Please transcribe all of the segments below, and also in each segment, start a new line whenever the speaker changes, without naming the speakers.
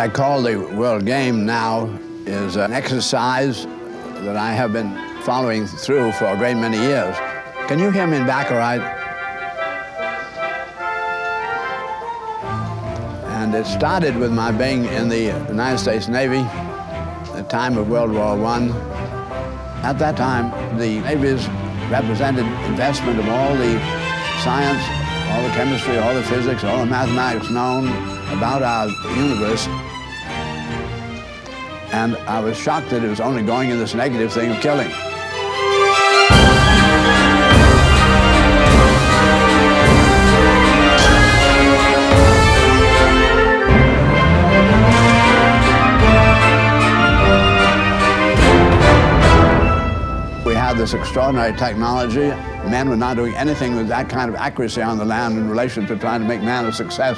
I call the world game now is an exercise that I have been following through for a great many years. Can you hear me in back all right? And it started with my being in the United States Navy at the time of World War I. At that time, the navies represented investment of all the science, all the chemistry, all the physics, all the mathematics known about our universe. And I was shocked that it was only going in this negative thing of killing. We had this extraordinary technology. Men were not doing anything with that kind of accuracy on the land in relation to trying to make man a success.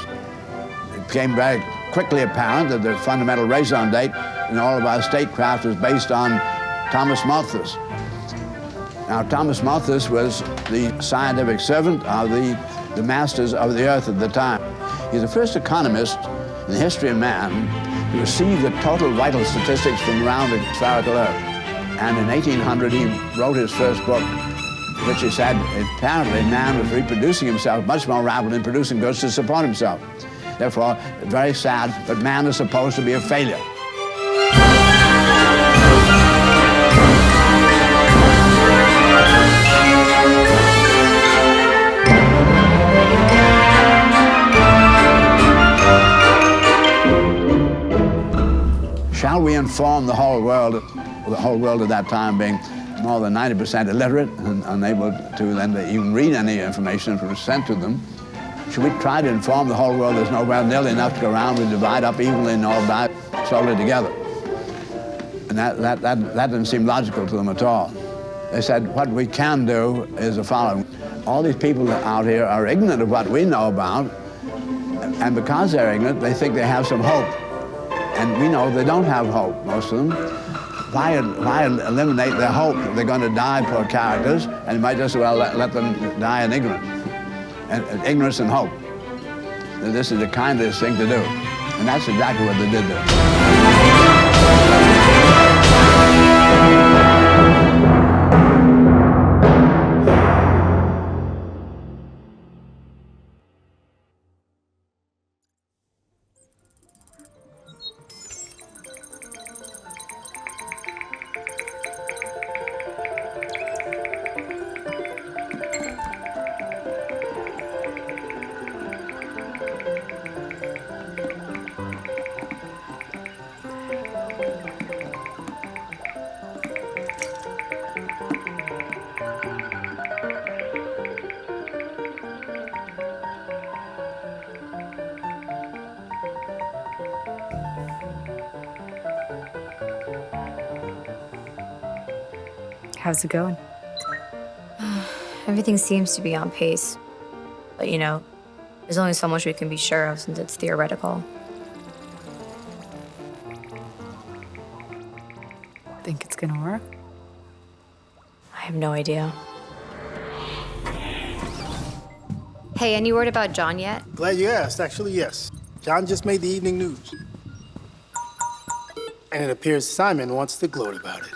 It became very quickly apparent that the fundamental raison d'etre in all of our statecraft was based on Thomas Malthus. Now, Thomas Malthus was the scientific servant of the masters of the earth at the time. He's the first economist in the history of man to receive the total vital statistics from around the spherical earth. And in 1800, he wrote his first book, which he said apparently man was reproducing himself much more rapidly in producing goods to support himself. Therefore, very sad, but man is supposed to be a failure. Shall we inform the whole world at that time being more than 90% illiterate and unable to then even read any information that was sent to them? Should we try to inform the whole world there's nowhere nearly enough to go around, we divide up evenly and all die slowly together? And that didn't seem logical to them at all. They said, what we can do is the following. All these people out here are ignorant of what we know about, and because they're ignorant, they think they have some hope. And we know they don't have hope, most of them. Why eliminate their hope? They're going to die, poor characters, and you might just as well let them die in ignorance. And ignorance and hope. This is the kindest thing to do. And that's exactly what they did do.
How's it going? Everything seems to be on pace. But, you know, there's only so much we can be sure of since it's theoretical.
Think it's gonna work?
I have no idea. Hey, any word about John yet?
Glad you asked. Actually, yes. John just made the evening news. And it appears Simon wants to gloat about it.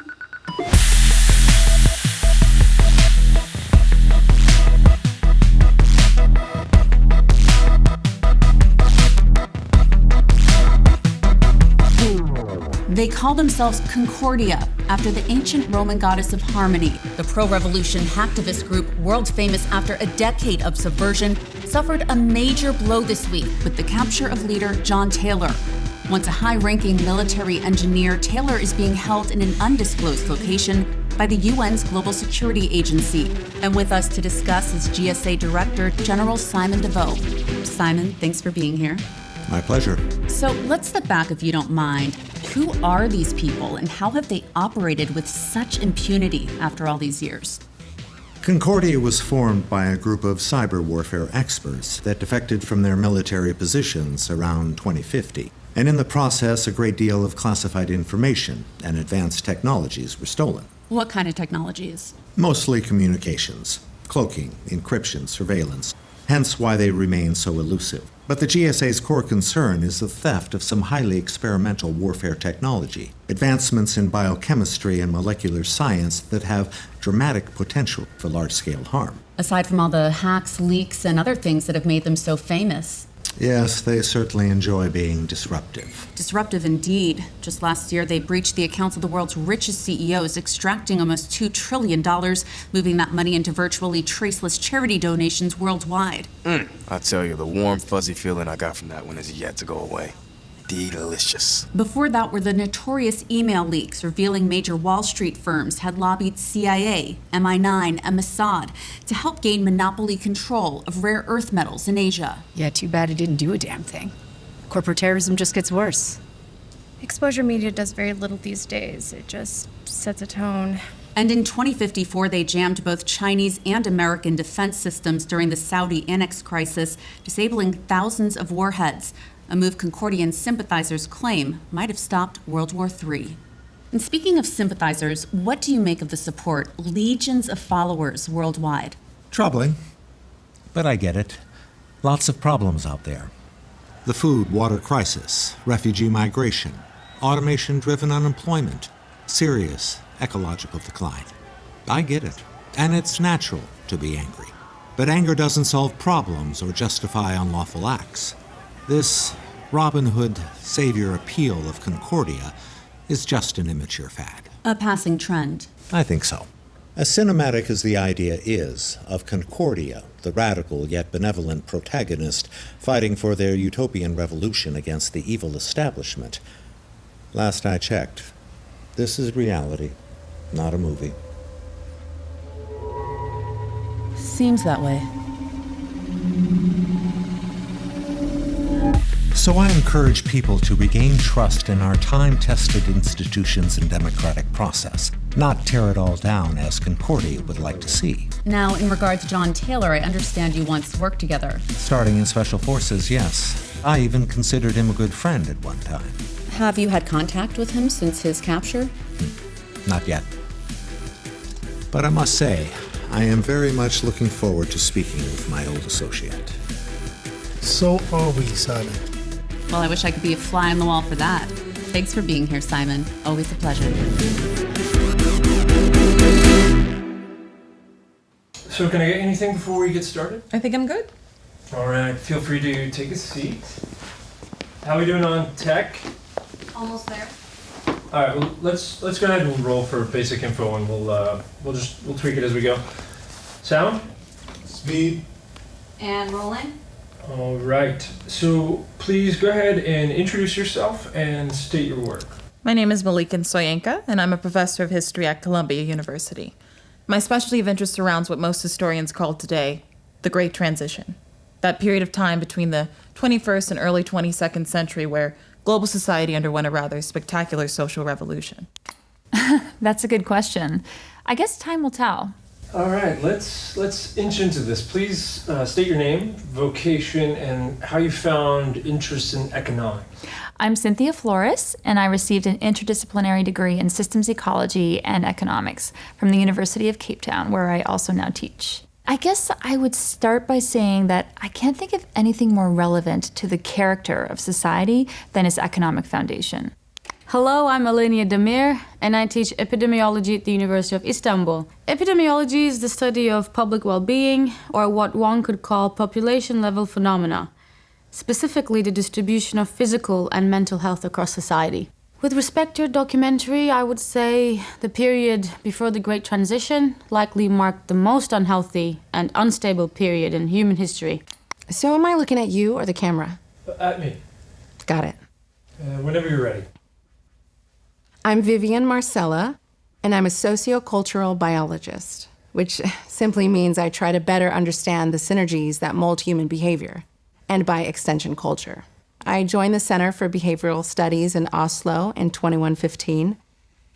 They call themselves Concordia, after the ancient Roman goddess of harmony. The pro-revolution hacktivist group, world famous after a decade of subversion, suffered a major blow this week with the capture of leader John Taylor. Once a high-ranking military engineer, Taylor is being held in an undisclosed location by the UN's Global Security Agency. And with us to discuss is GSA Director General Simon DeVoe. Simon, thanks for being here.
My pleasure.
So let's step back if you don't mind. Who are these people and how have they operated with such impunity after all these years?
Concordia was formed by a group of cyber warfare experts that defected from their military positions around 2050. And in the process, a great deal of classified information and advanced technologies were stolen.
What kind of technologies?
Mostly communications, cloaking, encryption, surveillance. hence why they remain so elusive. But the GSA's core concern is the theft of some highly experimental warfare technology, advancements in biochemistry and molecular science that have dramatic potential for large-scale harm.
Aside from all the hacks, leaks, and other things that have made them so famous.
Yes, they certainly enjoy being disruptive.
Disruptive indeed. Just last year, they breached the accounts of the world's richest CEOs, extracting almost $2 trillion, moving that money into virtually traceless charity donations worldwide.
I tell you, the warm, fuzzy feeling I got from that one is yet to go away. Delicious.
Before that were the notorious email leaks revealing major Wall Street firms had lobbied CIA, MI9, and Mossad to help gain monopoly control of rare earth metals in Asia.
Yeah, too bad it didn't do a damn thing. Corporate terrorism just gets worse.
Exposure media does very little these days. It just sets a tone.
And in 2054, they jammed both Chinese and American defense systems during the Saudi annex crisis, disabling thousands of warheads, a move Concordian sympathizers claim might have stopped World War III. And speaking of sympathizers, what do you make of the support legions of followers worldwide?
Troubling, but I get it. Lots of problems out there. The food, water crisis, refugee migration, automation-driven unemployment, serious ecological decline. I get it, and it's natural to be angry. But anger doesn't solve problems or justify unlawful acts. This Robin Hood savior appeal of Concordia is just an immature fad.
A passing trend.
I think so. As cinematic as the idea is of Concordia, the radical yet benevolent protagonist fighting for their utopian revolution against the evil establishment, last I checked, this is reality, not a movie.
Seems that way.
So I encourage people to regain trust in our time-tested institutions and democratic process, not tear it all down as Concordia would like to see.
Now, in regard to John Taylor, I understand you once worked together.
Starting in Special Forces, yes. I even considered him a good friend at one time.
Have you had contact with him since his capture?
Not yet. But I must say, I am very much looking forward to speaking with my old associate.
So are we, Simon.
Well, I wish I could be a fly on the wall for that. Thanks for being here, Simon. Always a pleasure.
So can I get anything before we get started?
I think I'm good.
All right, feel free to take a seat. How are we doing on tech?
Almost there.
All right, well, let's go ahead and roll for basic info, and we'll tweak it as we go. Sound?
Speed.
And rolling.
All right. So please go ahead and introduce yourself and state your work.
My name is Malikan Soyinka, and I'm a professor of history at Columbia University. My specialty of interest surrounds what most historians call today the Great Transition, that period of time between the 21st and early 22nd century where global society underwent a rather spectacular social revolution.
That's a good question. I guess time will tell.
All right, let's inch into this. Please state your name, vocation, and how you found interest in economics.
I'm Cynthia Flores, and I received an interdisciplinary degree in systems ecology and economics from the University of Cape Town, where I also now teach. I guess I would start by saying that I can't think of anything more relevant to the character of society than its economic foundation.
Hello, I'm Alenia Demir, and I teach epidemiology at the University of Istanbul. Epidemiology is the study of public well-being, or what one could call population-level phenomena, specifically the distribution of physical and mental health across society. With respect to your documentary, I would say the period before the Great Transition likely marked the most unhealthy and unstable period in human history.
So am I looking at you or the camera?
At me.
Got it.
Whenever you're ready.
I'm Vivian Marcella, and I'm a sociocultural biologist, which simply means I try to better understand the synergies that mold human behavior, and by extension, culture. I joined the Center for Behavioral Studies in Oslo in 2115,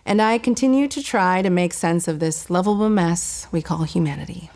and I continue to try to make sense of this lovable mess we call humanity.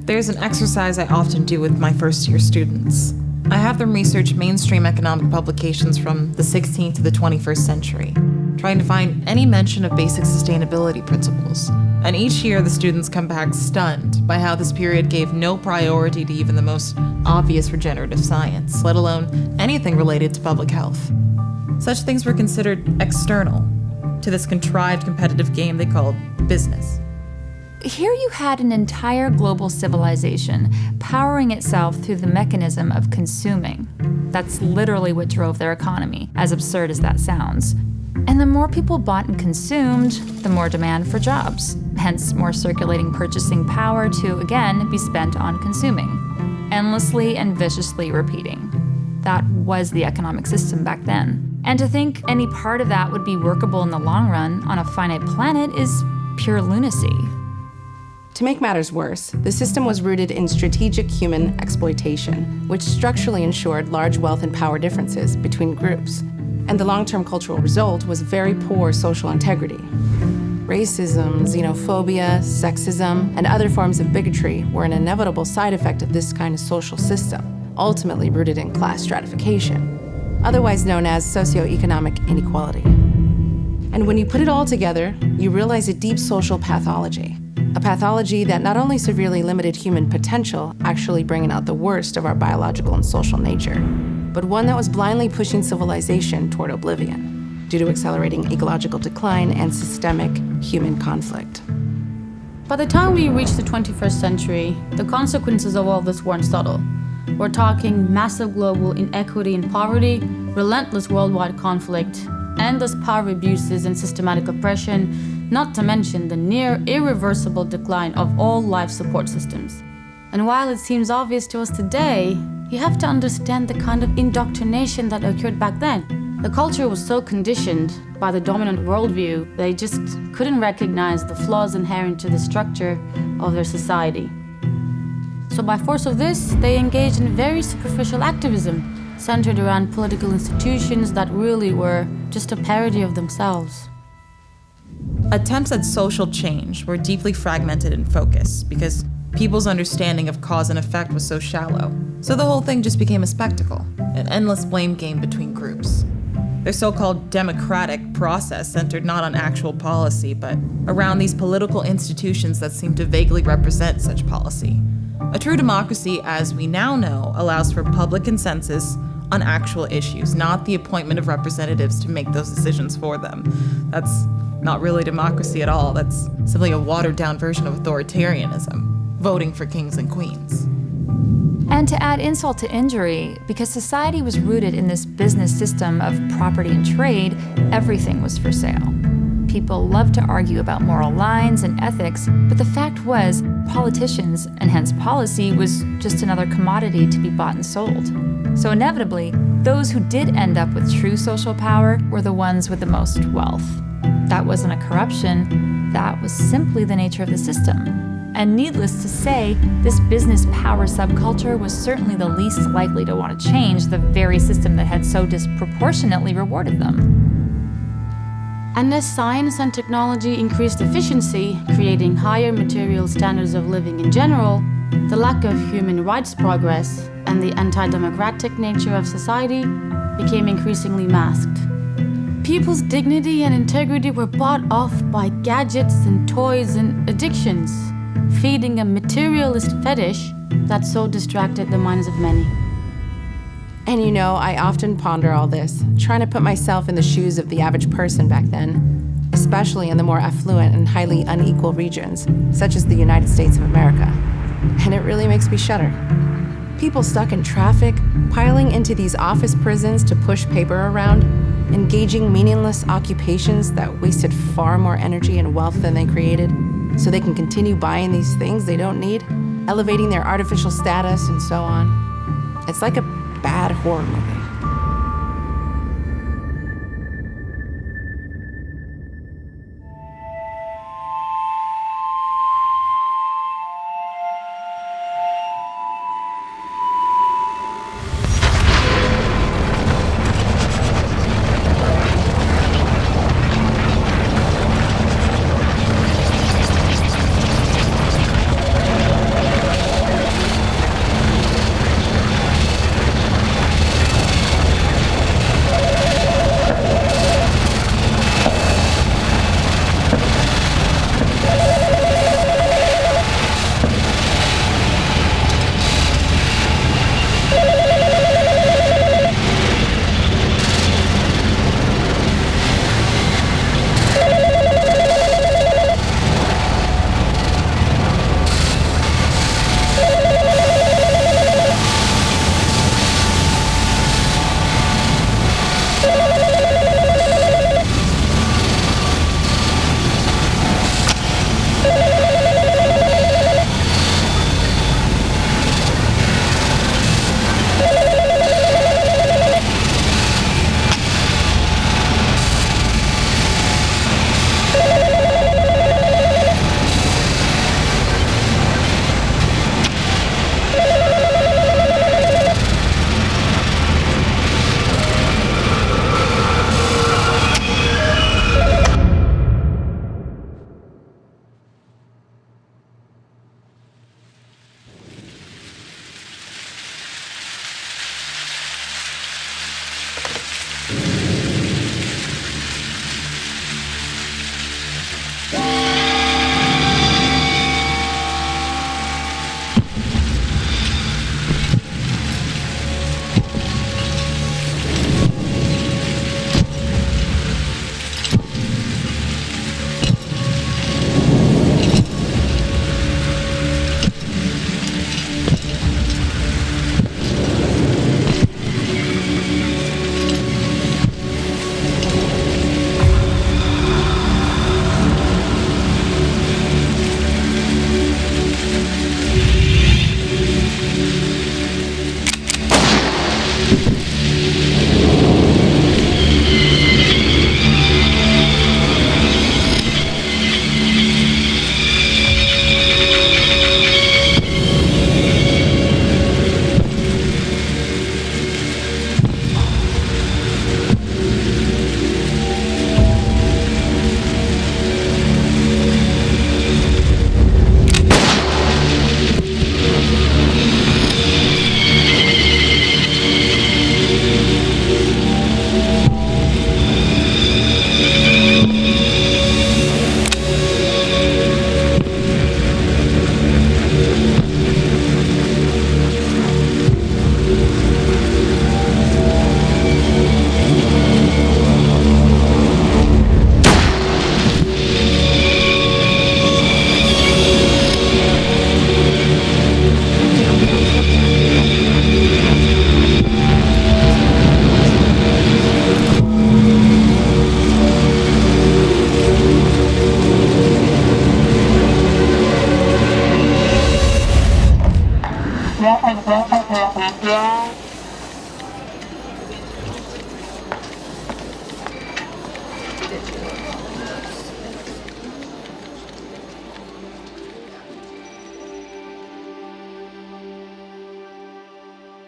There's an exercise I often do with my first-year students. I have them research mainstream economic publications from the 16th to the 21st century, trying to find any mention of basic sustainability principles. And each year, the students come back stunned by how this period gave no priority to even the most obvious regenerative science, let alone anything related to public health. Such things were considered external to this contrived competitive game they called business.
Here you had an entire global civilization powering itself through the mechanism of consuming. That's literally what drove their economy, as absurd as that sounds. And the more people bought and consumed, the more demand for jobs, hence more circulating purchasing power to, again, be spent on consuming. Endlessly and viciously repeating. That was the economic system back then. And to think any part of that would be workable in the long run on a finite planet is pure lunacy.
To make matters worse, the system was rooted in strategic human exploitation, which structurally ensured large wealth and power differences between groups. And the long-term cultural result was very poor social integrity. Racism, xenophobia, sexism, and other forms of bigotry were an inevitable side effect of this kind of social system, ultimately rooted in class stratification, otherwise known as socioeconomic inequality. And when you put it all together, you realize a deep social pathology. A pathology that not only severely limited human potential, actually bringing out the worst of our biological and social nature, but one that was blindly pushing civilization toward oblivion due to accelerating ecological decline and systemic human conflict.
By the time we reach the 21st century, the consequences of all this weren't subtle. We're talking massive global inequity and poverty, relentless worldwide conflict, endless power abuses and systematic oppression, not to mention the near irreversible decline of all life support systems. And while it seems obvious to us today, you have to understand the kind of indoctrination that occurred back then. The culture was so conditioned by the dominant worldview, they just couldn't recognize the flaws inherent to the structure of their society. So by force of this, they engaged in very superficial activism, centered around political institutions that really were just a parody of themselves.
Attempts at social change were deeply fragmented in focus because people's understanding of cause and effect was so shallow. So the whole thing just became a spectacle, an endless blame game between groups. Their so-called democratic process centered not on actual policy, but around these political institutions that seemed to vaguely represent such policy. A true democracy, as we now know, allows for public consensus on actual issues, not the appointment of representatives to make those decisions for them. That's not really democracy at all. That's simply a watered-down version of authoritarianism, voting for kings and queens.
And to add insult to injury, because society was rooted in this business system of property and trade, everything was for sale. People loved to argue about moral lines and ethics, but the fact was, politicians, and hence policy, was just another commodity to be bought and sold. So inevitably, those who did end up with true social power were the ones with the most wealth. That wasn't a corruption, that was simply the nature of the system. And needless to say, this business power subculture was certainly the least likely to want to change the very system that had so disproportionately rewarded them.
And as science and technology increased efficiency, creating higher material standards of living in general, the lack of human rights progress and the anti-democratic nature of society became increasingly masked. People's dignity and integrity were bought off by gadgets and toys and addictions, feeding a materialist fetish that so distracted the minds of many.
And I often ponder all this, trying to put myself in the shoes of the average person back then, especially in the more affluent and highly unequal regions, such as the United States of America. And it really makes me shudder. People stuck in traffic, piling into these office prisons to push paper around, engaging meaningless occupations that wasted far more energy and wealth than they created, so they can continue buying these things they don't need, elevating their artificial status, and so on. It's like a bad horror movie.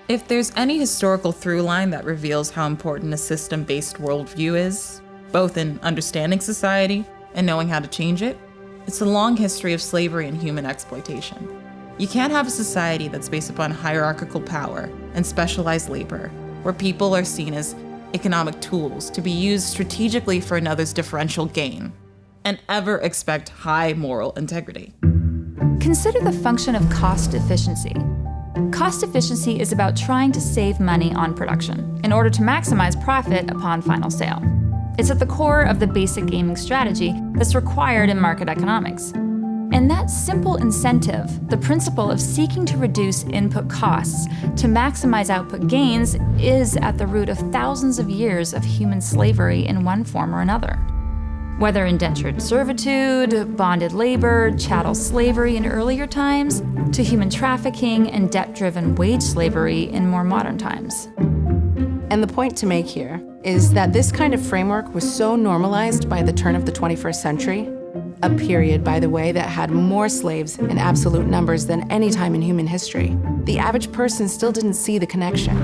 If there's any historical through line that reveals how important a system-based worldview is, both in understanding society and knowing how to change it, it's the long history of slavery and human exploitation. You can't have a society that's based upon hierarchical power and specialized labor, where people are seen as economic tools to be used strategically for another's differential gain, and ever expect high moral integrity.
Consider the function of cost efficiency. Cost efficiency is about trying to save money on production in order to maximize profit upon final sale. It's at the core of the basic gaming strategy that's required in market economics. And that simple incentive, the principle of seeking to reduce input costs to maximize output gains, is at the root of thousands of years of human slavery in one form or another. Whether indentured servitude, bonded labor, chattel slavery in earlier times, to human trafficking and debt-driven wage slavery in more modern times.
And the point to make here is that this kind of framework was so normalized by the turn of the 21st century, a period, by the way, that had more slaves in absolute numbers than any time in human history. The average person still didn't see the connection.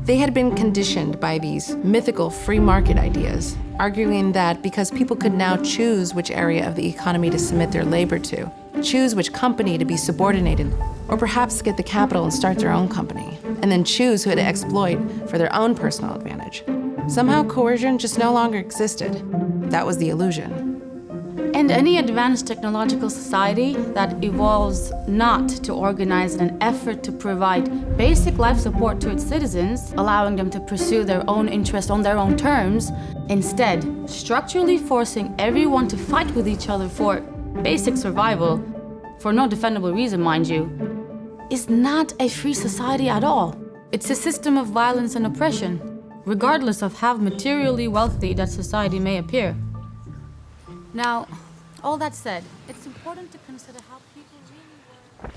They had been conditioned by these mythical free market ideas, arguing that because people could now choose which area of the economy to submit their labor to, choose which company to be subordinated, or perhaps get the capital and start their own company, and then choose who to exploit for their own personal advantage. Somehow coercion just no longer existed. That was the illusion.
And any advanced technological society that evolves not to organize in an effort to provide basic life support to its citizens, allowing them to pursue their own interests on their own terms, instead structurally forcing everyone to fight with each other for basic survival, for no defendable reason, mind you, is not a free society at all. It's a system of violence and oppression, regardless of how materially wealthy that society may appear. Now, all that said, it's important to consider how people really work.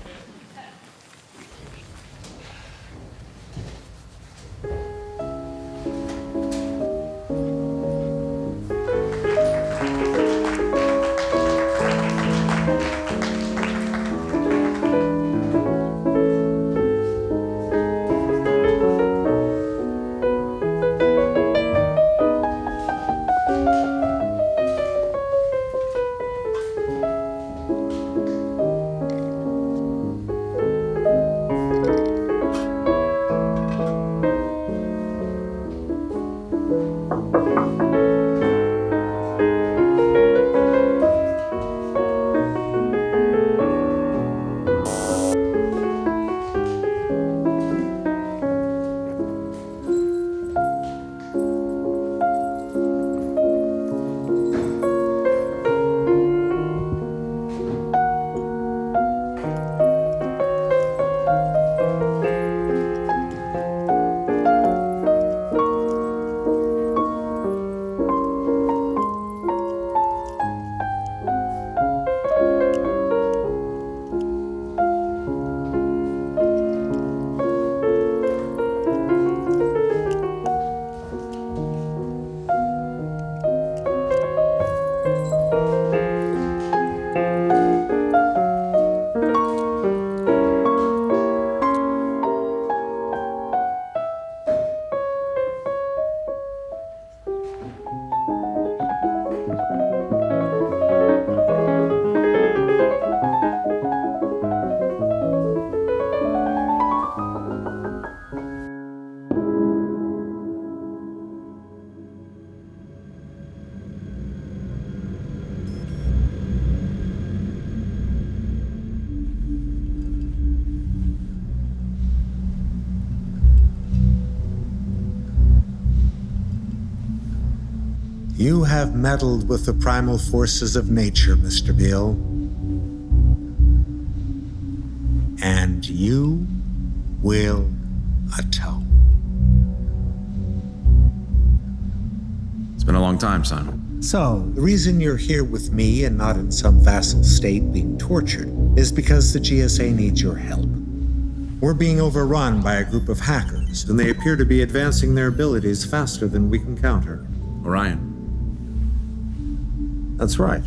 You have meddled with the primal forces of nature, Mr. Beale. And you will atone.
It's been a long time, Simon.
So, the reason you're here with me and not in some vassal state being tortured is because the GSA needs your help. We're being overrun by a group of hackers, and they appear to be advancing their abilities faster than we can counter.
Orion.
That's right.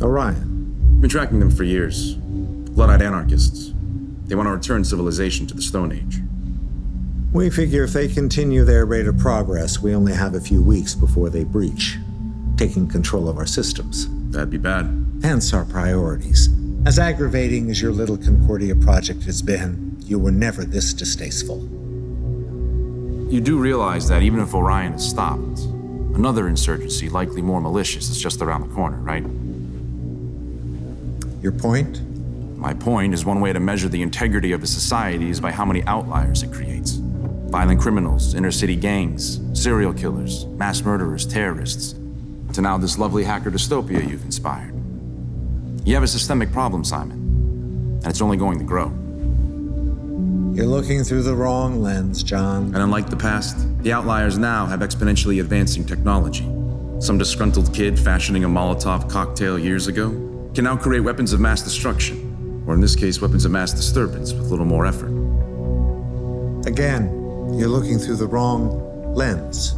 Orion.
I've been tracking them for years. Blood-eyed anarchists. They want to return civilization to the Stone Age.
We figure if they continue their rate of progress, we only have a few weeks before they breach, taking control of our systems.
That'd be bad.
Hence our priorities. As aggravating as your little Concordia project has been, you were never this distasteful.
You do realize that even if Orion is stopped, another insurgency, likely more malicious, is just around the corner, right?
Your point?
My point is one way to measure the integrity of a society is by how many outliers it creates. Violent criminals, inner-city gangs, serial killers, mass murderers, terrorists, to now this lovely hacker dystopia you've inspired. You have a systemic problem, Simon, and it's only going to grow.
You're looking through the wrong lens, John.
And unlike the past, the outliers now have exponentially advancing technology. Some disgruntled kid fashioning a Molotov cocktail years ago can now create weapons of mass destruction, or in this case, weapons of mass disturbance with little more effort.
Again, you're looking through the wrong lens.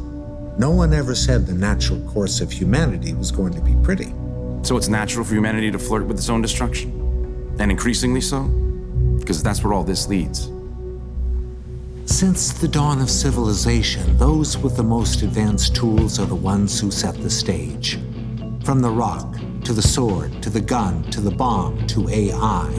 No one ever said the natural course of humanity was going to be pretty.
So it's natural for humanity to flirt with its own destruction? And increasingly so? Because that's where all this leads.
Since the dawn of civilization, those with the most advanced tools are the ones who set the stage. From the rock, to the sword, to the gun, to the bomb, to AI.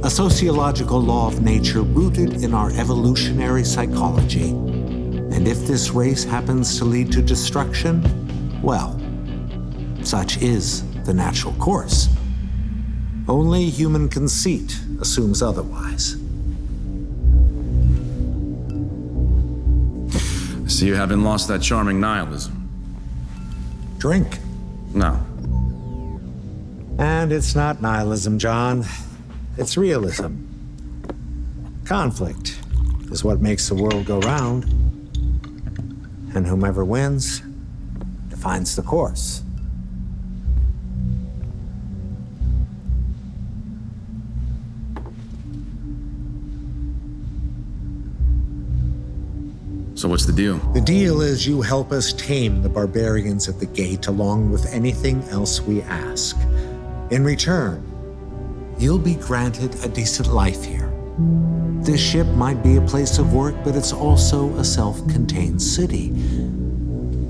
A sociological law of nature rooted in our evolutionary psychology. And if this race happens to lead to destruction, well, such is the natural course. Only human conceit assumes otherwise.
I see you haven't lost that charming nihilism.
Drink.
No.
And it's not nihilism, John. It's realism. Conflict is what makes the world go round. And whomever wins defines the course.
So what's the deal?
The deal is you help us tame the barbarians at the gate along with anything else we ask. In return, you'll be granted a decent life here. This ship might be a place of work, but it's also a self-contained city.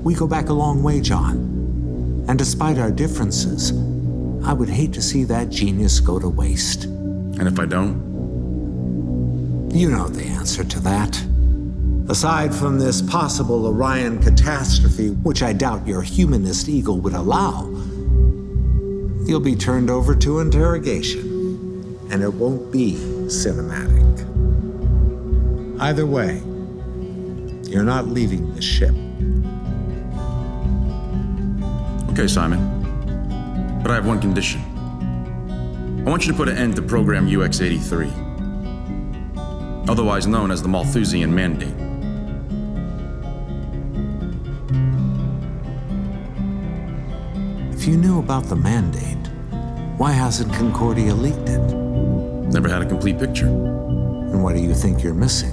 We go back a long way, John. And despite our differences, I would hate to see that genius go to waste.
And if I don't?
You know the answer to that. Aside from this possible Orion catastrophe, which I doubt your humanist ego would allow, you'll be turned over to interrogation, and it won't be cinematic. Either way, you're not leaving this ship.
Okay, Simon. But I have one condition. I want you to put an end to Program UX-83, otherwise known as the Malthusian Mandate.
If you knew about the mandate, why hasn't Concordia leaked it?
Never had a complete picture.
And what do you think you're missing?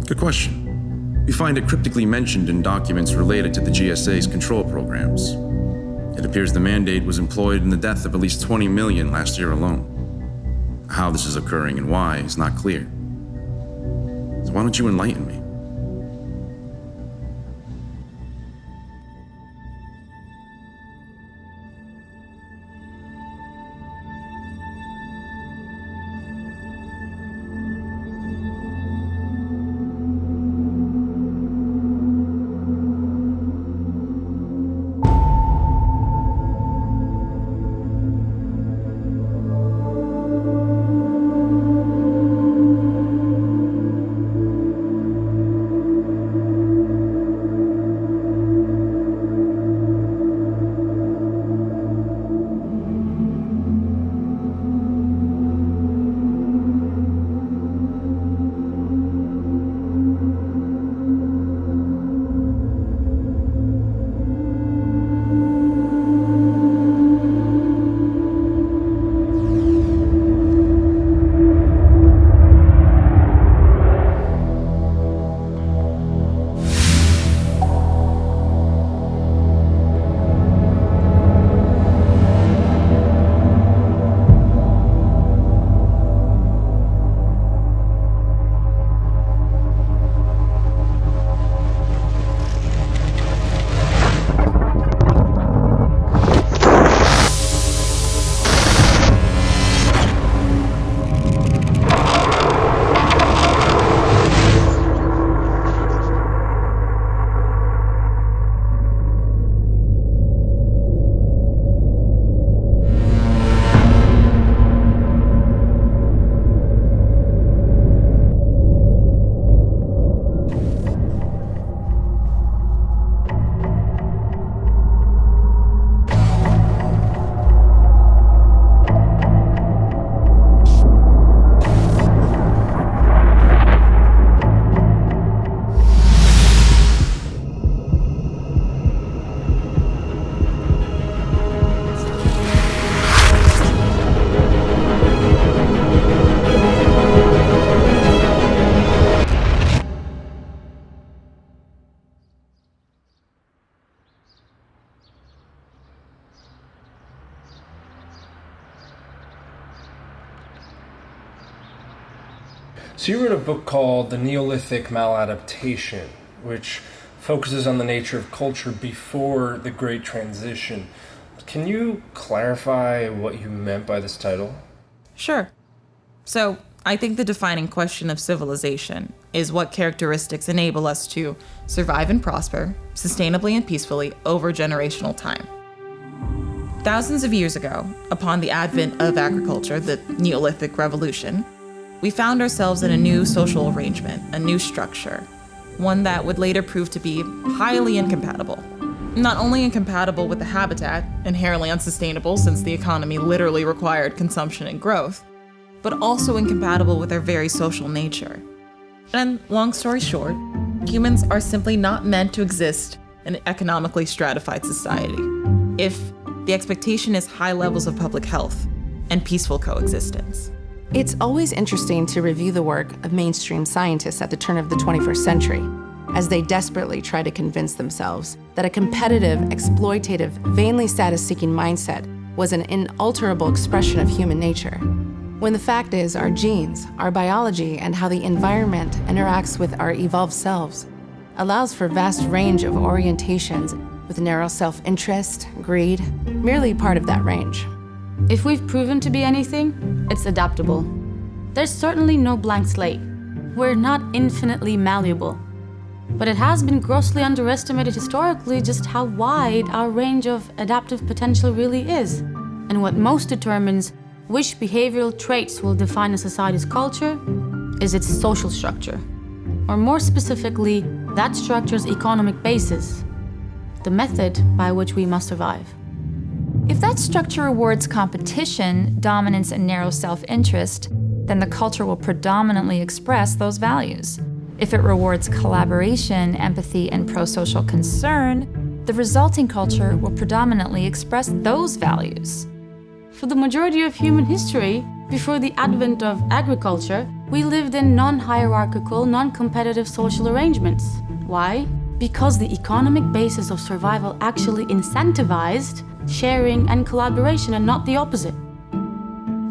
Good question. We find it cryptically mentioned in documents related to the GSA's control programs. It appears the mandate was employed in the death of at least 20 million last year alone. How this is occurring and why is not clear. So why don't you enlighten me?
So you wrote a book called The Neolithic Maladaptation, which focuses on the nature of culture before the Great Transition. Can you clarify what you meant by this title?
Sure. So, I think the defining question of civilization is what characteristics enable us to survive and prosper, sustainably and peacefully, over generational time. Thousands of years ago, upon the advent of agriculture, the Neolithic Revolution, we found ourselves in a new social arrangement, a new structure, one that would later prove to be highly incompatible. Not only incompatible with the habitat, inherently unsustainable since the economy literally required consumption and growth, but also incompatible with our very social nature. And long story short, humans are simply not meant to exist in an economically stratified society if the expectation is high levels of public health and peaceful coexistence.
It's always interesting to review the work of mainstream scientists at the turn of the 21st century, as they desperately try to convince themselves that a competitive, exploitative, vainly status-seeking mindset was an inalterable expression of human nature. When the fact is, our genes, our biology, and how the environment interacts with our evolved selves allows for a vast range of orientations with narrow self-interest, greed, merely part of that range.
If we've proven to be anything, it's adaptable. There's certainly no blank slate. We're not infinitely malleable. But it has been grossly underestimated historically just how wide our range of adaptive potential really is. And what most determines which behavioral traits will define a society's culture is its social structure. Or more specifically, that structure's economic basis, the method by which we must survive.
If that structure rewards competition, dominance, and narrow self-interest, then the culture will predominantly express those values. If it rewards collaboration, empathy, and pro-social concern, the resulting culture will predominantly express those values.
For the majority of human history, before the advent of agriculture, we lived in non-hierarchical, non-competitive social arrangements. Why? Because the economic basis of survival actually incentivized sharing and collaboration and not the opposite.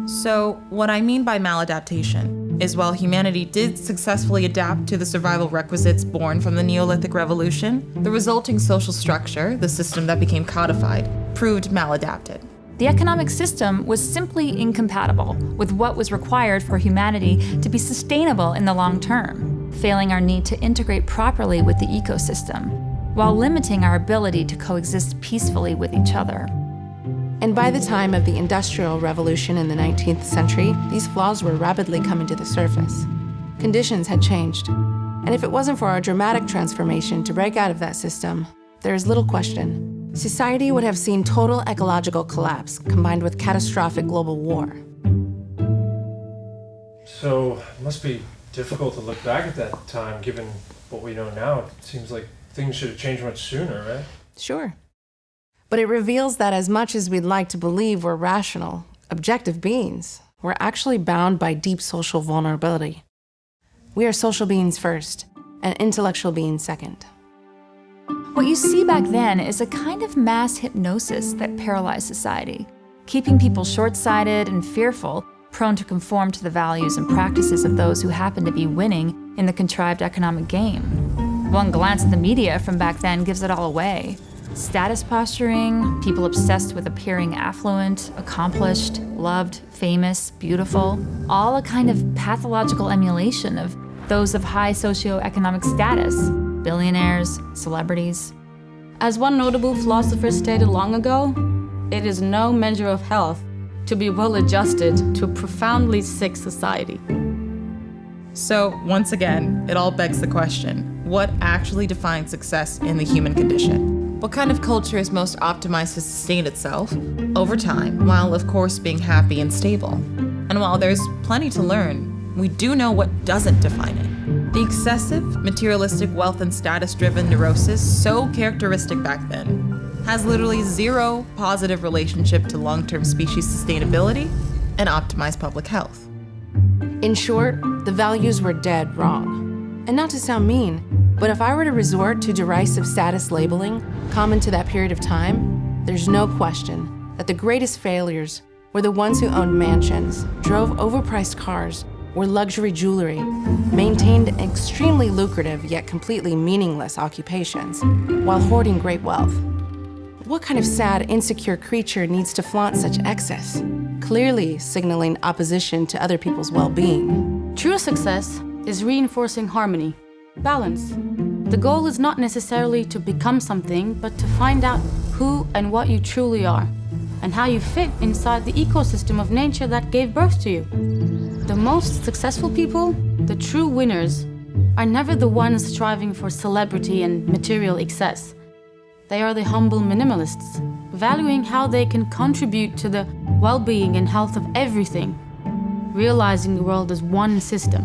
So, what I mean by maladaptation is while humanity did successfully adapt to the survival requisites born from the Neolithic Revolution, the resulting social structure, the system that became codified, proved maladapted.
The economic system was simply incompatible with what was required for humanity to be sustainable in the long term, failing our need to integrate properly with the ecosystem, while limiting our ability to coexist peacefully with each other.
And by the time of the Industrial Revolution in the 19th century, these flaws were rapidly coming to the surface. Conditions had changed, and if it wasn't for our dramatic transformation to break out of that system, there is little question. Society would have seen total ecological collapse combined with catastrophic global war.
So, it must be difficult to look back at that time, given what we know now. It seems like things should have changed much sooner, right?
Sure. But it reveals that as much as we'd like to believe we're rational, objective beings, we're actually bound by deep social vulnerability. We are social beings first, and intellectual beings second.
What you see back then is a kind of mass hypnosis that paralyzed society, keeping people short-sighted and fearful, prone to conform to the values and practices of those who happen to be winning in the contrived economic game. One glance at the media from back then gives it all away. Status posturing, people obsessed with appearing affluent, accomplished, loved, famous, beautiful, all a kind of pathological emulation of those of high socioeconomic status, billionaires, celebrities.
As one notable philosopher stated long ago, it is no measure of health to be well-adjusted to a profoundly sick society.
So, once again, it all begs the question, what actually defines success in the human condition? What kind of culture is most optimized to sustain itself over time, while of course being happy and stable? And while there's plenty to learn, we do know what doesn't define it. The excessive, materialistic wealth and status-driven neurosis, so characteristic back then, has literally zero positive relationship to long-term species sustainability and optimized public health.
In short, the values were dead wrong. And not to sound mean, but if I were to resort to derisive status labeling common to that period of time, there's no question that the greatest failures were the ones who owned mansions, drove overpriced cars, were luxury jewelry, maintained extremely lucrative yet completely meaningless occupations, while hoarding great wealth. What kind of sad, insecure creature needs to flaunt such excess, clearly signaling opposition to other people's well-being?
True success is reinforcing harmony, balance. The goal is not necessarily to become something, but to find out who and what you truly are, and how you fit inside the ecosystem of nature that gave birth to you. The most successful people, the true winners, are never the ones striving for celebrity and material excess. They are the humble minimalists, valuing how they can contribute to the well-being and health of everything, realizing the world as one system.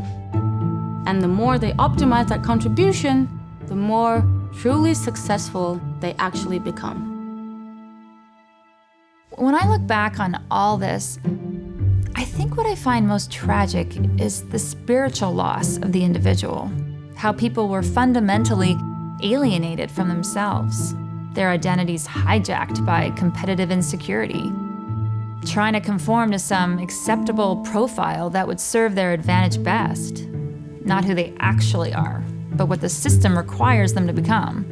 And the more they optimize that contribution, the more truly successful they actually become.
When I look back on all this, I think what I find most tragic is the spiritual loss of the individual. How people were fundamentally alienated from themselves, their identities hijacked by competitive insecurity, trying to conform to some acceptable profile that would serve their advantage best. Not who they actually are, but what the system requires them to become.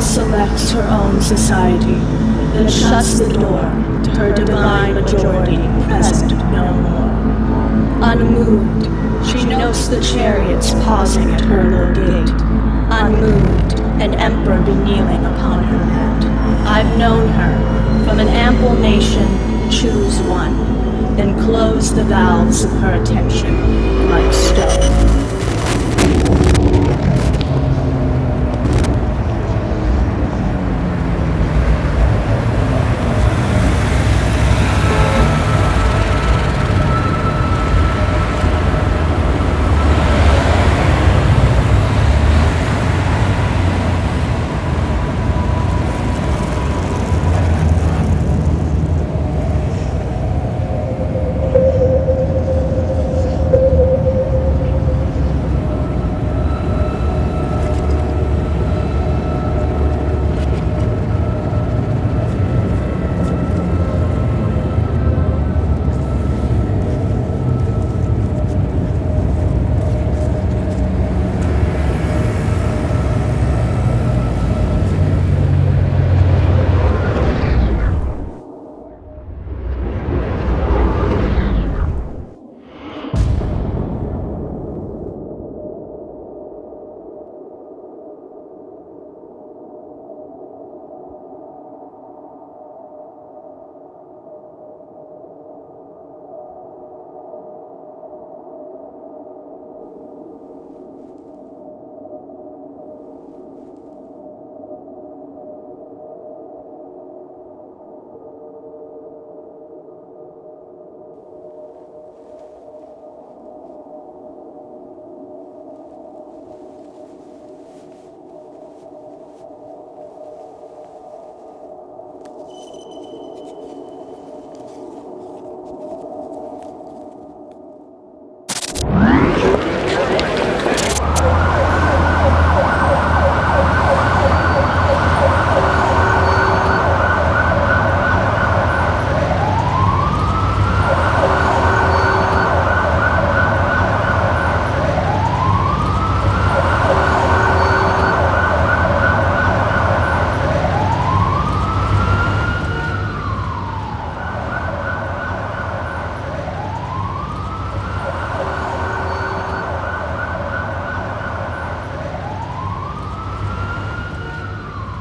Selects her own society, then shuts the door to her divine majority present no more. Unmoved, she notes the chariots pausing at her low gate. Unmoved, an emperor be kneeling upon her land. I've known her, from an ample nation, choose one, then close the valves of her attention like stone.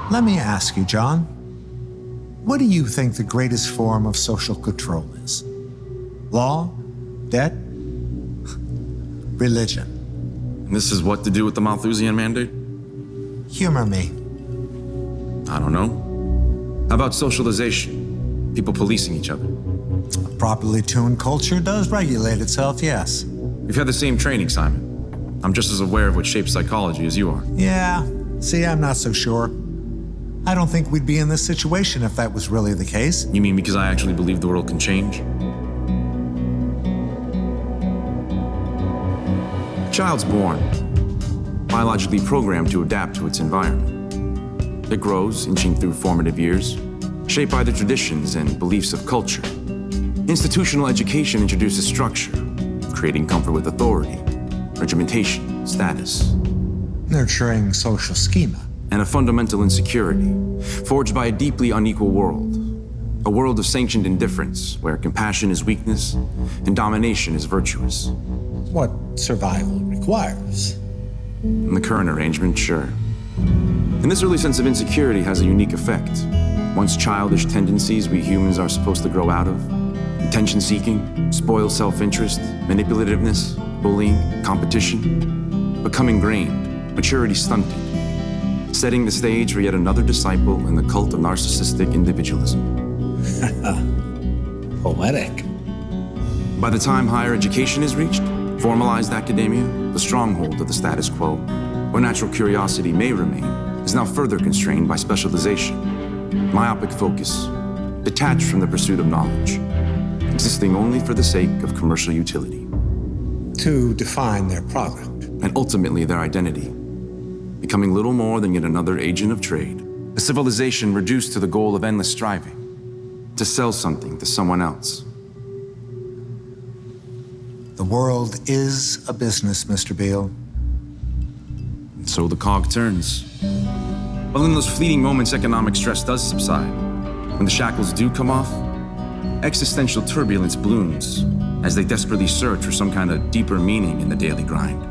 Let me ask you, John, what do you think the greatest form of social control is? Law? Debt? Religion?
And this is what to do with the Malthusian mandate?
Humor me.
I don't know. How about socialization? People policing each other?
A properly tuned culture does regulate itself, yes.
We've had the same training, Simon. I'm just as aware of what shapes psychology as you are.
Yeah, see, I'm not so sure. I don't think we'd be in this situation if that was really the case.
You mean because I actually believe the world can change? A child's born, biologically programmed to adapt to its environment. It grows, inching through formative years, shaped by the traditions and beliefs of culture. Institutional education introduces structure, creating comfort with authority, regimentation, status.
Nurturing social schema.
And a fundamental insecurity, forged by a deeply unequal world. A world of sanctioned indifference, where compassion is weakness and domination is virtuous.
What survival requires.
In the current arrangement, sure. And this early sense of insecurity has a unique effect. Once childish tendencies we humans are supposed to grow out of, attention-seeking, spoiled self-interest, manipulativeness, bullying, competition, become ingrained, maturity stunted, setting the stage for yet another disciple in the cult of narcissistic individualism.
Poetic.
By the time higher education is reached, formalized academia, the stronghold of the status quo, where natural curiosity may remain, is now further constrained by specialization, myopic focus, detached from the pursuit of knowledge, existing only for the sake of commercial utility.
To define their product.
And ultimately their identity, becoming little more than yet another agent of trade, a civilization reduced to the goal of endless striving, to sell something to someone else.
The world is a business, Mr. Beale.
And so the cog turns. Well, in those fleeting moments, economic stress does subside. When the shackles do come off, existential turbulence blooms as they desperately search for some kind of deeper meaning in the daily grind.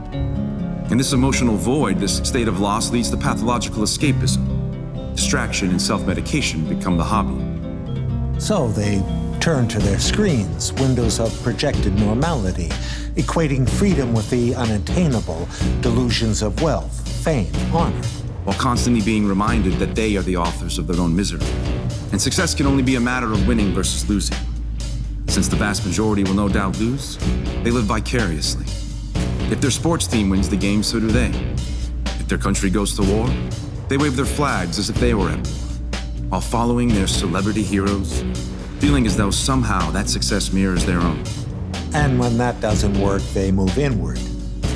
In this emotional void, this state of loss leads to pathological escapism. Distraction and self-medication become the hobby.
So they turn to their screens, windows of projected normality, equating freedom with the unattainable delusions of wealth, fame, honor.
While constantly being reminded that they are the authors of their own misery. And success can only be a matter of winning versus losing. Since the vast majority will no doubt lose, they live vicariously. If their sports team wins the game, so do they. If their country goes to war, they wave their flags as if they were at war, while following their celebrity heroes, feeling as though somehow that success mirrors their own.
And when that doesn't work, they move inward,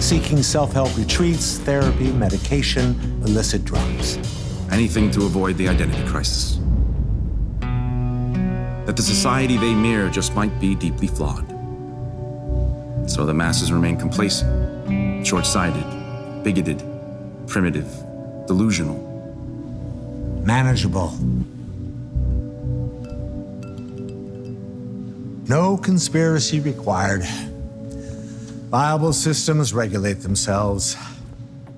seeking self-help retreats, therapy, medication, illicit drugs.
Anything to avoid the identity crisis. That the society they mirror just might be deeply flawed. So the masses remain complacent, short-sighted, bigoted, primitive, delusional.
Manageable. No conspiracy required. Viable systems regulate themselves.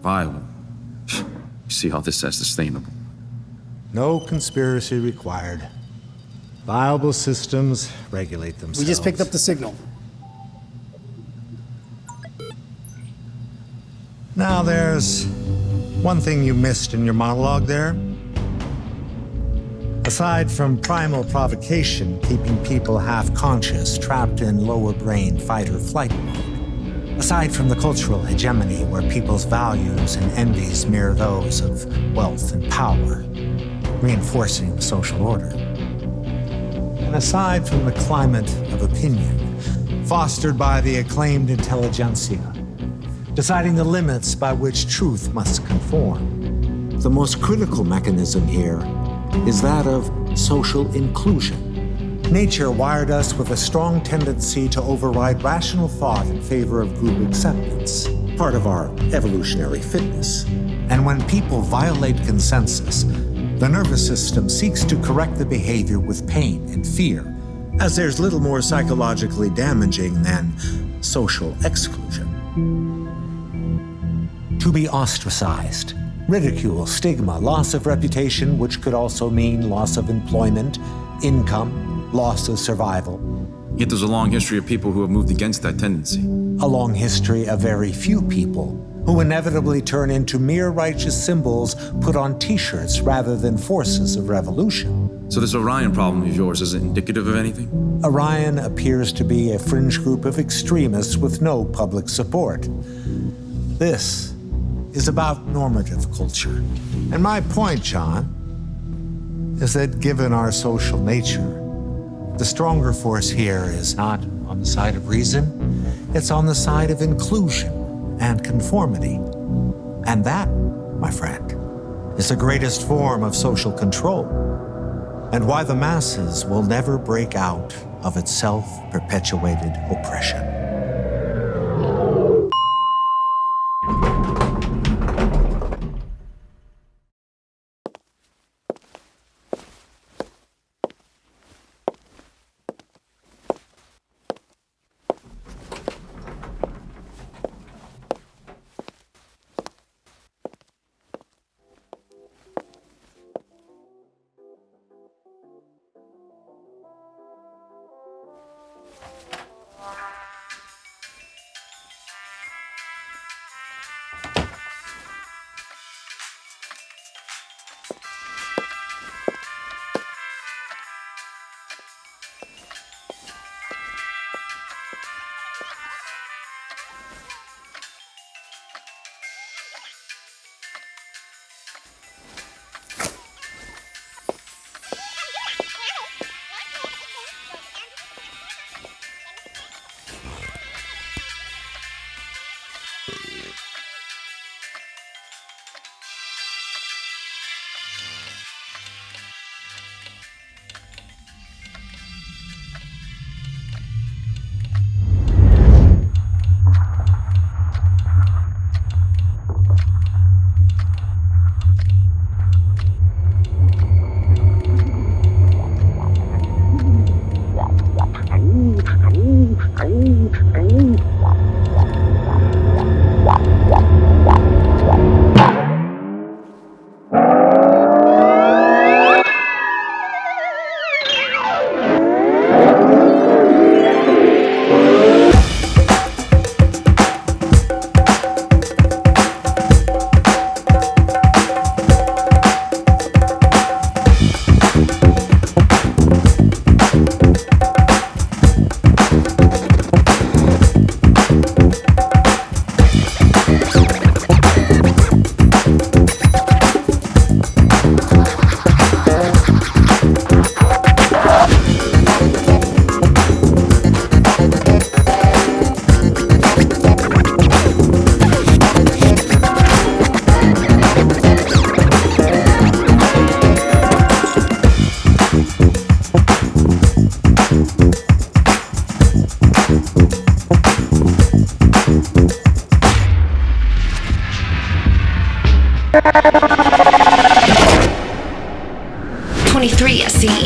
Viable? You see how this is sustainable.
No conspiracy required. Viable systems regulate themselves.
We just picked up the signal.
Now there's one thing you missed in your monologue there. Aside from primal provocation, keeping people half-conscious, trapped in lower brain fight-or-flight mode. Aside from the cultural hegemony where people's values and envies mirror those of wealth and power, reinforcing the social order. And aside from the climate of opinion, fostered by the acclaimed intelligentsia, deciding the limits by which truth must conform. The most critical mechanism here is that of social inclusion. Nature wired us with a strong tendency to override rational thought in favor of group acceptance, part of our evolutionary fitness. And when people violate consensus, the nervous system seeks to correct the behavior with pain and fear, as there's little more psychologically damaging than social exclusion. To be ostracized, Ridicule, stigma, loss of reputation, which could also mean loss of employment, income, loss of survival.
Yet there's a long history of people who have moved against that tendency.
A long history of very few people who inevitably turn into mere righteous symbols put on t-shirts rather than forces of revolution.
So this Orion problem of yours isn't indicative of anything?
Orion appears to be a fringe group of extremists with no public support. This is about normative culture. And my point, John, is that given our social nature, the stronger force here is not on the side of reason, it's on the side of inclusion and conformity. And that, my friend, is the greatest form of social control, and why the masses will never break out of its self-perpetuated oppression.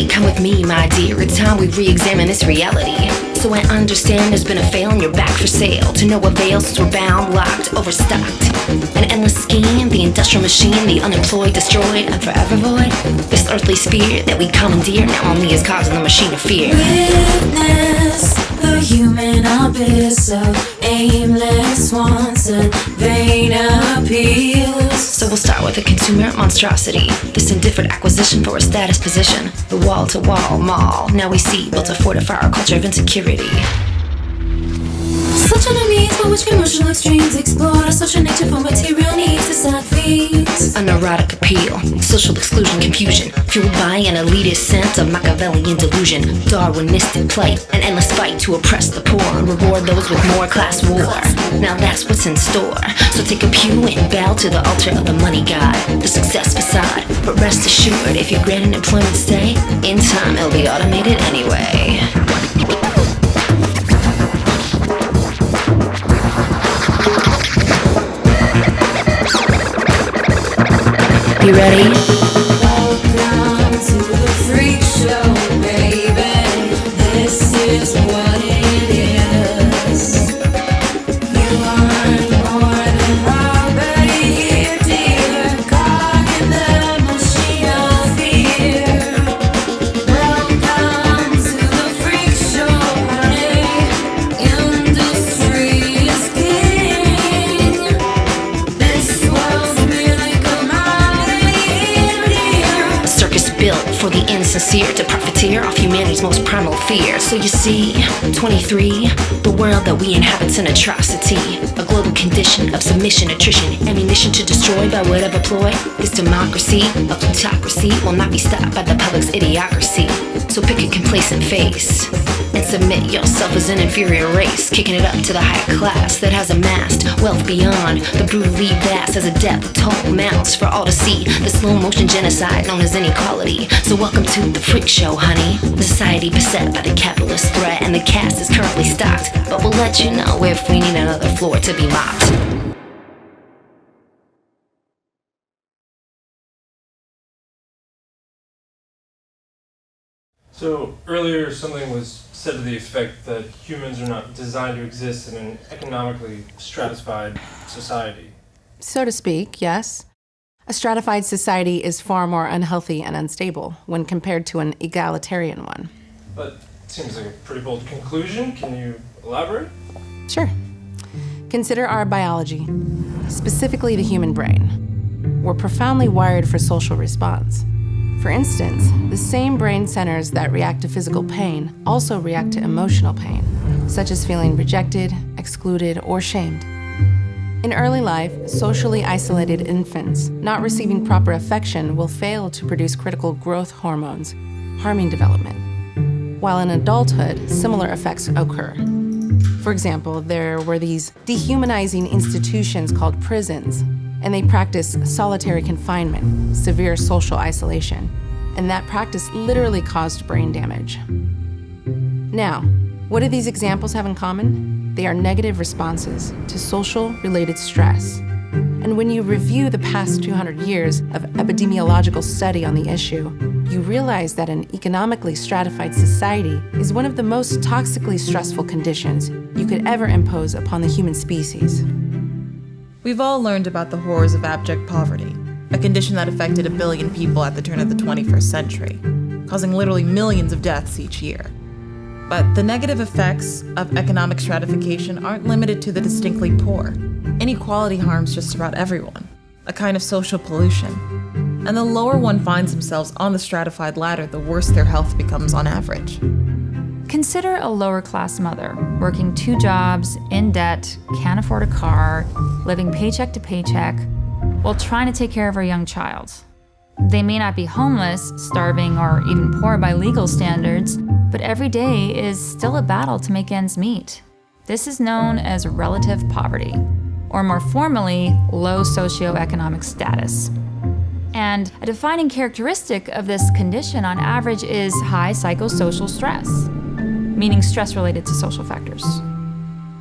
Come with me, my dear. It's time we re-examine this reality. So I understand there's been a fail and you're back for sale. To no avail since we're bound, locked, overstocked. An endless scheme, the industrial machine, the unemployed, destroyed, and forever void. This earthly sphere that we commandeer now only is causing the machine of fear.
Witness the human abyss of aimless wants and vain appeals.
So we'll start with a consumer monstrosity, this indifferent acquisition for a status position. The wall-to-wall mall, now we see, built to fortify our culture of insecurity.
Such are the means by which commercial extremes explore such a nature for material needs to sad feeds.
A neurotic appeal, social exclusion, confusion, fueled by an elitist sense of Machiavellian delusion, Darwinistic plight, an endless fight to oppress the poor and reward those with more class war. Now that's what's in store. So take a pew and bow to the altar of the money god, the success facade. But rest assured, if you grant an employment stay, in time it'll be automated anyway. You ready?
Welcome to the freak show, baby. This is what it is. You aren't more than property here, dear.
purpose built for the insincere to profiteer off humanity's most primal fear. So you see, 23, the world that we inhabit's an atrocity, a global condition of submission, attrition, ammunition to destroy by whatever ploy. This democracy, a plutocracy, will not be stopped by the public's idiocracy. So pick a complacent face and submit yourself as an inferior race, kicking it up to the higher class that has amassed wealth beyond the brutally vast as a debt with toll mounts for all to see, the slow motion genocide known as inequality. So welcome to the freak show, honey. The society beset by the capitalist threat, and the cast is currently stocked, but we'll let you know if we need another floor to be mopped.
So earlier something was said to the effect that humans are not designed to exist in an economically stratified society.
So to speak, yes. A stratified society is far more unhealthy and unstable when compared to an egalitarian one.
But it seems like a pretty bold conclusion. Can you elaborate?
Sure. Consider our biology, specifically the human brain. We're profoundly wired for social response. For instance, the same brain centers that react to physical pain also react to emotional pain, such as feeling rejected, excluded, or shamed. In early life, socially isolated infants not receiving proper affection will fail to produce critical growth hormones, harming development. While in adulthood, similar effects occur. For example, there were these dehumanizing institutions called prisons, and they practice solitary confinement, severe social isolation, and that practice literally caused brain damage. Now, what do these examples have in common? They are negative responses to social-related stress. And when you review the past 200 years of epidemiological study on the issue, you realize that an economically stratified society is one of the most toxically stressful conditions you could ever impose upon the human species.
We've all learned about the horrors of abject poverty, a condition that affected 1 billion people at the turn of the 21st century, causing literally millions of deaths each year. But the negative effects of economic stratification aren't limited to the distinctly poor. Inequality harms just about everyone, a kind of social pollution. And the lower one finds themselves on the stratified ladder, the worse their health becomes on average.
Consider a lower-class mother, working 2 jobs, in debt, can't afford a car, living paycheck to paycheck, while trying to take care of her young child. They may not be homeless, starving, or even poor by legal standards, but every day is still a battle to make ends meet. This is known as relative poverty, or more formally, low socioeconomic status. And a defining characteristic of this condition on average is high psychosocial stress, meaning stress related to social factors.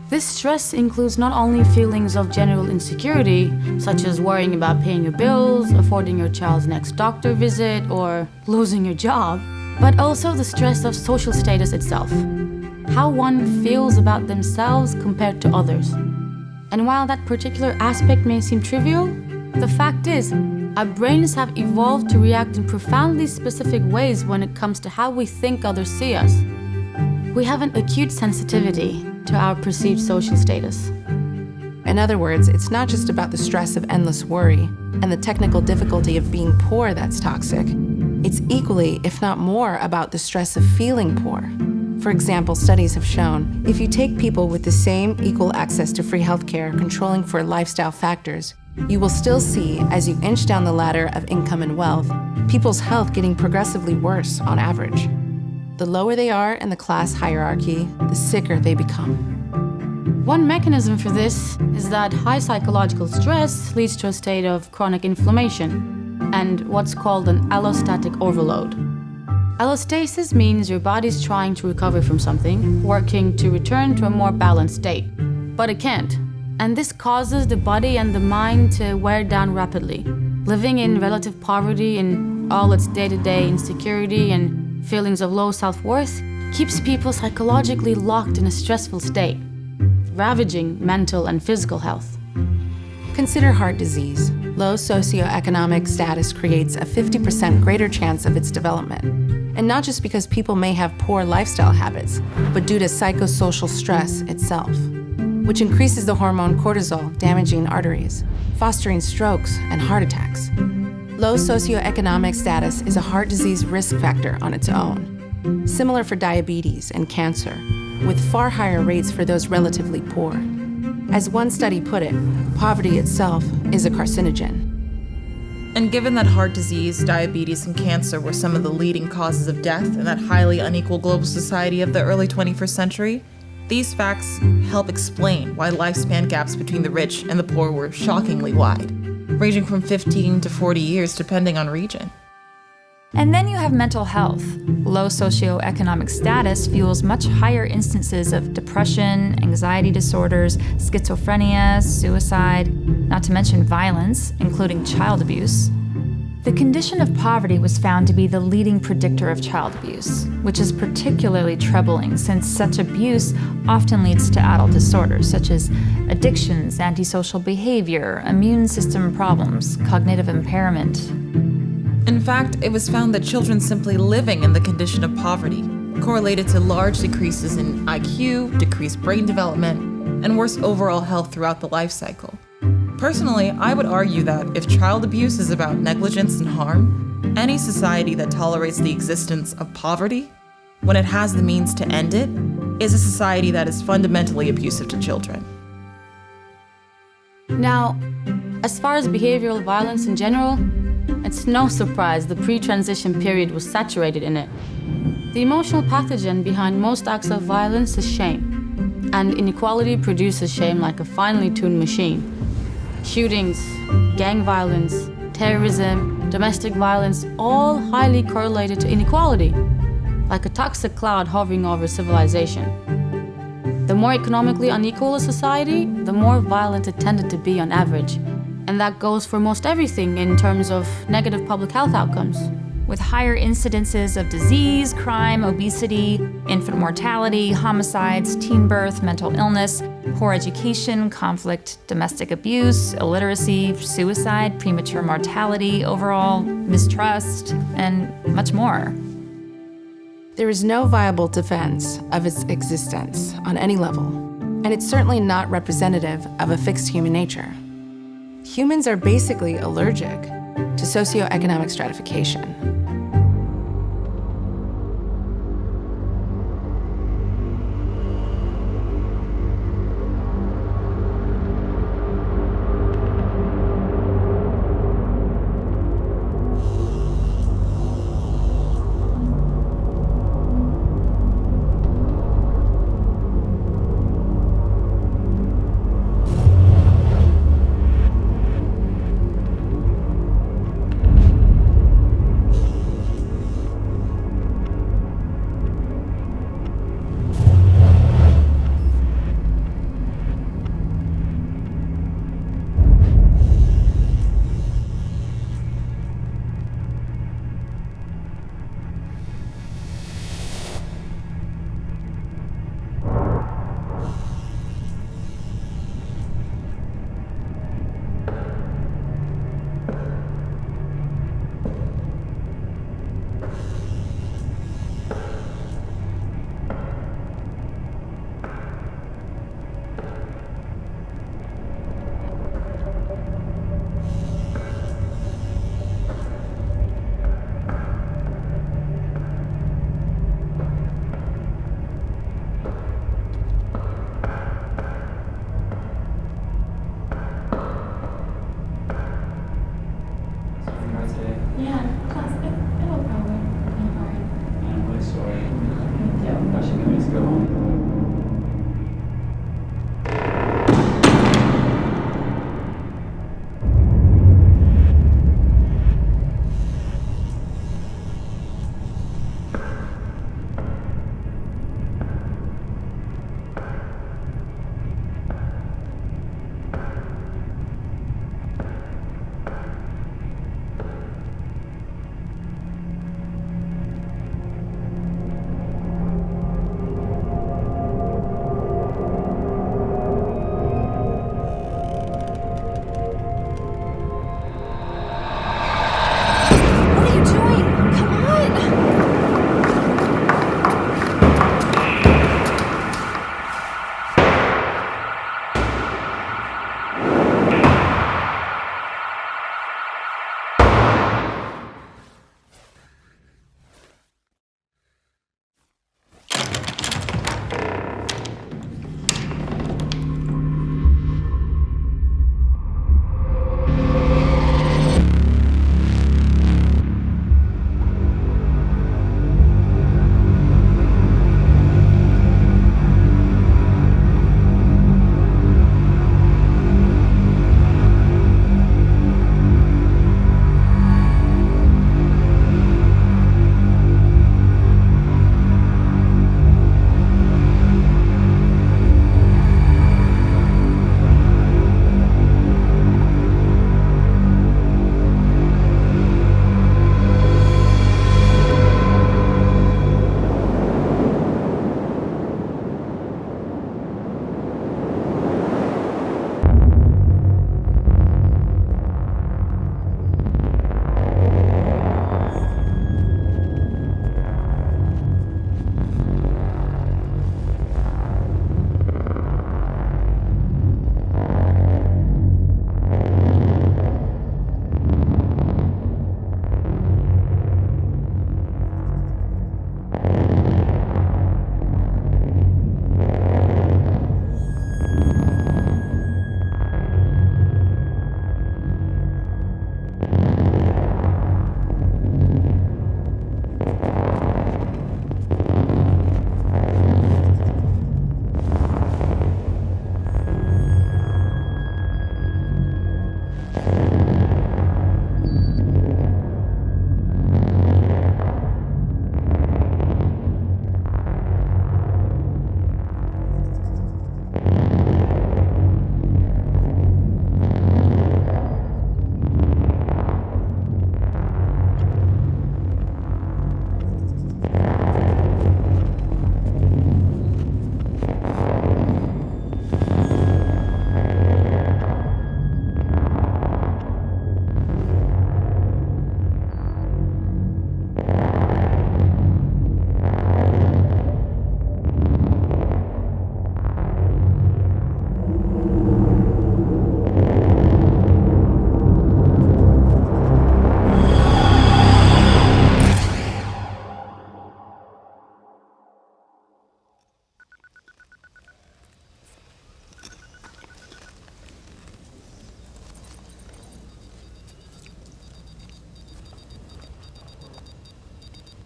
This stress includes not only feelings of general insecurity, such as worrying about paying your bills, affording your child's next doctor visit, or losing your job, but also the stress of social status itself, how one feels about themselves compared to others. And while that particular aspect may seem trivial, the fact is, our brains have evolved to react in profoundly specific ways when it comes to how we think others see us. We have an acute sensitivity to our perceived social status.
In other words, it's not just about the stress of endless worry and the technical difficulty of being poor that's toxic. It's equally, if not more, about the stress of feeling poor. For example, studies have shown if you take people with the same equal access to free healthcare controlling for lifestyle factors, you will still see, as you inch down the ladder of income and wealth, people's health getting progressively worse on average. The lower they are in the class hierarchy, the sicker they become.
One mechanism for this is that high psychological stress leads to a state of chronic inflammation and what's called an allostatic overload. Allostasis means your body's trying to recover from something, working to return to a more balanced state, but it can't. And this causes the body and the mind to wear down rapidly. Living in relative poverty in all its day-to-day insecurity and feelings of low self-worth keeps people psychologically locked in a stressful state, ravaging mental and physical health.
Consider heart disease. Low socioeconomic status creates a 50% greater chance of its development. And not just because people may have poor lifestyle habits, but due to psychosocial stress itself, which increases the hormone cortisol, damaging arteries, fostering strokes and heart attacks. Low socioeconomic status is a heart disease risk factor on its own, similar for diabetes and cancer, with far higher rates for those relatively poor. As one study put it, poverty itself is a carcinogen.
And given that heart disease, diabetes, and cancer were some of the leading causes of death in that highly unequal global society of the early 21st century, these facts help explain why lifespan gaps between the rich and the poor were shockingly wide, ranging from 15 to 40 years depending on region.
And then you have mental health. Low socioeconomic status fuels much higher instances of depression, anxiety disorders, schizophrenia, suicide, not to mention violence, including child abuse. The condition of poverty was found to be the leading predictor of child abuse, which is particularly troubling since such abuse often leads to adult disorders such as addictions, antisocial behavior, immune system problems, cognitive impairment.
In fact, it was found that children simply living in the condition of poverty correlated to large decreases in IQ, decreased brain development, and worse overall health throughout the life cycle. Personally, I would argue that if child abuse is about negligence and harm, any society that tolerates the existence of poverty, when it has the means to end it, is a society that is fundamentally abusive to children.
Now, as far as behavioral violence in general, it's no surprise the pre-transition period was saturated in it. The emotional pathogen behind most acts of violence is shame, and inequality produces shame like a finely tuned machine. Shootings, gang violence, terrorism, domestic violence, all highly correlated to inequality, like a toxic cloud hovering over civilization. The more economically unequal a society, the more violent it tended to be on average. And that goes for most everything in terms of negative public health outcomes.
With higher incidences of disease, crime, obesity, infant mortality, homicides, teen birth, mental illness, poor education, conflict, domestic abuse, illiteracy, suicide, premature mortality, overall mistrust, and much more.
There is no viable defense of its existence on any level, and it's certainly not representative of a fixed human nature. Humans are basically allergic to socioeconomic stratification.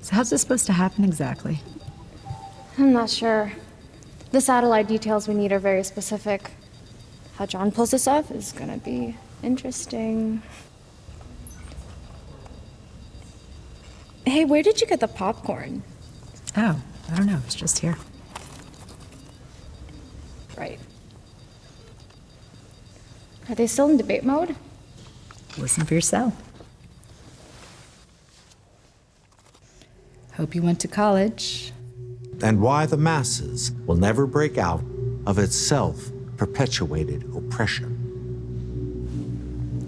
So how's this supposed to happen exactly?
I'm not sure. The satellite details we need are very specific. How John pulls this off is gonna be interesting. Hey, where did you get the popcorn?
Oh, I don't know. It's just here.
Right. Are they still in debate mode?
Listen for yourself. Hope you went to college.
And why the masses will never break out of its self-perpetuated oppression.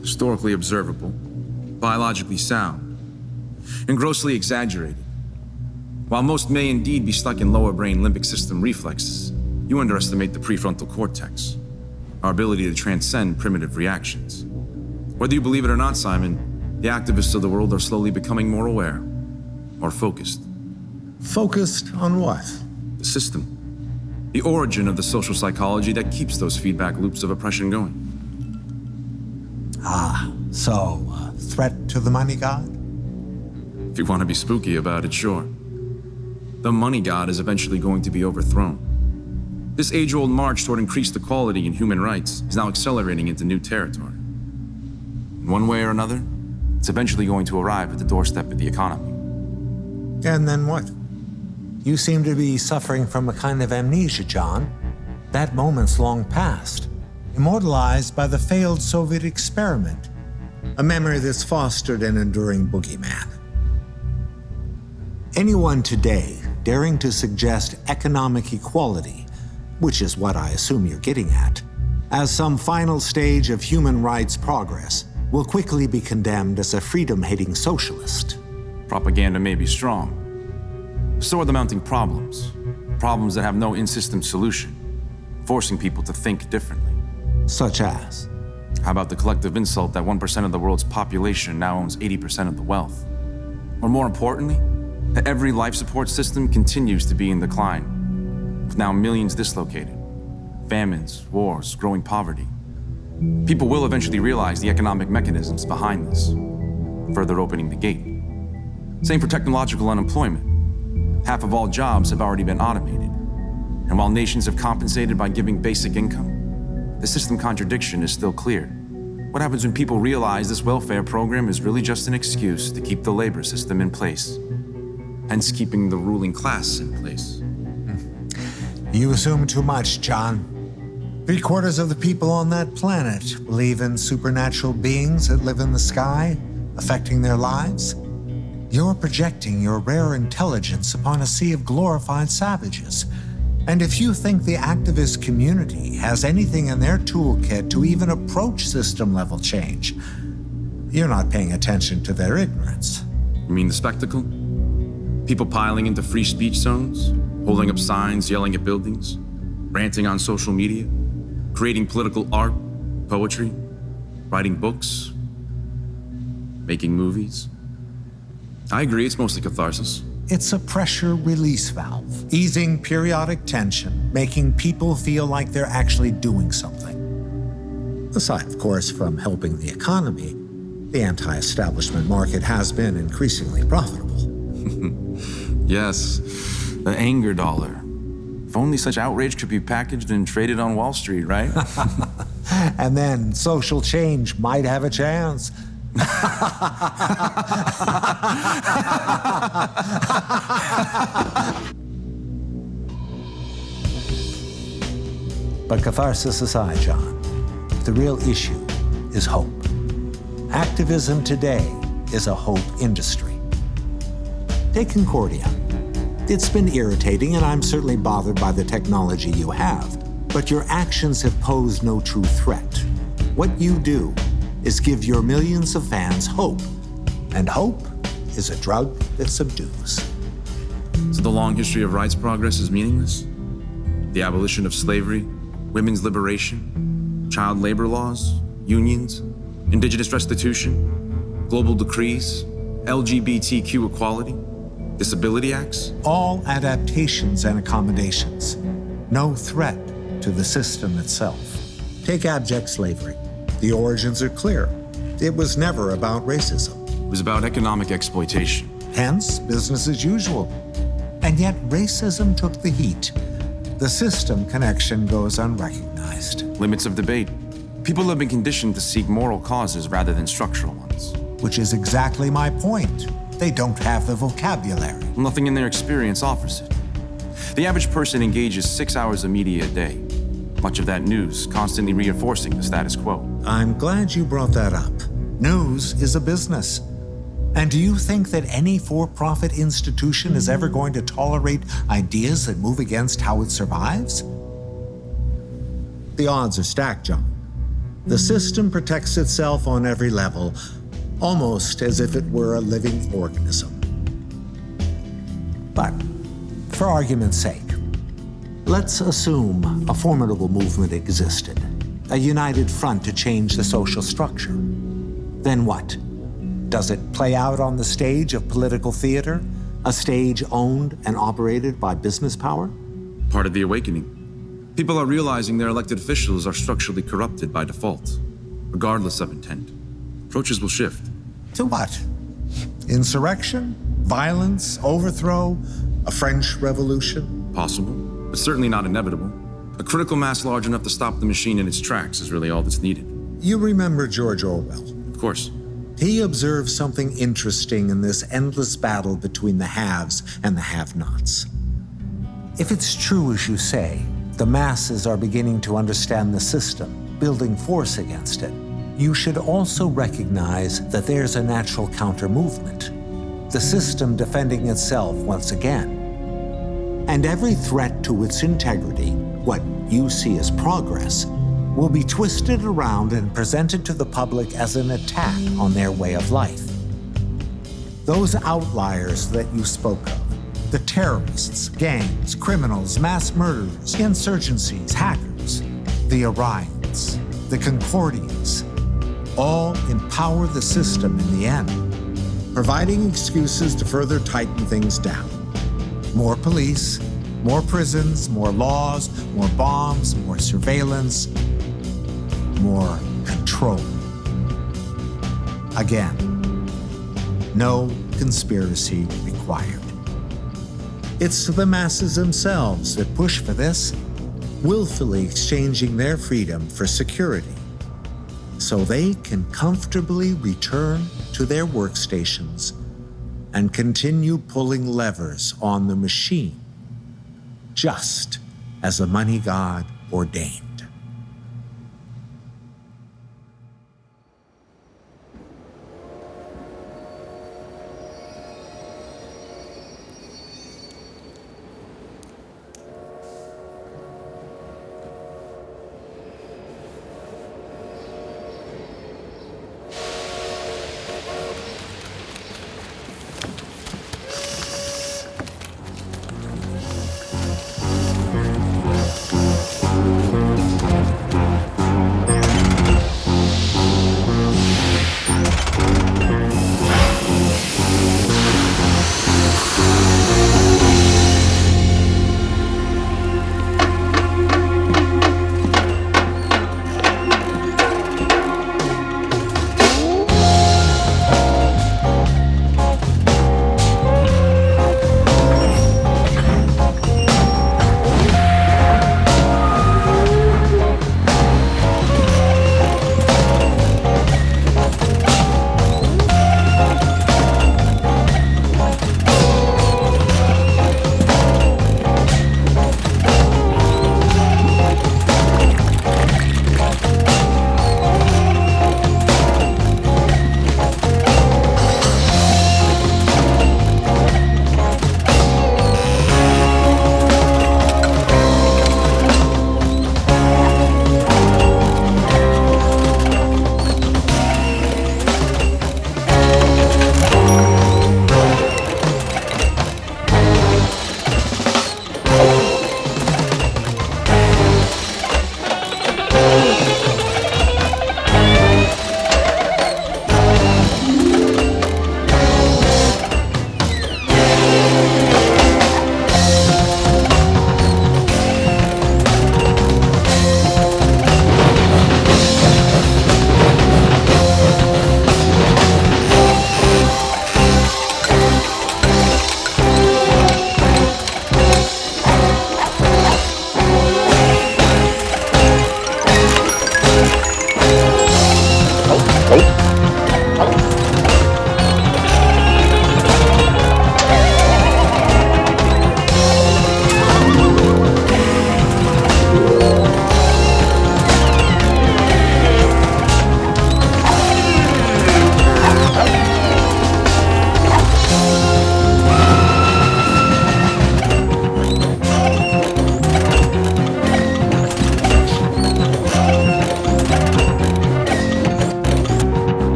Historically observable, biologically sound, and grossly exaggerated. While most may indeed be stuck in lower brain limbic system reflexes, you underestimate the prefrontal cortex, our ability to transcend primitive reactions. Whether you believe it or not, Simon, the activists of the world are slowly becoming more aware, more focused.
Focused on what?
The system. The origin of the social psychology that keeps those feedback loops of oppression going.
So, threat to the money god?
If you want to be spooky about it, sure. The money god is eventually going to be overthrown. This age-old march toward increased equality and human rights is now accelerating into new territory. In one way or another, it's eventually going to arrive at the doorstep of the economy.
And then what? You seem to be suffering from a kind of amnesia, John. That moment's long past, immortalized by the failed Soviet experiment, a memory that's fostered an enduring boogeyman. Anyone today daring to suggest economic equality, which is what I assume you're getting at, as some final stage of human rights progress, will quickly be condemned as a freedom-hating socialist.
Propaganda may be strong. So are the mounting problems. Problems that have no in-system solution, forcing people to think differently.
Such as?
How about the collective insult that 1% of the world's population now owns 80% of the wealth? Or more importantly, that every life support system continues to be in decline, with now millions dislocated. Famines, wars, growing poverty. People will eventually realize the economic mechanisms behind this, further opening the gate. Same for technological unemployment. Half of all jobs have already been automated. And while nations have compensated by giving basic income, the system contradiction is still clear. What happens when people realize this welfare program is really just an excuse to keep the labor system in place? Hence keeping the ruling class in place.
You assume too much, John. 3/4 of the people on that planet believe in supernatural beings that live in the sky, affecting their lives. You're projecting your rare intelligence upon a sea of glorified savages. And if you think the activist community has anything in their toolkit to even approach system-level change, you're not paying attention to their ignorance.
You mean the spectacle? People piling into free speech zones, holding up signs, yelling at buildings, ranting on social media, creating political art, poetry, writing books, making movies. I agree, it's mostly catharsis.
It's a pressure release valve, easing periodic tension, making people feel like they're actually doing something. Aside, of course, from helping the economy, the anti-establishment market has been increasingly profitable.
Yes, the anger dollar. If only such outrage could be packaged and traded on Wall Street, right?
And then social change might have a chance. But catharsis aside, John, the real issue is hope. Activism today is a hope industry. Take Concordia. It's been irritating, and I'm certainly bothered by the technology you have, but your actions have posed no true threat. What you do is give your millions of fans hope, and hope is a drug that subdues.
So the long history of rights progress is meaningless? The abolition of slavery, women's liberation, child labor laws, unions, indigenous restitution, global decrees, LGBTQ equality, disability acts?
All adaptations and accommodations. No threat to the system itself. Take abject slavery. The origins are clear. It was never about racism.
It was about economic exploitation.
Hence, business as usual. And yet, racism took the heat. The system connection goes unrecognized.
Limits of debate. People have been conditioned to seek moral causes rather than structural ones.
Which is exactly my point. They don't have the vocabulary.
Nothing in their experience offers it. The average person engages 6 hours of media a day. Much of that news constantly reinforcing the status quo.
I'm glad you brought that up. News is a business. And do you think that any for-profit institution is ever going to tolerate ideas that move against how it survives? The odds are stacked, John. The system protects itself on every level, almost as if it were a living organism. But, for argument's sake, let's assume a formidable movement existed, a united front to change the social structure. Then what? Does it play out on the stage of political theater, a stage owned and operated by business power?
Part of the awakening. People are realizing their elected officials are structurally corrupted by default, regardless of intent. Approaches will shift.
To what? Insurrection? Violence? Overthrow? A French Revolution?
Possible, but certainly not inevitable. A critical mass large enough to stop the machine in its tracks is really all that's needed.
You remember George Orwell?
Of course.
He observed something interesting in this endless battle between the haves and the have-nots. If it's true, as you say, the masses are beginning to understand the system, building force against it, you should also recognize that there's a natural counter-movement, the system defending itself once again. And every threat to its integrity, what you see as progress, will be twisted around and presented to the public as an attack on their way of life. Those outliers that you spoke of, the terrorists, gangs, criminals, mass murderers, insurgencies, hackers, the Orions, the Concordians, all empower the system in the end, providing excuses to further tighten things down. More police, more prisons, more laws, more bombs, more surveillance, more control. Again, no conspiracy required. It's the masses themselves that push for this, willfully exchanging their freedom for security, so they can comfortably return to their workstations and continue pulling levers on the machine, just as the money god ordained.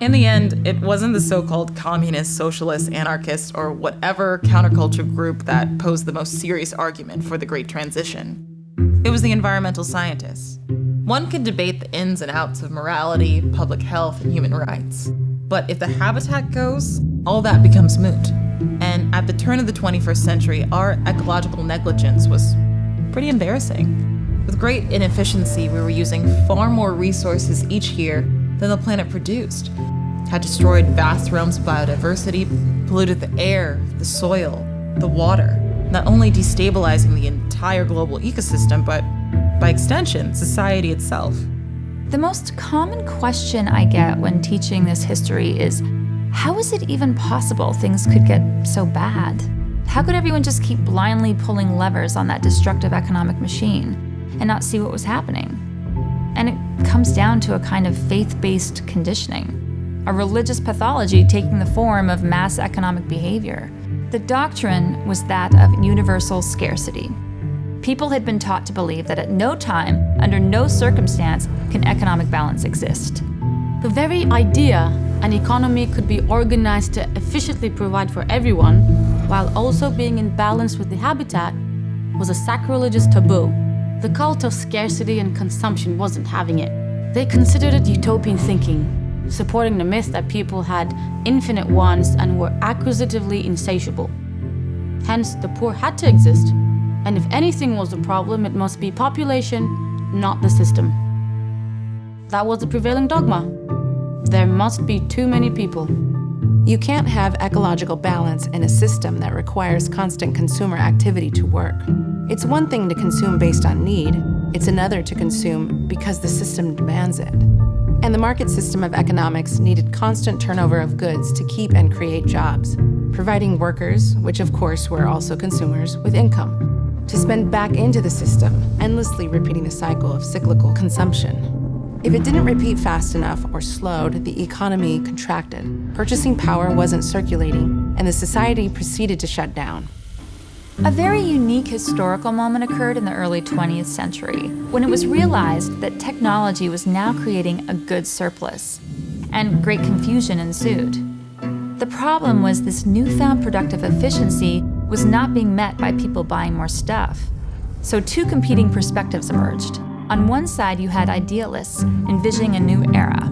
In the end, it wasn't the so-called communists, socialists, anarchists, or whatever counterculture group that posed the most serious argument for the Great Transition. It was the environmental scientists. One could debate the ins and outs of morality, public health, and human rights. But if the habitat goes, all that becomes moot. And at the turn of the 21st century, our ecological negligence was pretty embarrassing. With great inefficiency, we were using far more resources each year than the planet produced, had destroyed vast realms of biodiversity, polluted the air, the soil, the water, not only destabilizing the entire global ecosystem, but by extension, society itself.
The most common question I get when teaching this history is, how is it even possible things could get so bad? How could everyone just keep blindly pulling levers on that destructive economic machine and not see what was happening? And it comes down to a kind of faith-based conditioning, a religious pathology taking the form of mass economic behavior. The doctrine was that of universal scarcity. People had been taught to believe that at no time, under no circumstance, can economic balance exist.
The very idea an economy could be organized to efficiently provide for everyone, while also being in balance with the habitat, was a sacrilegious taboo. The cult of scarcity and consumption wasn't having it. They considered it utopian thinking, supporting the myth that people had infinite wants and were acquisitively insatiable. Hence, the poor had to exist. And if anything was a problem, it must be population, not the system. That was the prevailing dogma. There must be too many people.
You can't have ecological balance in a system that requires constant consumer activity to work. It's one thing to consume based on need, it's another to consume because the system demands it. And the market system of economics needed constant turnover of goods to keep and create jobs, providing workers, which of course were also consumers, with income, to spend back into the system, endlessly repeating the cycle of cyclical consumption. If it didn't repeat fast enough or slowed, the economy contracted. Purchasing power wasn't circulating, and the society proceeded to shut down.
A very unique historical moment occurred in the early 20th century, when it was realized that technology was now creating a goods surplus, and great confusion ensued. The problem was this newfound productive efficiency was not being met by people buying more stuff. So two competing perspectives emerged. On one side, you had idealists envisioning a new era.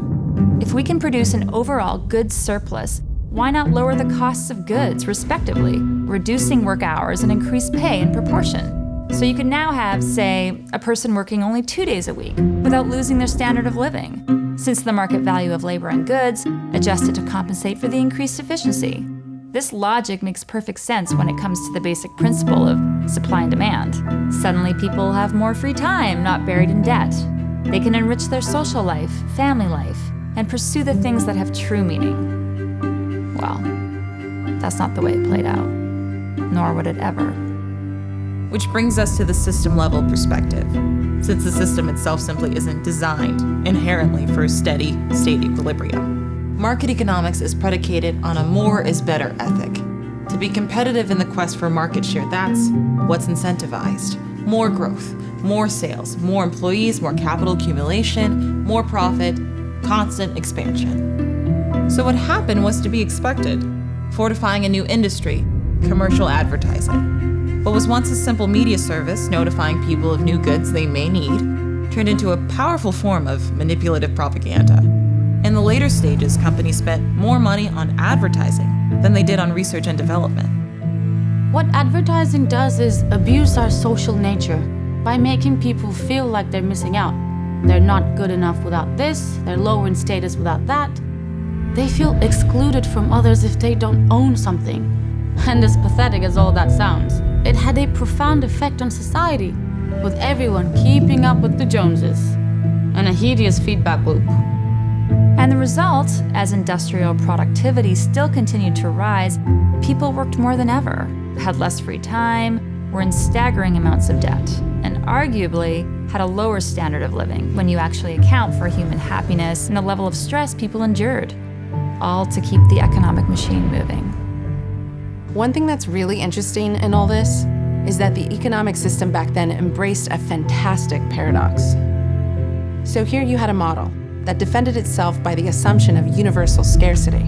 If we can produce an overall goods surplus, why not lower the costs of goods, respectively, reducing work hours and increase pay in proportion? So you could now have, say, a person working only 2 days a week without losing their standard of living, since the market value of labor and goods adjusted to compensate for the increased efficiency. This logic makes perfect sense when it comes to the basic principle of supply and demand. Suddenly people have more free time, not buried in debt. They can enrich their social life, family life, and pursue the things that have true meaning. Well, that's not the way it played out, nor would it ever.
Which brings us to the system-level perspective, since the system itself simply isn't designed inherently for steady state equilibrium. Market economics is predicated on a more is better ethic. To be competitive in the quest for market share, that's what's incentivized. More growth, more sales, more employees, more capital accumulation, more profit, constant expansion. So what happened was to be expected, fortifying a new industry, commercial advertising. What was once a simple media service notifying people of new goods they may need turned into a powerful form of manipulative propaganda. In the later stages, companies spent more money on advertising than they did on research and development.
What advertising does is abuse our social nature by making people feel like they're missing out. They're not good enough without this, they're lower in status without that. They feel excluded from others if they don't own something. And as pathetic as all that sounds, it had a profound effect on society, with everyone keeping up with the Joneses, and a hideous feedback loop.
And the result, as industrial productivity still continued to rise, people worked more than ever, had less free time, were in staggering amounts of debt, and arguably had a lower standard of living when you actually account for human happiness and the level of stress people endured, all to keep the economic machine moving.
One thing that's really interesting in all this is that the economic system back then embraced a fantastic paradox. So here you had a model, that defended itself by the assumption of universal scarcity,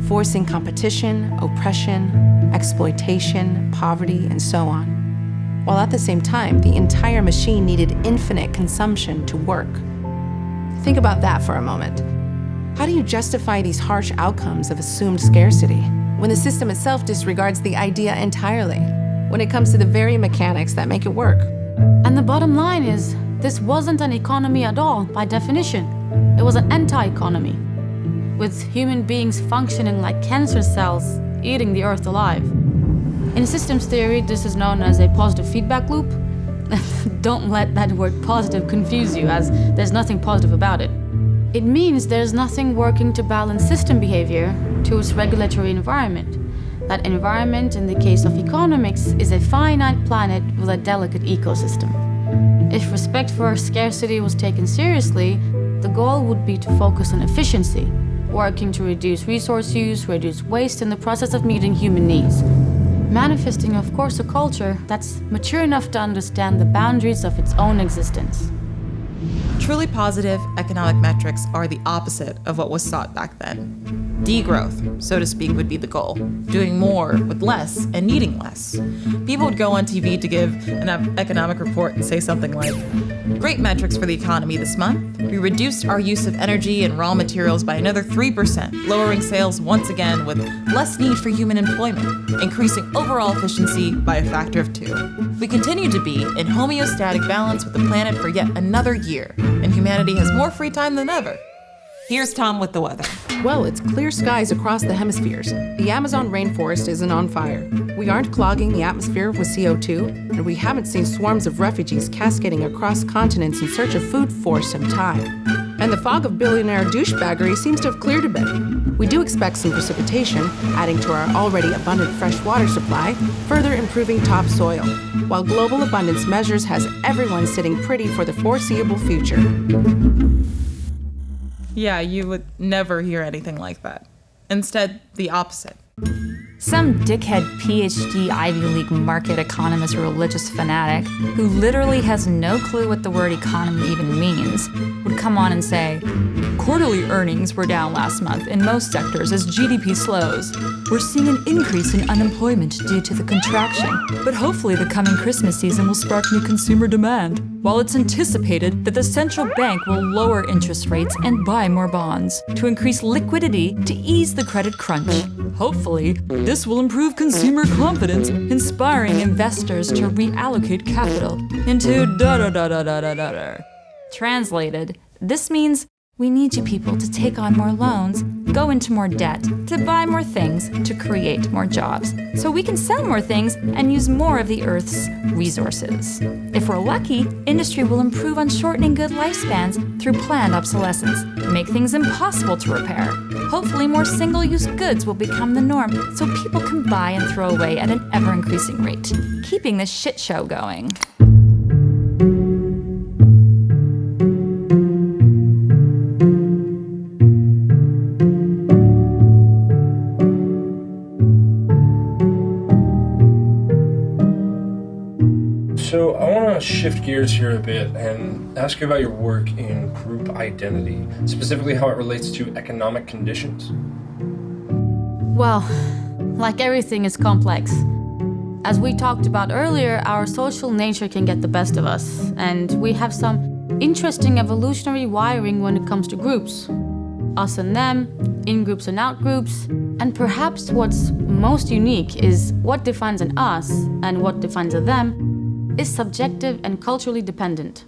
forcing competition, oppression, exploitation, poverty, and so on, while at the same time, the entire machine needed infinite consumption to work. Think about that for a moment. How do you justify these harsh outcomes of assumed scarcity when the system itself disregards the idea entirely, when it comes to the very mechanics that make it work?
And the bottom line is, this wasn't an economy at all, by definition. It was an anti-economy, with human beings functioning like cancer cells, eating the earth alive. In systems theory, this is known as a positive feedback loop. Don't let that word positive confuse you, as there's nothing positive about it. It means there's nothing working to balance system behavior to its regulatory environment. That environment, in the case of economics, is a finite planet with a delicate ecosystem. If respect for scarcity was taken seriously, the goal would be to focus on efficiency, working to reduce resource use, reduce waste in the process of meeting human needs. Manifesting, of course, a culture that's mature enough to understand the boundaries of its own existence.
Truly positive economic metrics are the opposite of what was sought back then. Degrowth, so to speak, would be the goal. Doing more with less and needing less. People would go on TV to give an economic report and say something like, "Great metrics for the economy this month. We reduced our use of energy and raw materials by another 3%, lowering sales once again with less need for human employment, increasing overall efficiency by a factor of 2. We continue to be in homeostatic balance with the planet for yet another year, and humanity has more free time than ever." Here's Tom with the weather.
Well, it's clear skies across the hemispheres. The Amazon rainforest isn't on fire. We aren't clogging the atmosphere with CO2, and we haven't seen swarms of refugees cascading across continents in search of food for some time. And the fog of billionaire douchebaggery seems to have cleared a bit. We do expect some precipitation, adding to our already abundant fresh water supply, further improving topsoil, while global abundance measures has everyone sitting pretty for the foreseeable future.
Yeah, you would never hear anything like that. Instead, the opposite.
Some dickhead PhD Ivy League market economist religious fanatic who literally has no clue what the word economy even means would come on and say, "Quarterly earnings were down last month in most sectors as GDP slows. We're seeing an increase in unemployment due to the contraction, but hopefully the coming Christmas season will spark new consumer demand, while it's anticipated that the central bank will lower interest rates and buy more bonds to increase liquidity to ease the credit crunch. Hopefully, this will improve consumer confidence, inspiring investors to reallocate capital into da-da-da-da-da-da-da." Translated, this means we need you people to take on more loans, go into more debt, to buy more things, to create more jobs, so we can sell more things and use more of the Earth's resources. If we're lucky, industry will improve on shortening good lifespans through planned obsolescence, make things impossible to repair. Hopefully more single-use goods will become the norm, so people can buy and throw away at an ever-increasing rate, keeping this shit show going.
So I want to shift gears here a bit and ask you about your work in group identity, specifically how it relates to economic conditions.
Well, like everything is complex. As we talked about earlier, our social nature can get the best of us, and we have some interesting evolutionary wiring when it comes to groups. Us and them, in-groups and out-groups, and perhaps what's most unique is what defines an us and what defines a them is subjective and culturally dependent.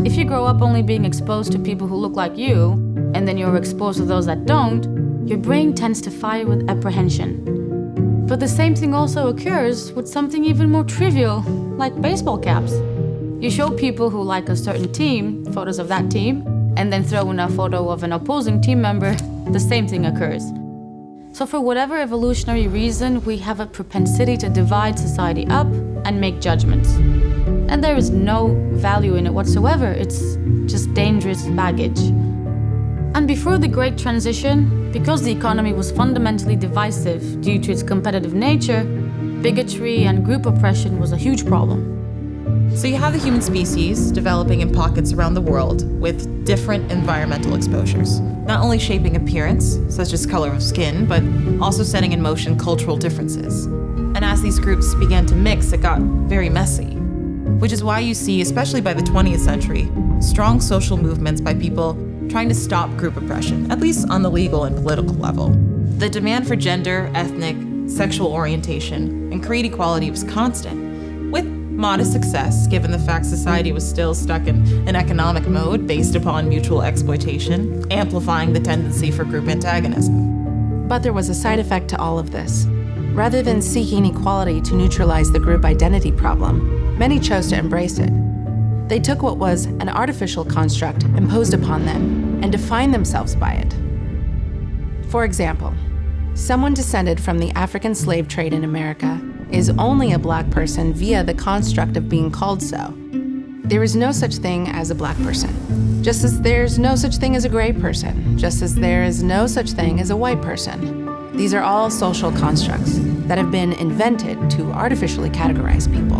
If you grow up only being exposed to people who look like you, and then you're exposed to those that don't, your brain tends to fire with apprehension. But the same thing also occurs with something even more trivial, like baseball caps. You show people who like a certain team photos of that team, and then throw in a photo of an opposing team member, the same thing occurs. So for whatever evolutionary reason, we have a propensity to divide society up and make judgments. And there is no value in it whatsoever. It's just dangerous baggage. And before the Great Transition, because the economy was fundamentally divisive due to its competitive nature, bigotry and group oppression was a huge problem.
So you have the human species developing in pockets around the world with different environmental exposures, not only shaping appearance, such as color of skin, but also setting in motion cultural differences. And as these groups began to mix, it got very messy, which is why you see, especially by the 20th century, strong social movements by people trying to stop group oppression, at least on the legal and political level. The demand for gender, ethnic, sexual orientation, and creed equality was constant, with modest success given the fact society was still stuck in an economic mode based upon mutual exploitation, amplifying the tendency for group antagonism.
But there was a side effect to all of this. Rather than seeking equality to neutralize the group identity problem, many chose to embrace it. They took what was an artificial construct imposed upon them and defined themselves by it. For example, someone descended from the African slave trade in America is only a black person via the construct of being called so. There is no such thing as a black person, just as there's no such thing as a gray person, just as there is no such thing as a white person. These are all social constructs that have been invented to artificially categorize people.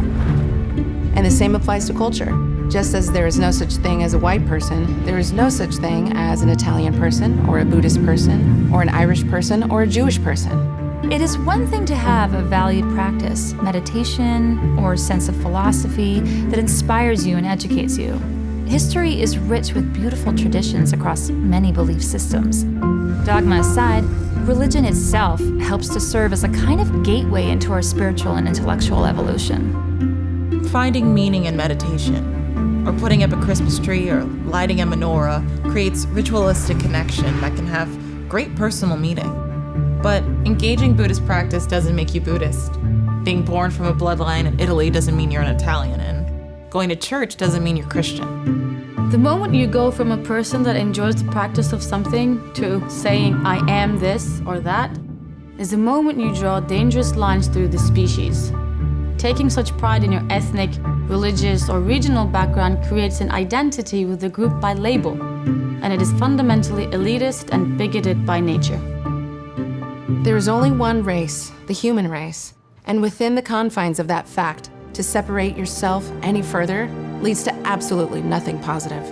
And the same applies to culture. Just as there is no such thing as a white person, there is no such thing as an Italian person, or a Buddhist person, or an Irish person, or a Jewish person.
It is one thing to have a valued practice, meditation, or sense of philosophy that inspires you and educates you. History is rich with beautiful traditions across many belief systems. Dogma aside, religion itself helps to serve as a kind of gateway into our spiritual and intellectual evolution.
Finding meaning in meditation, or putting up a Christmas tree or lighting a menorah creates ritualistic connection that can have great personal meaning. But engaging Buddhist practice doesn't make you Buddhist. Being born from a bloodline in Italy doesn't mean you're an Italian, and going to church doesn't mean you're Christian.
The moment you go from a person that enjoys the practice of something to saying, I am this or that, is the moment you draw dangerous lines through the species. Taking such pride in your ethnic, religious, or regional background creates an identity with the group by label, and it is fundamentally elitist and bigoted by nature.
There is only one race, the human race, and within the confines of that fact, to separate yourself any further leads to absolutely nothing positive.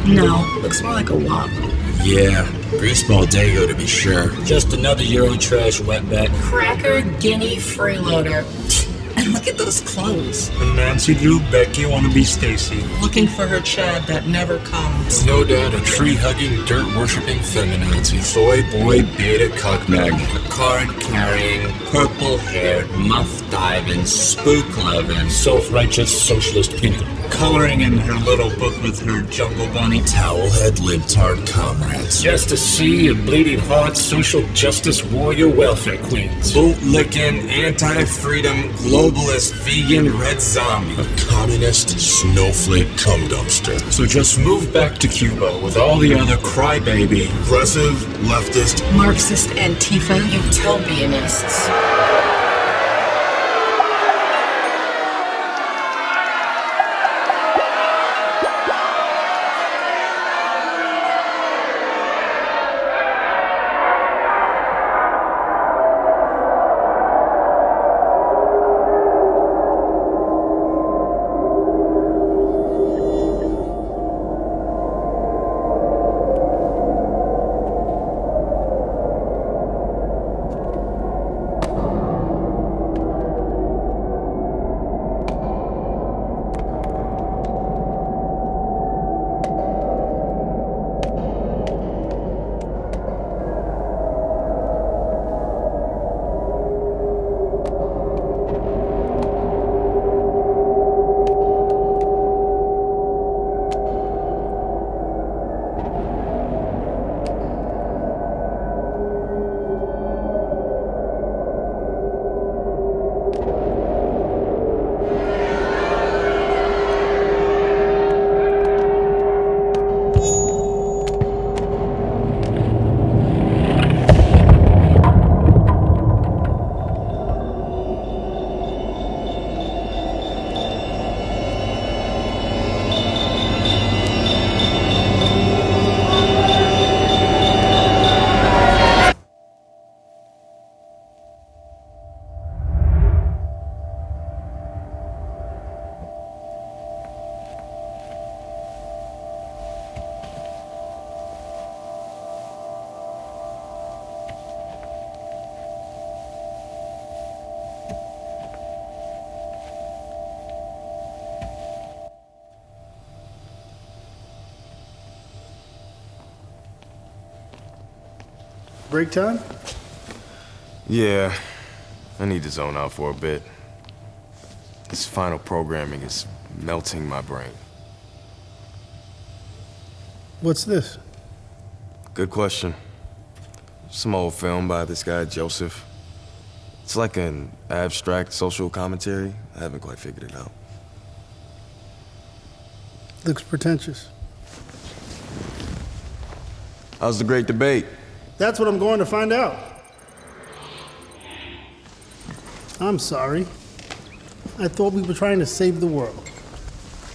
No, looks more like a wop.
Yeah, greaseball Dago to be sure.
Just another Eurotrash wetback. Cracker Guinea freeloader. And look at those clothes.
And Nancy Drew Becky wanna be Stacy.
Looking for her Chad that never comes.
No doubt a tree-hugging, dirt-worshipping feminazi.
Soy boy beta cuckmag.
A card-carrying, purple-haired, muff-diving, spook-loving,
Self-righteous socialist pinker. Coloring in her little book with her jungle bunny.
Towelhead libtard comrades.
Just to see a bleeding heart social justice warrior welfare queens.
Boot-licking, anti-freedom, globalist, vegan red zombie.
A communist snowflake cum dumpster. So just move back to Cuba with all the other crybaby, progressive, leftist,
Marxist Antifa utopianists.
break time?
Yeah, I need to zone out for a bit. This final programming is melting my brain.
What's this?
Good question. Some old film by this guy, Joseph. It's like an abstract social commentary. I haven't quite figured it out.
Looks pretentious.
How's the great debate?
That's what I'm going to find out. I'm sorry. I thought we were trying to save the world.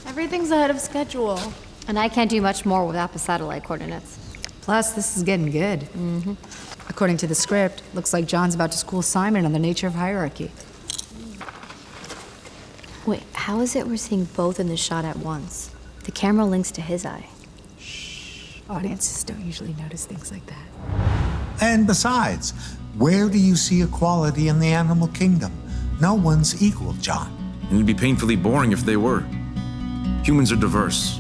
Everything's ahead of schedule.
And I can't do much more without the satellite coordinates.
Plus, this is getting good. According to the script, looks like John's about to school Simon on the nature of hierarchy.
Wait, how is it we're seeing both in the shot at once? The camera links to his eye.
Audiences don't usually notice things like that.
And besides, where do you see equality in the animal kingdom? No one's equal, John.
And it'd be painfully boring if they were. Humans are diverse.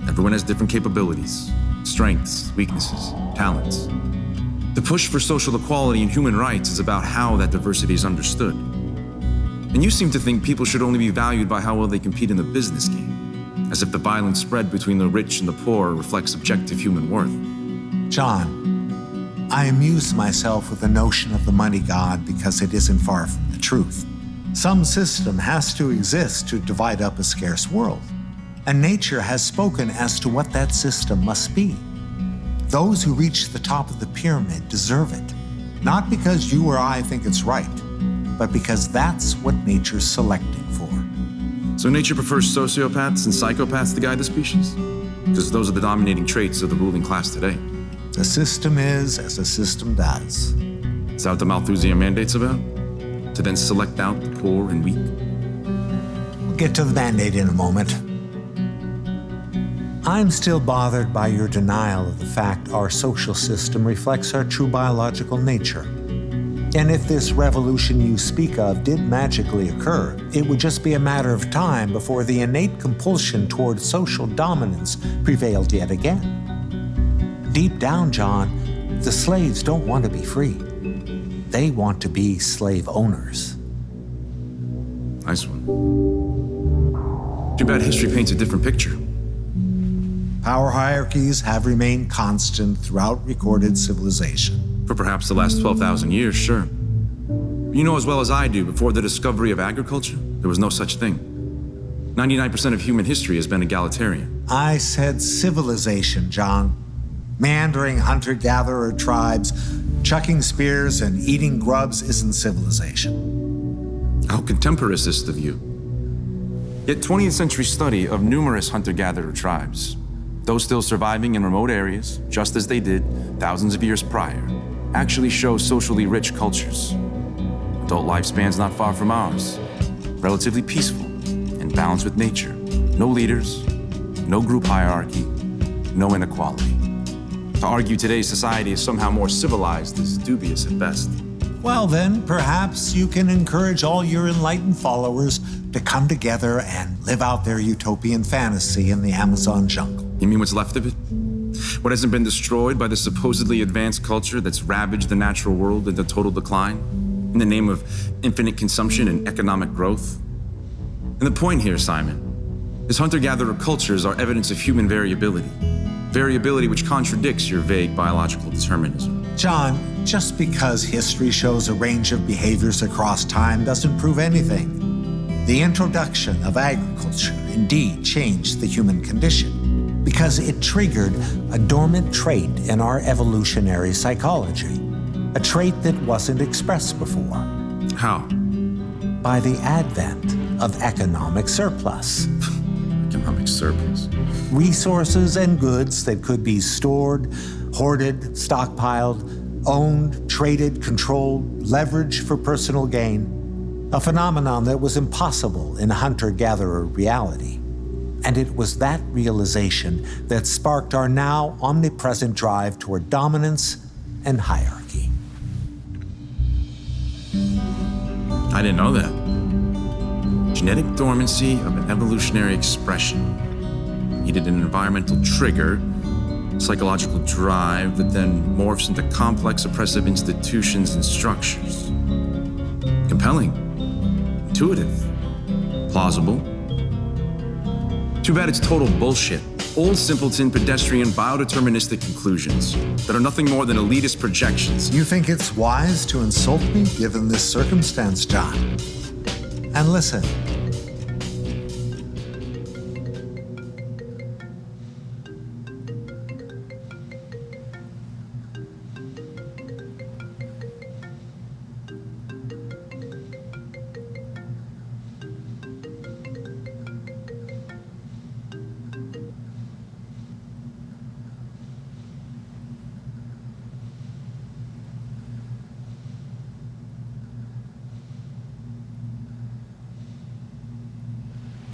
Everyone has different capabilities, strengths, weaknesses, talents. The push for social equality and human rights is about how that diversity is understood. And you seem to think people should only be valued by how well they compete in the business game, as if the violent spread between the rich and the poor reflects objective human worth.
John, I amuse myself with the notion of the money god because it isn't far from the truth. Some system has to exist to divide up a scarce world, and nature has spoken as to what that system must be. Those who reach the top of the pyramid deserve it, not because you or I think it's right, but because that's what nature's selecting for.
So nature prefers sociopaths and psychopaths to guide the species? Because those are the dominating traits of the ruling class today.
The system is as the system does.
Is that what the Malthusian mandate's about? To then select out the poor and weak?
We'll get to the mandate in a moment. I'm still bothered by your denial of the fact our social system reflects our true biological nature. And if this revolution you speak of did magically occur, it would just be a matter of time before the innate compulsion toward social dominance prevailed yet again. Deep down, John, the slaves don't want to be free. They want to be slave owners.
Nice one. Too bad history paints a different picture.
Power hierarchies have remained constant throughout recorded civilization.
For perhaps the last 12,000 years, sure. You know as well as I do, before the discovery of agriculture, there was no such thing. 99% of human history has been egalitarian.
I said civilization, John. Meandering hunter-gatherer tribes, chucking spears and eating grubs isn't civilization.
How contemporaneous of you. Yet 20th century study of numerous hunter-gatherer tribes, those still surviving in remote areas, just as they did thousands of years prior, actually show socially rich cultures. Adult lifespans not far from ours, relatively peaceful and balanced with nature. No leaders, no group hierarchy, no inequality. To argue today's society is somehow more civilized is dubious at best.
Well then, perhaps you can encourage all your enlightened followers to come together and live out their utopian fantasy in the Amazon jungle.
You mean what's left of it? What hasn't been destroyed by the supposedly advanced culture that's ravaged the natural world into total decline in the name of infinite consumption and economic growth? And the point here, Simon, is hunter-gatherer cultures are evidence of human variability. Variability which contradicts your vague biological determinism.
John, just because history shows a range of behaviors across time doesn't prove anything. The introduction of agriculture indeed changed the human condition because it triggered a dormant trait in our evolutionary psychology, a trait that wasn't expressed before.
How?
By the advent of economic surplus.
Economic surplus.
Resources and goods that could be stored, hoarded, stockpiled, owned, traded, controlled, leveraged for personal gain. A phenomenon that was impossible in hunter-gatherer reality. And it was that realization that sparked our now omnipresent drive toward dominance and hierarchy.
I didn't know that. Genetic dormancy of an evolutionary expression needed an environmental trigger psychological drive that then morphs into complex oppressive institutions and structures. Compelling, intuitive, plausible. Too bad it's total bullshit. Old simpleton, pedestrian, biodeterministic conclusions that are nothing more than elitist projections.
You think it's wise to insult me given this circumstance, John? And listen.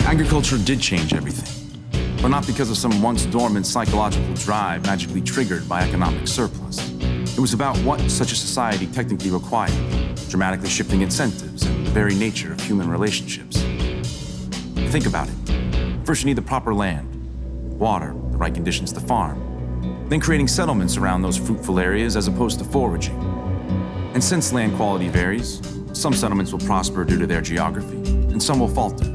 Agriculture did change everything, but not because of some once dormant psychological drive magically triggered by economic surplus. It was about what such a society technically required, dramatically shifting incentives and the very nature of human relationships. Think about it. First, you need the proper land, water, the right conditions to farm, then creating settlements around those fruitful areas as opposed to foraging. And since land quality varies, some settlements will prosper due to their geography, and some will falter.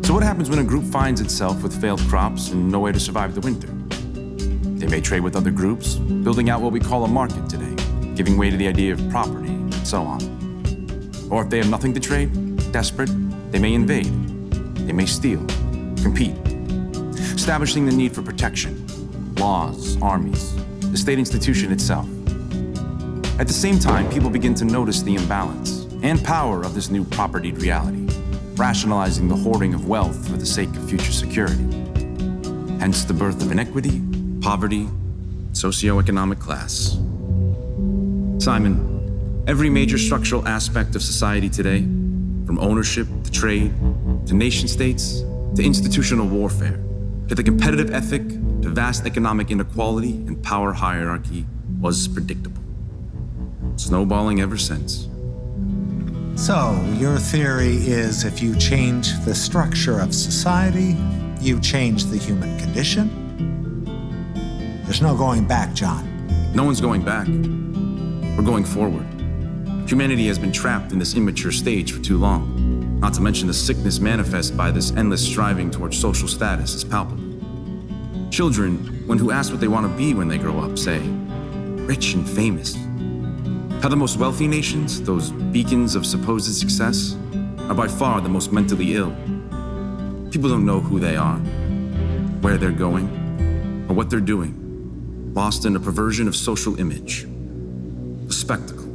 So what happens when a group finds itself with failed crops and no way to survive the winter? They may trade with other groups, building out what we call a market today, giving way to the idea of property, and so on. Or if they have nothing to trade, desperate, they may invade. They may steal, compete, establishing the need for protection, laws, armies, the state institution itself. At the same time, people begin to notice the imbalance and power of this new propertied reality, rationalizing the hoarding of wealth for the sake of future security. Hence the birth of inequity, poverty, socioeconomic class. Simon, every major structural aspect of society today, from ownership to trade, to nation states, to institutional warfare, to the competitive ethic, to vast economic inequality and power hierarchy, was predictable. Snowballing ever since.
So, your theory is if you change the structure of society, you change the human condition? There's no going back, John.
No one's going back. We're going forward. Humanity has been trapped in this immature stage for too long. Not to mention the sickness manifest by this endless striving towards social status is palpable. Children, when who ask what they want to be when they grow up, say, rich and famous. How the most wealthy nations, those beacons of supposed success, are by far the most mentally ill. People don't know who they are, where they're going, or what they're doing, lost in a perversion of social image, a spectacle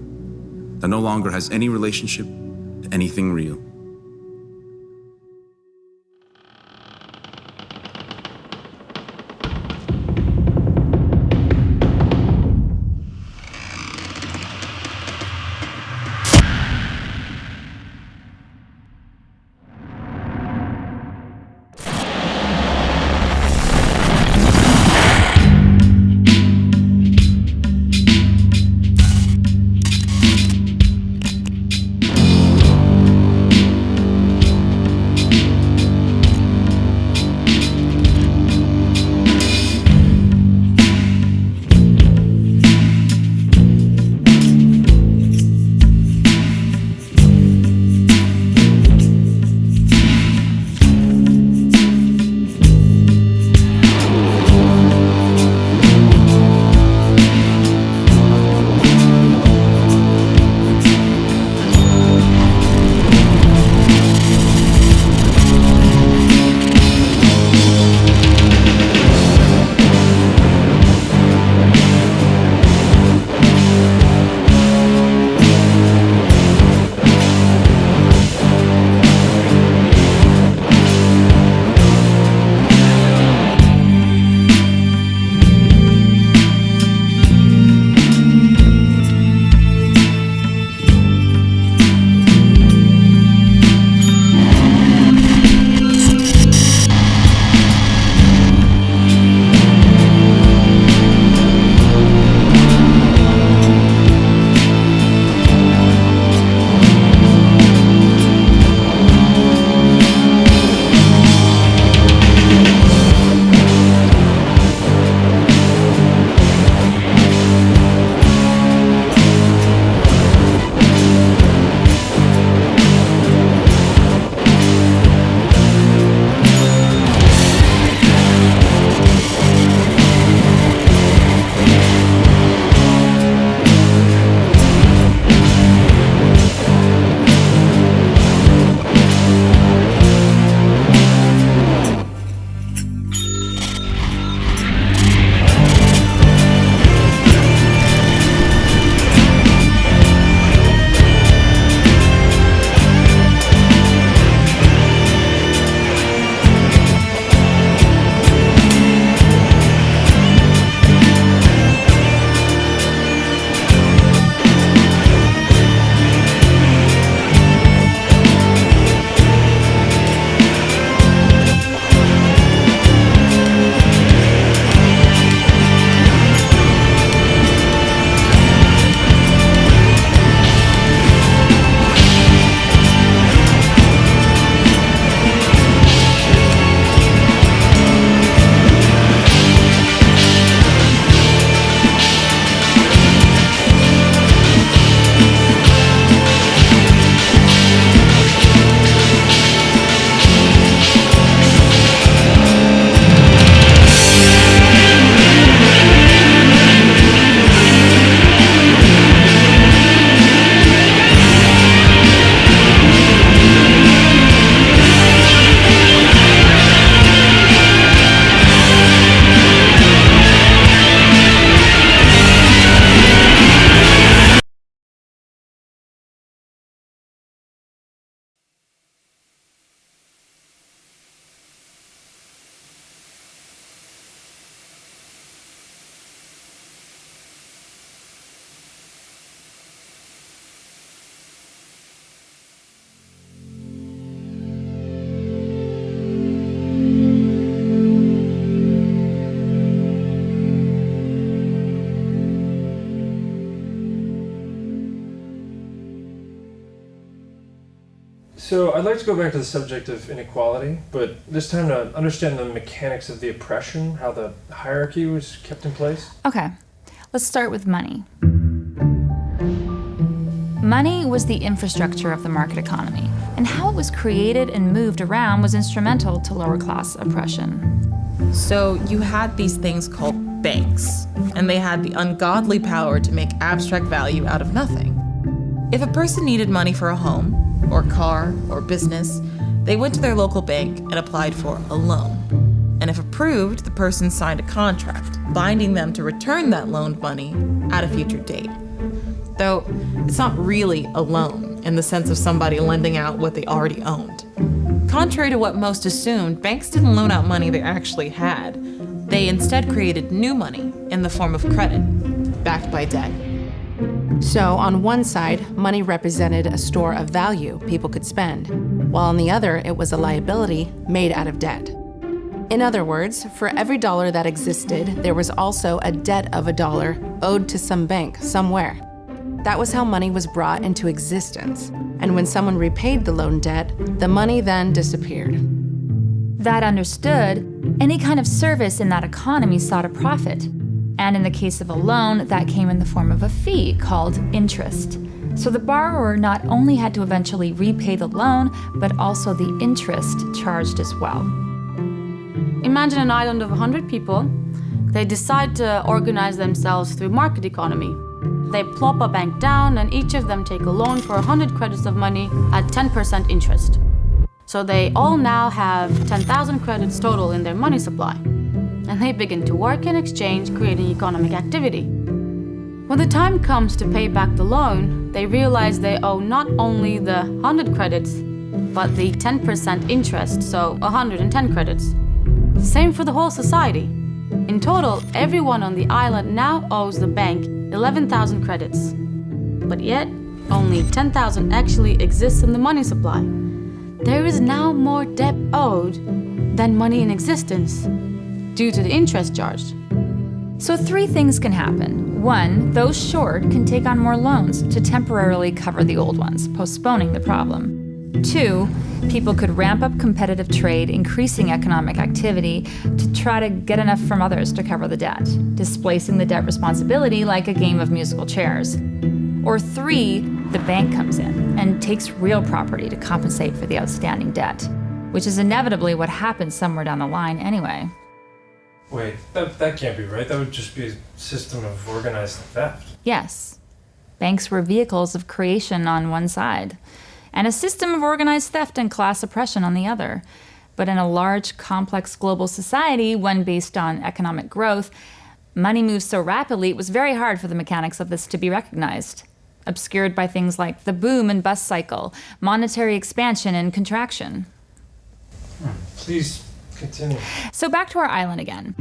that no longer has any relationship to anything real.
So I'd like to go back to the subject of inequality, but this time to understand the mechanics of the oppression, how the hierarchy was kept in place.
Okay, let's start with money. Money was the infrastructure of the market economy, and how it was created and moved around was instrumental to lower class oppression.
So you had these things called banks, and they had the ungodly power to make abstract value out of nothing. If a person needed money for a home, or car, or business, they went to their local bank and applied for a loan. And if approved, the person signed a contract, binding them to return that loaned money at a future date. Though it's not really a loan in the sense of somebody lending out what they already owned. Contrary to what most assumed, banks didn't loan out money they actually had. They instead created new money in the form of credit, backed by debt.
So on one side, money represented a store of value people could spend, while on the other, it was a liability made out of debt. In other words, for every dollar that existed, there was also a debt of a dollar owed to some bank somewhere. That was how money was brought into existence, and when someone repaid the loan debt, the money then disappeared.
That understood, any kind of service in that economy sought a profit. And in the case of a loan, that came in the form of a fee called interest. So the borrower not only had to eventually repay the loan, but also the interest charged as well.
Imagine an island of 100 people. They decide to organize themselves through market economy. They plop a bank down, and each of them take a loan for 100 credits of money at 10% interest. So they all now have 10,000 credits total in their money supply. And they begin to work and exchange, creating economic activity. When the time comes to pay back the loan, they realize they owe not only the 100 credits, but the 10% interest, so 110 credits. Same for the whole society. In total, everyone on the island now owes the bank 11,000 credits. But yet, only 10,000 actually exists in the money supply. There is now more debt owed than money in existence, due to the interest charged.
So 3 things can happen. 1, those short can take on more loans to temporarily cover the old ones, postponing the problem. 2, people could ramp up competitive trade, increasing economic activity to try to get enough from others to cover the debt, displacing the debt responsibility like a game of musical chairs. Or 3, the bank comes in and takes real property to compensate for the outstanding debt, which is inevitably what happens somewhere down the line anyway.
Wait, that can't be right. That would just be a system of organized theft.
Yes. Banks were vehicles of creation on one side, and a system of organized theft and class oppression on the other. But in a large, complex global society, one based on economic growth, money moves so rapidly it was very hard for the mechanics of this to be recognized, obscured by things like the boom and bust cycle, monetary expansion and contraction.
Please continue.
So back to our island again.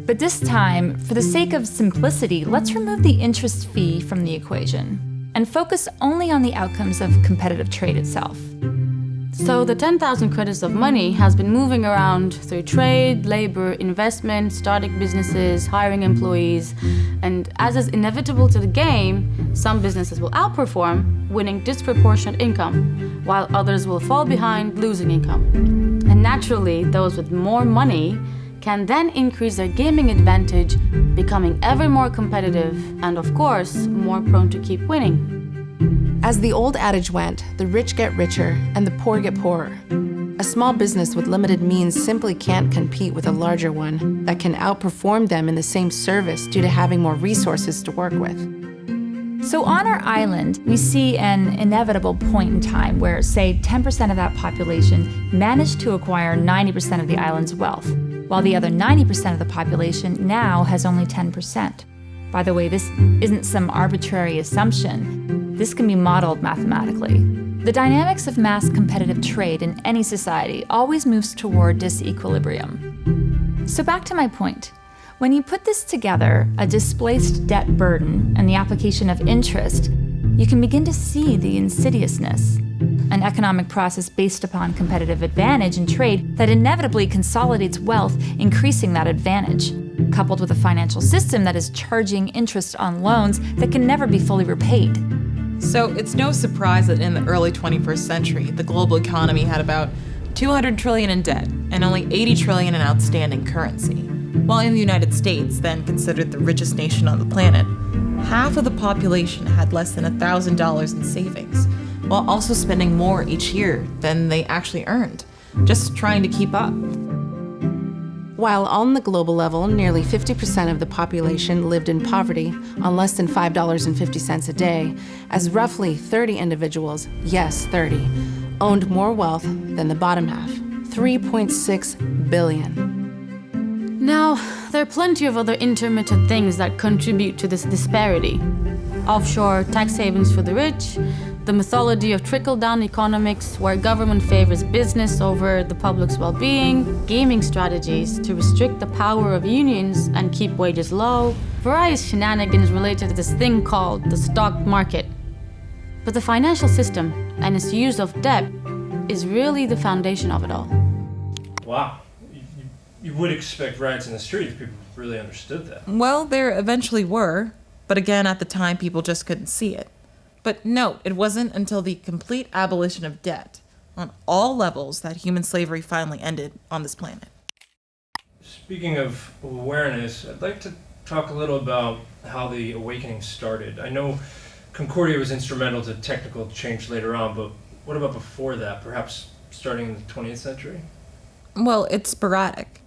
But this time, for the sake of simplicity, let's remove the interest fee from the equation and focus only on the outcomes of competitive trade itself.
So the 10,000 credits of money has been moving around through trade, labor, investment, starting businesses, hiring employees, and as is inevitable to the game, some businesses will outperform, winning disproportionate income, while others will fall behind, losing income. And naturally, those with more money can then increase their gaming advantage, becoming ever more competitive and, of course, more prone to keep winning.
As the old adage went, the rich get richer and the poor get poorer. A small business with limited means simply can't compete with a larger one that can outperform them in the same service due to having more resources to work with.
So on our island, we see an inevitable point in time where, say, 10% of that population managed to acquire 90% of the island's wealth, while the other 90% of the population now has only 10%. By the way, this isn't some arbitrary assumption. This can be modeled mathematically. The dynamics of mass competitive trade in any society always moves toward disequilibrium. So back to my point. When you put this together, a displaced debt burden and the application of interest, you can begin to see the insidiousness. An economic process based upon competitive advantage in trade that inevitably consolidates wealth, increasing that advantage, coupled with a financial system that is charging interest on loans that can never be fully repaid.
So it's no surprise that in the early 21st century, the global economy had about 200 trillion in debt and only 80 trillion in outstanding currency. While in the United States, then considered the richest nation on the planet, half of the population had less than $1,000 in savings, while also spending more each year than they actually earned, just trying to keep up.
While on the global level, nearly 50% of the population lived in poverty on less than $5.50 a day, as roughly 30 individuals, yes, 30, owned more wealth than the bottom half, 3.6 billion.
Now, there are plenty of other intermittent things that contribute to this disparity. Offshore tax havens for the rich, the mythology of trickle-down economics where government favors business over the public's well-being, gaming strategies to restrict the power of unions and keep wages low, various shenanigans related to this thing called the stock market. But the financial system and its use of debt is really the foundation of it all.
Wow. You would expect riots in the street if people really understood that.
Well, there eventually were, but again, at the time, people just couldn't see it. But note, it wasn't until the complete abolition of debt on all levels that human slavery finally ended on this planet.
Speaking of awareness, I'd like to talk a little about how the awakening started. I know Concordia was instrumental to technical change later on, but what about before that, perhaps starting in the 20th century?
Well, it's sporadic.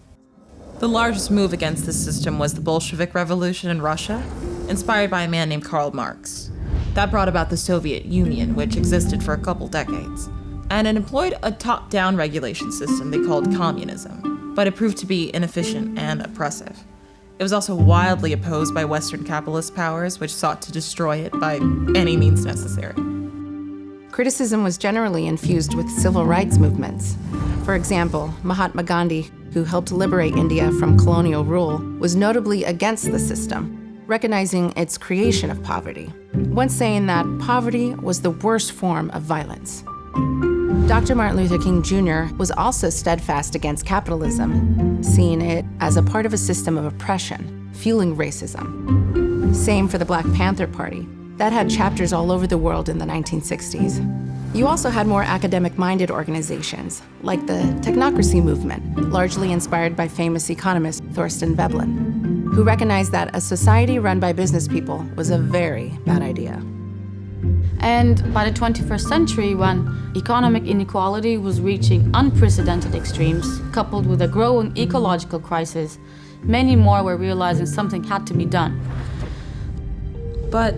The largest move against this system was the Bolshevik Revolution in Russia, inspired by a man named Karl Marx. That brought about the Soviet Union, which existed for a couple decades. And it employed a top-down regulation system they called communism, but it proved to be inefficient and oppressive. It was also wildly opposed by Western capitalist powers, which sought to destroy it by any means necessary.
Criticism was generally infused with civil rights movements. For example, Mahatma Gandhi, who helped liberate India from colonial rule, was notably against the system, recognizing its creation of poverty, once saying that poverty was the worst form of violence. Dr. Martin Luther King Jr. was also steadfast against capitalism, seeing it as a part of a system of oppression, fueling racism. Same for the Black Panther Party. That had chapters all over the world in the 1960s. You also had more academic-minded organizations, like the technocracy movement, largely inspired by famous economist Thorstein Veblen, who recognized that a society run by business people was a very bad idea.
And by the 21st century, when economic inequality was reaching unprecedented extremes, coupled with a growing ecological crisis, many more were realizing something had to be done.
But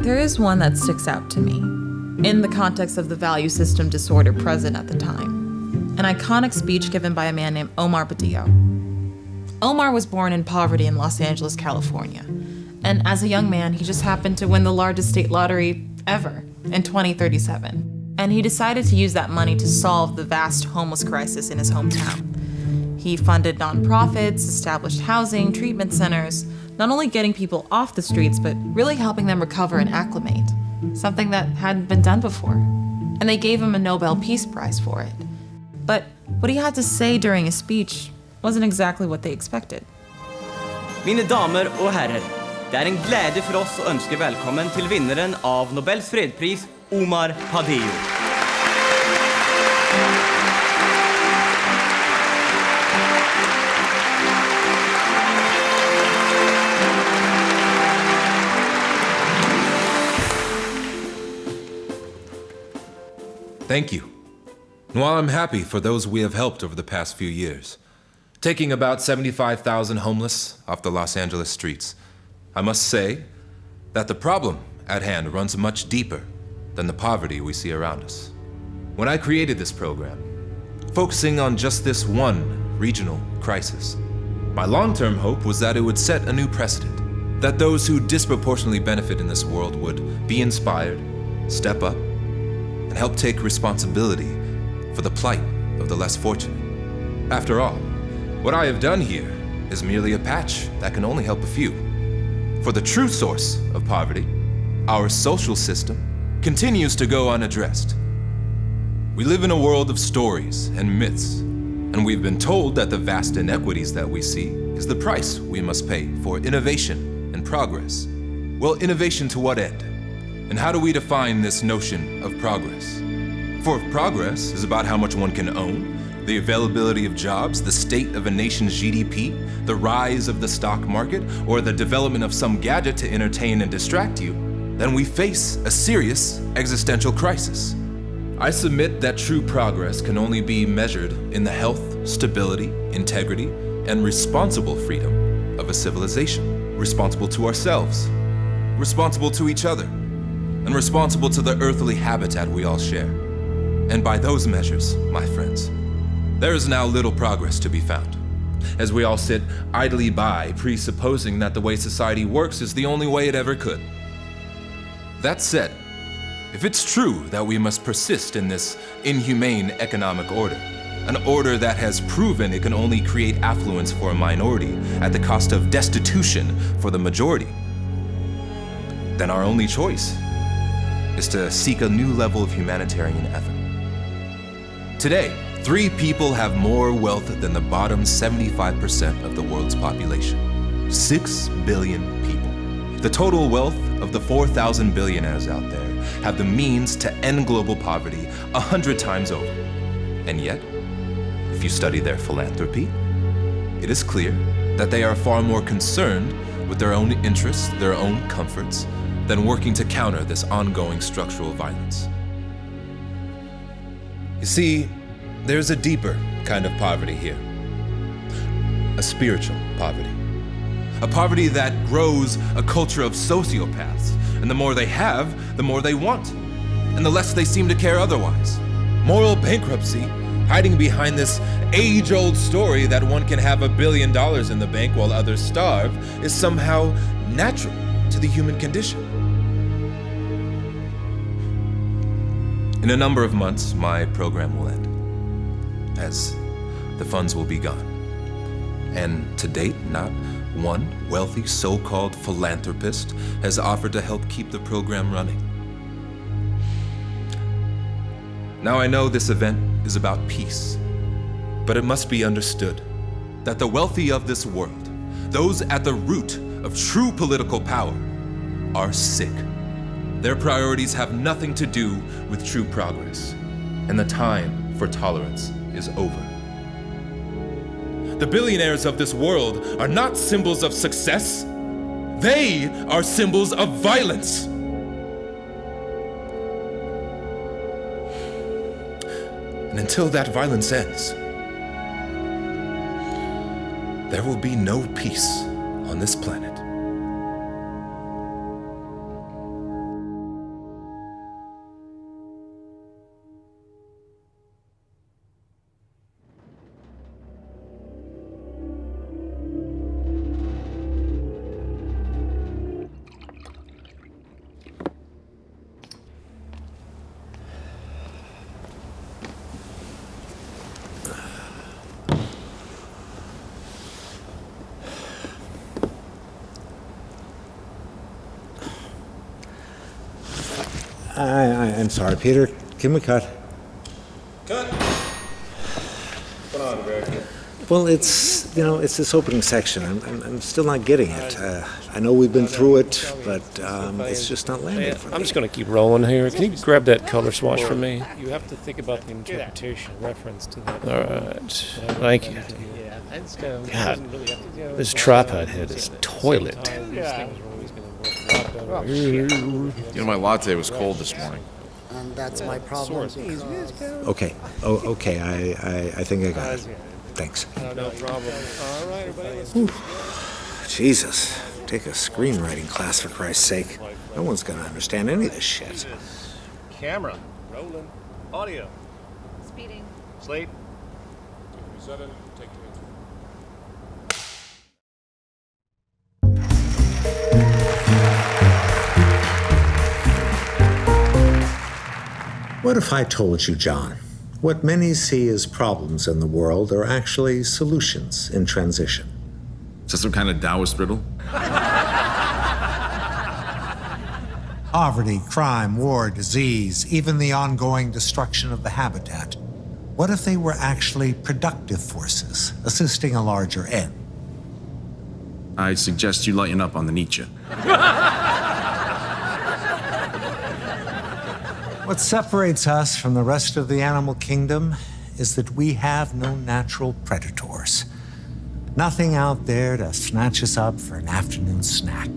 there is one that sticks out to me, in the context of the value system disorder present at the time. An iconic speech given by a man named Omar Badillo. Omar was born in poverty in Los Angeles, California. And as a young man, he just happened to win the largest state lottery ever in 2037. And he decided to use that money to solve the vast homeless crisis in his hometown. He funded nonprofits, established housing, treatment centers, not only getting people off the streets, but really helping them recover and acclimate, something that hadn't been done before. And they gave him a Nobel Peace Prize for it. But what he had to say during his speech wasn't exactly what they expected.
Mine damer og herrer, det en glede for oss å ønske velkommen til vinneren av Nobels fredspris, Omar Badillo.
Thank you. And while I'm happy for those we have helped over the past few years, taking about 75,000 homeless off the Los Angeles streets, I must say that the problem at hand runs much deeper than the poverty we see around us. When I created this program, focusing on just this one regional crisis, my long-term hope was that it would set a new precedent, that those who disproportionately benefit in this world would be inspired, step up, and help take responsibility for the plight of the less fortunate. After all, what I have done here is merely a patch that can only help a few. For the true source of poverty, our social system, continues to go unaddressed. We live in a world of stories and myths, and we've been told that the vast inequities that we see is the price we must pay for innovation and progress. Well, innovation to what end? And how do we define this notion of progress? For if progress is about how much one can own, the availability of jobs, the state of a nation's GDP, the rise of the stock market, or the development of some gadget to entertain and distract you, then we face a serious existential crisis. I submit that true progress can only be measured in the health, stability, integrity, and responsible freedom of a civilization, responsible to ourselves, responsible to each other, and responsible to the earthly habitat we all share. And by those measures, my friends, there is now little progress to be found, as we all sit idly by, presupposing that the way society works is the only way it ever could. That said, if it's true that we must persist in this inhumane economic order, an order that has proven it can only create affluence for a minority at the cost of destitution for the majority, then our only choice is to seek a new level of humanitarian effort. Today, 3 people have more wealth than the bottom 75% of the world's population. 6 billion people. The total wealth of the 4,000 billionaires out there have the means to end global poverty 100 times over. And yet, if you study their philanthropy, it is clear that they are far more concerned with their own interests, their own comforts, than working to counter this ongoing structural violence. You see, there's a deeper kind of poverty here. A spiritual poverty. A poverty that grows a culture of sociopaths, and the more they have, the more they want, and the less they seem to care otherwise. Moral bankruptcy, hiding behind this age-old story that one can have $1 billion in the bank while others starve, is somehow natural to the human condition. In a number of months, my program will end, as the funds will be gone. And to date, not one wealthy so-called philanthropist has offered to help keep the program running. Now I know this event is about peace, but it must be understood that the wealthy of this world, those at the root of true political power, are sick. Their priorities have nothing to do with true progress, and the time for tolerance is over. The billionaires of this world are not symbols of success. They are symbols of violence. And until that violence ends, there will be no peace on this planet.
I'm sorry, Peter. Can we cut?
Cut! What's going on, Greg?
Well, it's this opening section. I'm still not getting it. I know we've been through it, but it's just not landing for me.
I'm just going to keep rolling here. Can you grab that color swatch for me? You have to think about the interpretation, reference to that. All right. Thank you. God, this tripod head is toilet.
My latte was cold this morning.
And that's my problem.
Okay. Okay. I think I got it. Thanks.
No problem. All right, everybody.
Jesus. Take a screenwriting class, for Christ's sake. No one's gonna understand any of this shit.
Camera. Rolling. Audio.
Speeding.
Slate.
237, take 2.
What if I told you, John, what many see as problems in the world are actually solutions in transition?
Is that some kind of Taoist riddle?
Poverty, crime, war, disease, even the ongoing destruction of the habitat. What if they were actually productive forces, assisting a larger end?
I suggest you lighten up on the Nietzsche.
What separates us from the rest of the animal kingdom is that we have no natural predators. Nothing out there to snatch us up for an afternoon snack.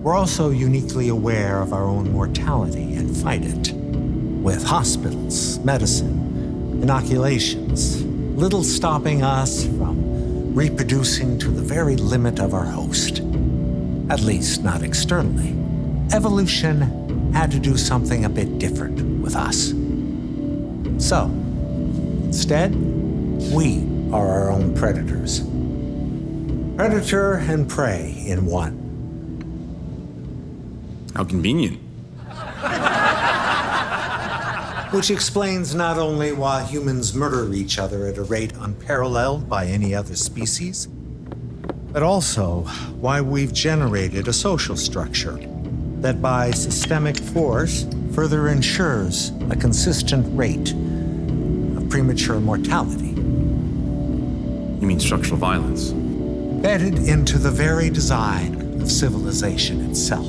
We're also uniquely aware of our own mortality and fight it. With hospitals, medicine, inoculations, little stopping us from reproducing to the very limit of our host. At least not externally. Evolution had to do something a bit different with us. So, instead, we are our own predators. Predator and prey in one.
How convenient.
Which explains not only why humans murder each other at a rate unparalleled by any other species, but also why we've generated a social structure that by systemic force further ensures a consistent rate of premature mortality.
You mean structural violence?
Embedded into the very design of civilization itself.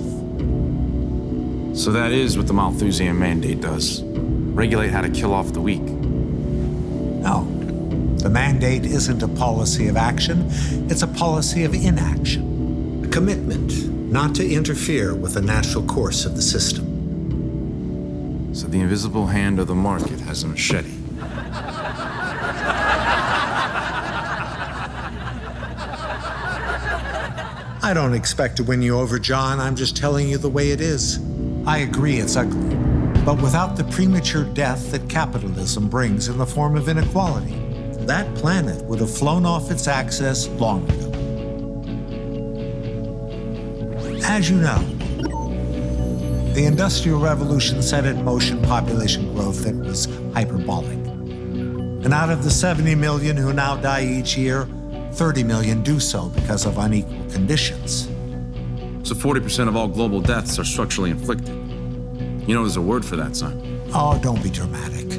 So that is what the Malthusian mandate does. Regulate how to kill off the weak.
No. The mandate isn't a policy of action, it's a policy of inaction. A commitment not to interfere with the natural course of the system.
So the invisible hand of the market has a machete.
I don't expect to win you over, John. I'm just telling you the way it is. I agree it's ugly, but without the premature death that capitalism brings in the form of inequality, that planet would have flown off its axis long ago. As you know, the Industrial Revolution set in motion population growth that was hyperbolic. And out of the 70 million who now die each year, 30 million do so because of unequal conditions.
So 40% of all global deaths are structurally inflicted. You know there's a word for that, son.
Oh, don't be dramatic.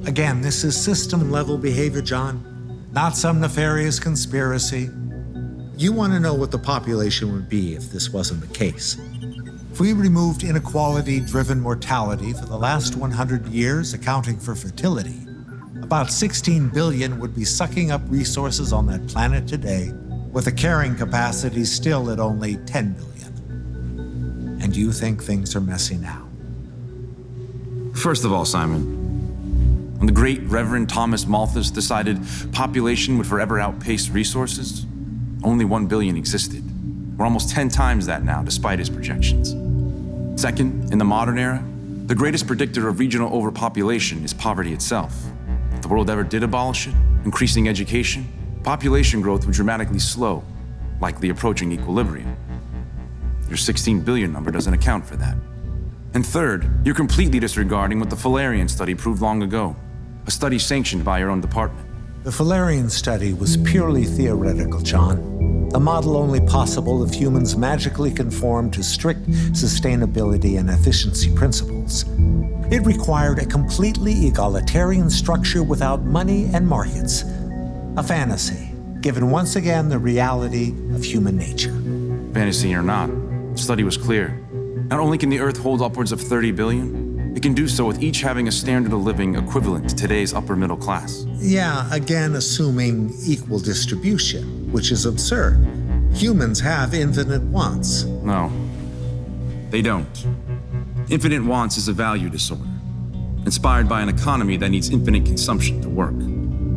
Again, this is system-level behavior, John, not some nefarious conspiracy. You want to know what the population would be if this wasn't the case. If we removed inequality-driven mortality for the last 100 years, accounting for fertility, about 16 billion would be sucking up resources on that planet today, with a carrying capacity still at only 10 billion. And you think things are messy now?
First of all, Simon, when the great Reverend Thomas Malthus decided population would forever outpace resources, only 1 billion existed. We're almost 10 times that now, despite his projections. Second, in the modern era, the greatest predictor of regional overpopulation is poverty itself. If the world ever did abolish it, increasing education, population growth would dramatically slow, likely approaching equilibrium. Your 16 billion number doesn't account for that. And third, you're completely disregarding what the Fullerian study proved long ago, a study sanctioned by your own department.
The Fullerian study was purely theoretical, John. A model only possible if humans magically conform to strict sustainability and efficiency principles. It required a completely egalitarian structure without money and markets. A fantasy, given once again the reality of human nature.
Fantasy or not, the study was clear. Not only can the Earth hold upwards of 30 billion, it can do so with each having a standard of living equivalent to today's upper middle class.
Yeah, again assuming equal distribution, which is absurd. Humans have infinite wants.
No, they don't. Infinite wants is a value disorder, inspired by an economy that needs infinite consumption to work.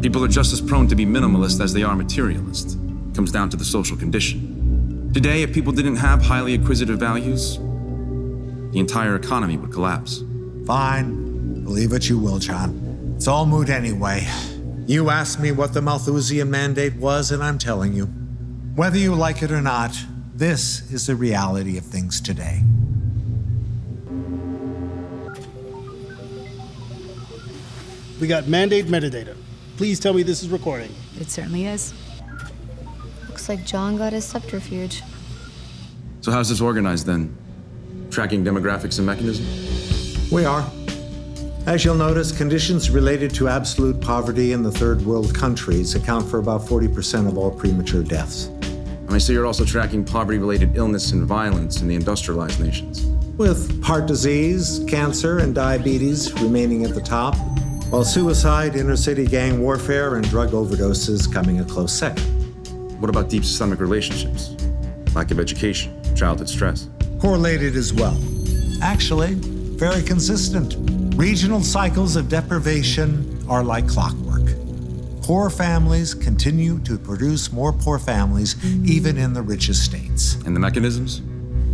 People are just as prone to be minimalist as they are materialist. It comes down to the social condition. Today, if people didn't have highly acquisitive values, the entire economy would collapse.
Fine. Believe what you will, John. It's all moot anyway. You asked me what the Malthusian mandate was, and I'm telling you. Whether you like it or not, this is the reality of things today.
We got mandate metadata. Please tell me this is recording.
It certainly is.
Looks like John got his subterfuge.
So how's this organized then? Tracking demographics and mechanism?
We are. As you'll notice, conditions related to absolute poverty in the third world countries account for about 40% of all premature deaths.
And I see you're also tracking poverty-related illness and violence in the industrialized nations.
with heart disease, cancer, and diabetes remaining at the top, while suicide, inner-city gang warfare, and drug overdoses coming a close second.
What about deep systemic relationships? Lack of education, childhood stress?
Correlated as well. Actually, very consistent. Regional cycles of deprivation are like clockwork. Poor families continue to produce more poor families, even in the richest states.
And the mechanisms?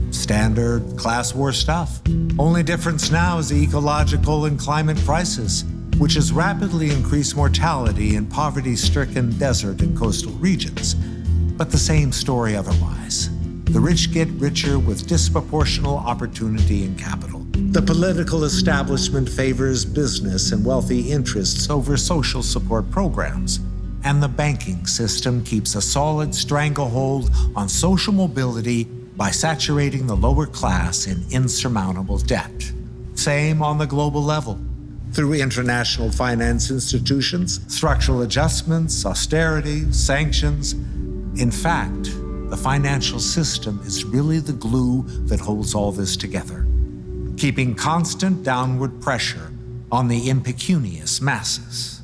Standard class war stuff. Only difference now is the ecological and climate crisis, which has rapidly increased mortality in poverty-stricken desert and coastal regions. But the same story otherwise. The rich get richer with disproportional opportunity and capital. The political establishment favors business and wealthy interests over social support programs. And the banking system keeps a solid stranglehold on social mobility by saturating the lower class in insurmountable debt. Same on the global level. Through international finance institutions, structural adjustments, austerity, sanctions. In fact, the financial system is really the glue that holds all this together, keeping constant downward pressure on the impecunious masses.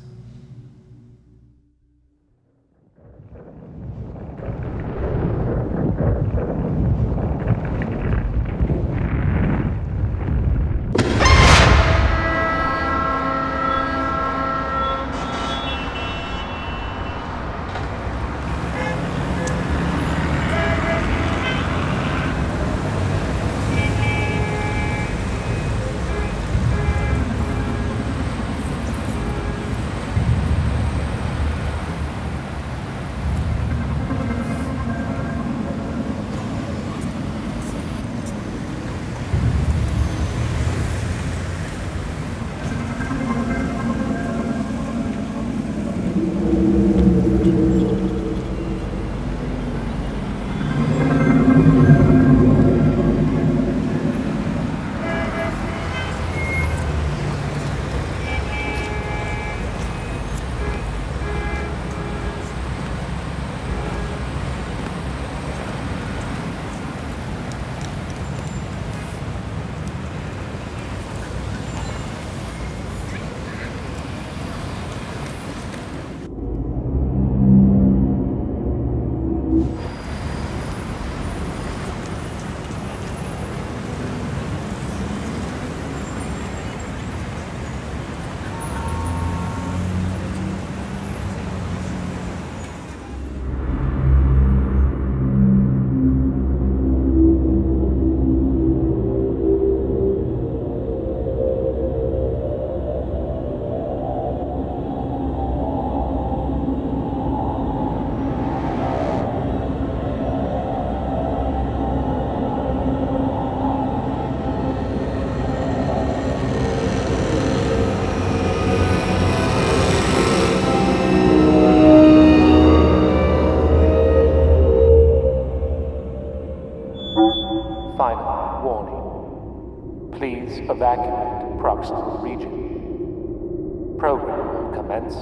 Evacuate proximal region. Program will commence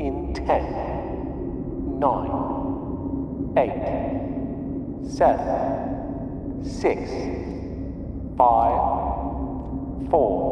in 10, 9, 8, 7, 6, 5, 4.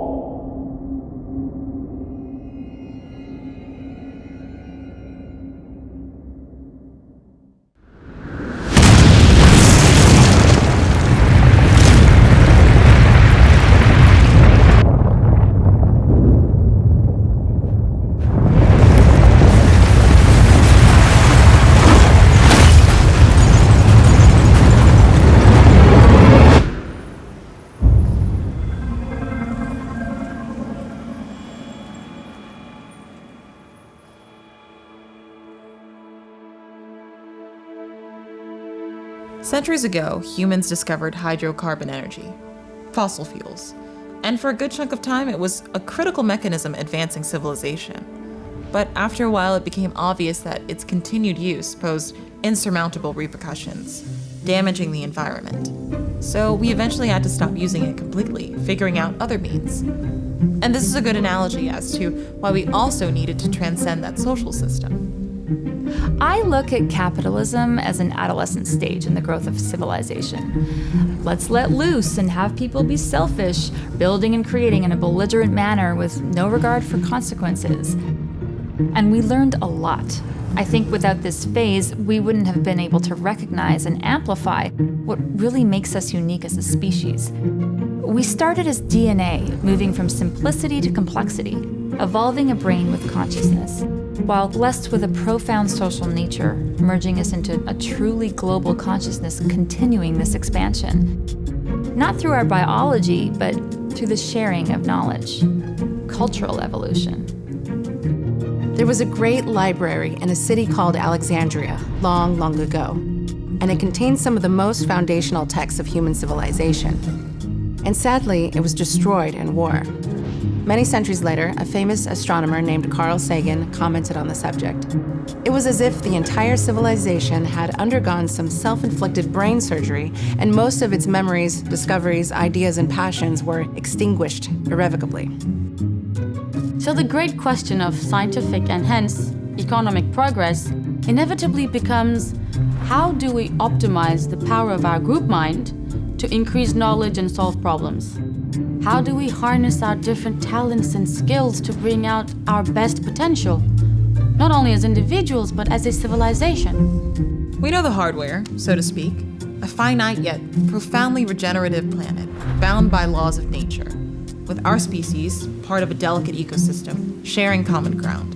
Centuries ago, humans discovered hydrocarbon energy, fossil fuels, and for a good chunk of time it was a critical mechanism advancing civilization. But after a while it became obvious that its continued use posed insurmountable repercussions, damaging the environment. So we eventually had to stop using it completely, figuring out other means. And this is a good analogy as to why we also needed to transcend that social system.
I look at capitalism as an adolescent stage in the growth of civilization. Let's let loose and have people be selfish, building and creating in a belligerent manner with no regard for consequences. And we learned a lot. I think without this phase, we wouldn't have been able to recognize and amplify what really makes us unique as a species. We started as DNA, moving from simplicity to complexity, evolving a brain with consciousness, while blessed with a profound social nature, merging us into a truly global consciousness, continuing this expansion. Not through our biology, but through the sharing of knowledge. Cultural evolution.
There was a great library in a city called Alexandria, long, long ago, and it contained some of the most foundational texts of human civilization. And sadly, it was destroyed in war. Many centuries later, a famous astronomer named Carl Sagan commented on the subject. It was as if the entire civilization had undergone some self-inflicted brain surgery, and most of its memories, discoveries, ideas, and passions were extinguished irrevocably.
So the great question of scientific and hence economic progress inevitably becomes, how do we optimize the power of our group mind to increase knowledge and solve problems? How do we harness our different talents and skills to bring out our best potential, not only as individuals, but as a civilization?
We know the hardware, so to speak, a finite yet profoundly regenerative planet, bound by laws of nature, with our species part of a delicate ecosystem, sharing common ground.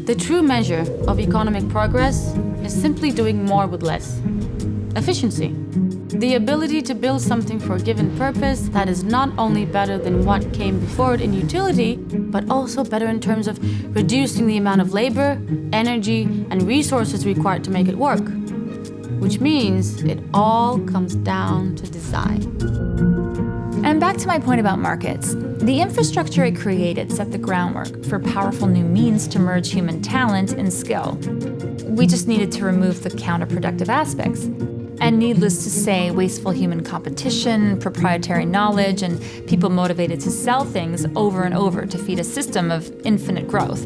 The true measure of economic progress is simply doing more with less. Efficiency. The ability to build something for a given purpose that is not only better than what came before it in utility, but also better in terms of reducing the amount of labor, energy, and resources required to make it work. Which means it all comes down to design.
And back to my point about markets. The infrastructure it created set the groundwork for powerful new means to merge human talent and skill. We just needed to remove the counterproductive aspects. And needless to say, wasteful human competition, proprietary knowledge, and people motivated to sell things over and over to feed a system of infinite growth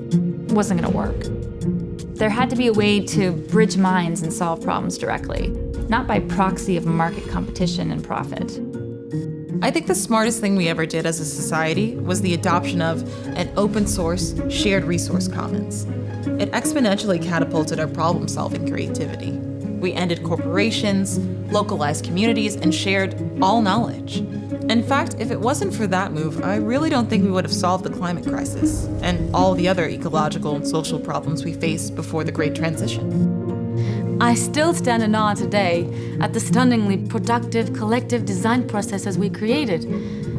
wasn't going to work. There had to be a way to bridge minds and solve problems directly, not by proxy of market competition and profit.
I think the smartest thing we ever did as a society was the adoption of an open source, shared resource commons. It exponentially catapulted our problem-solving creativity. We ended corporations, localized communities, and shared all knowledge. In fact, if it wasn't for that move, I really don't think we would have solved the climate crisis and all the other ecological and social problems we faced before the Great Transition.
I still stand in awe today at the stunningly productive collective design processes we created,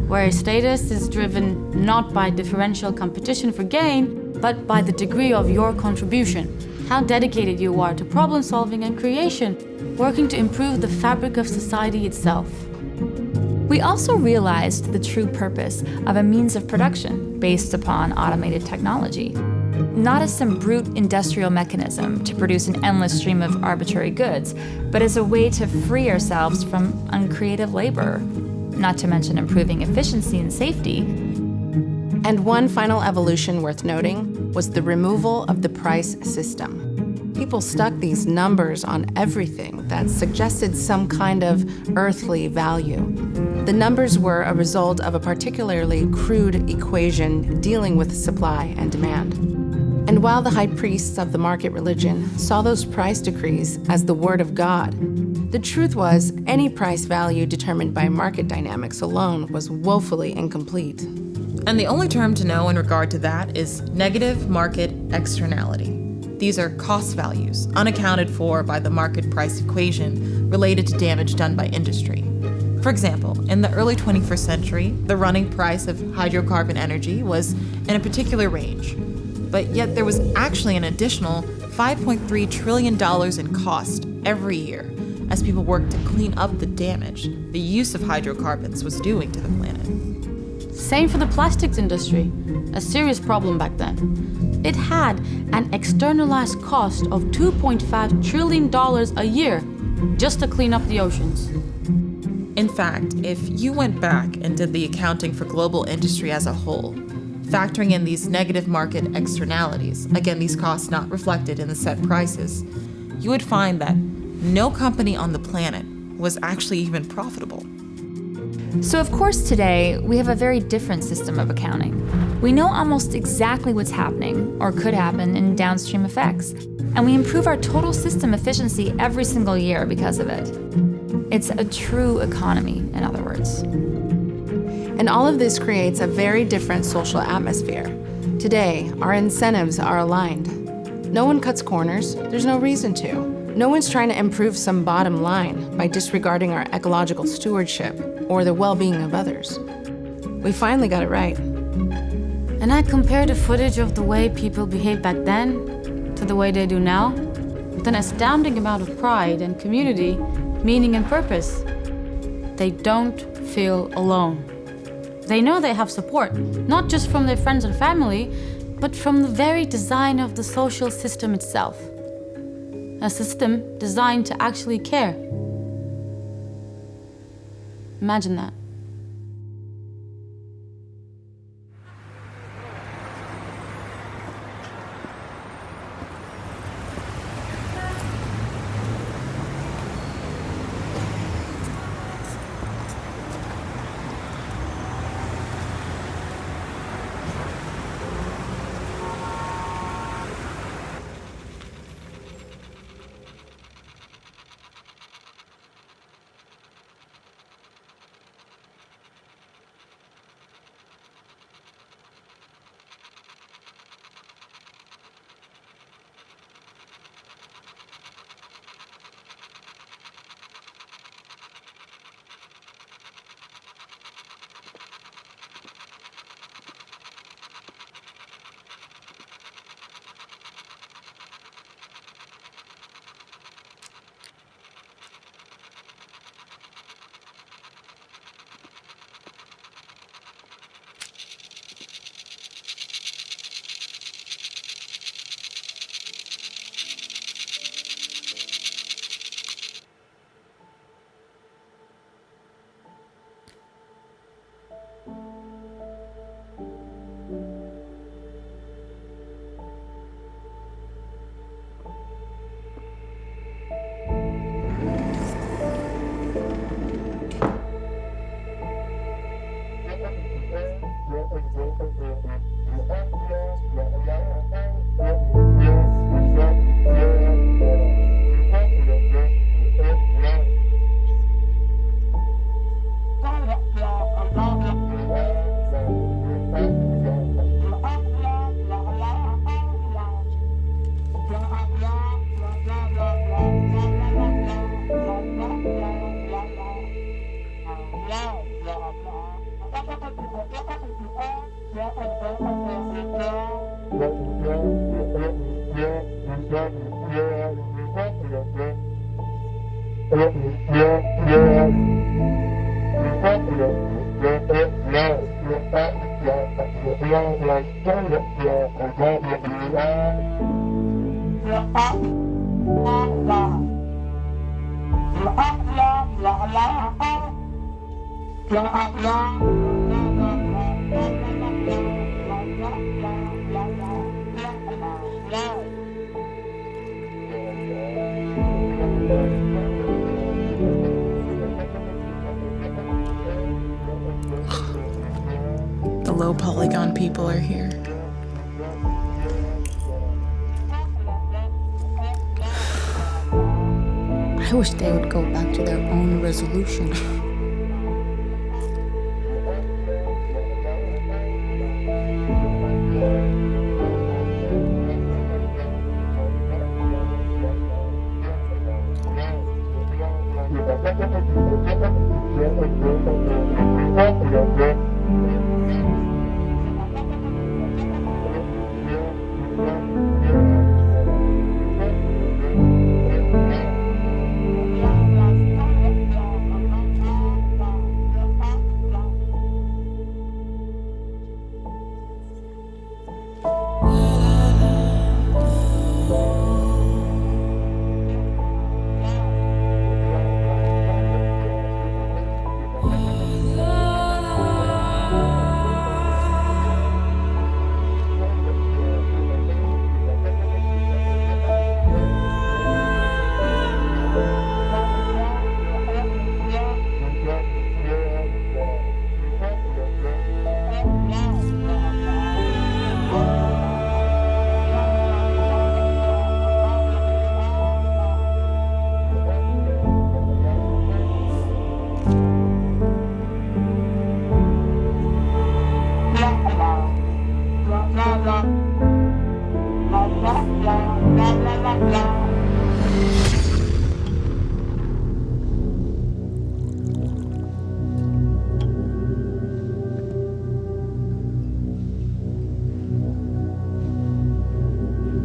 where status is driven not by differential competition for gain, but by the degree of your contribution, how dedicated you are to problem solving and creation, working to improve the fabric of society itself.
We also realized the true purpose of a means of production based upon automated technology. Not as some brute industrial mechanism to produce an endless stream of arbitrary goods, but as a way to free ourselves from uncreative labor, not to mention improving efficiency and safety.
And one final evolution worth noting was the removal of the price system. People stuck these numbers on everything that suggested some kind of earthly value. The numbers were a result of a particularly crude equation dealing with supply and demand. And while the high priests of the market religion saw those price decrees as the word of God, the truth was any price value determined by market dynamics alone was woefully incomplete.
And the only term to know in regard to that is negative market externality. These are cost values, unaccounted for by the market price equation related to damage done by industry. For example, in the early 21st century, the running price of hydrocarbon energy was in a particular range. But yet there was actually an additional $5.3 trillion in cost every year as people worked to clean up the damage the use of hydrocarbons was doing to the planet.
Same for the plastics industry, a serious problem back then. It had an externalized cost of $2.5 trillion a year just to clean up the oceans.
In fact, if you went back and did the accounting for global industry as a whole, factoring in these negative market externalities, again, these costs not reflected in the set prices, you would find that no company on the planet was actually even profitable.
So of course today, we have a very different system of accounting. We know almost exactly what's happening, or could happen, in downstream effects, and we improve our total system efficiency every single year because of it. It's a true economy, in other words.
And all of this creates a very different social atmosphere. Today, our incentives are aligned. No one cuts corners. There's no reason to. No one's trying to improve some bottom line by disregarding our ecological stewardship or the well-being of others. We finally got it right.
And I compare the footage of the way people behaved back then to the way they do now, with an astounding amount of pride and community, meaning and purpose. They don't feel alone. They know they have support, not just from their friends and family, but from the very design of the social system itself. A system designed to actually care. Imagine that.
The low polygon people are here.
I wish they would go back to their own resolution.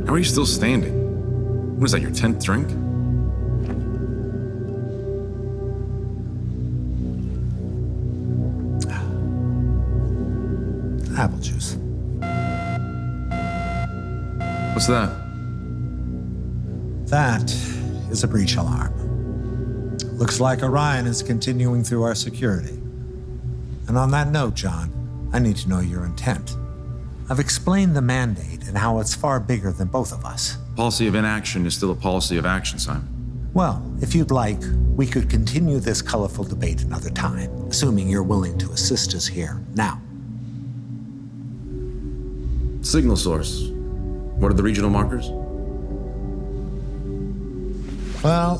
How are you still standing? What is that, your 10th drink?
Apple juice.
What's that?
That is a breach alarm. Looks like Orion is continuing through our security. And on that note, John, I need to know your intent. I've explained the mandate and how it's far bigger than both of us.
Policy of inaction is still a policy of action, Simon.
Well, if you'd like, we could continue this colorful debate another time, assuming you're willing to assist us here now.
Signal source. What are the regional markers?
Well,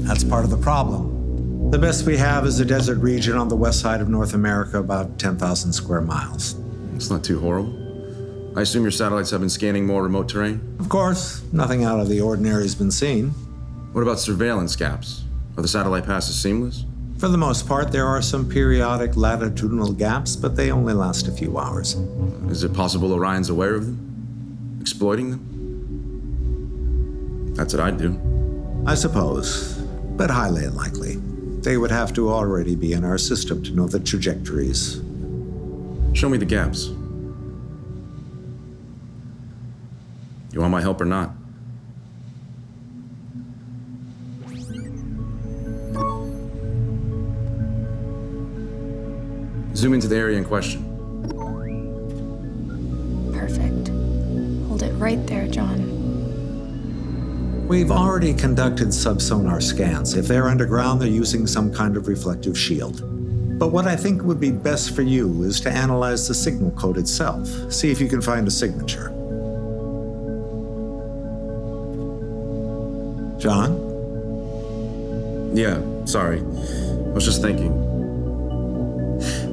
that's part of the problem. The best we have is a desert region on the west side of North America, about 10,000 square miles.
It's not too horrible. I assume your satellites have been scanning more remote terrain?
Of course, nothing out of the ordinary has been seen.
What about surveillance gaps? Are the satellite passes seamless?
For the most part, there are some periodic latitudinal gaps, but they only last a few hours.
Is it possible Orion's aware of them? Exploiting them? That's what I'd do.
I suppose, but highly unlikely. They would have to already be in our system to know the trajectories.
Show me the gaps. You want my help or not? Zoom into the area in question.
Perfect. Hold it right there, John.
We've already conducted subsonar scans. If they're underground, they're using some kind of reflective shield. But what I think would be best for you is to analyze the signal code itself. See if you can find a signature. John?
Yeah, sorry. I was just thinking.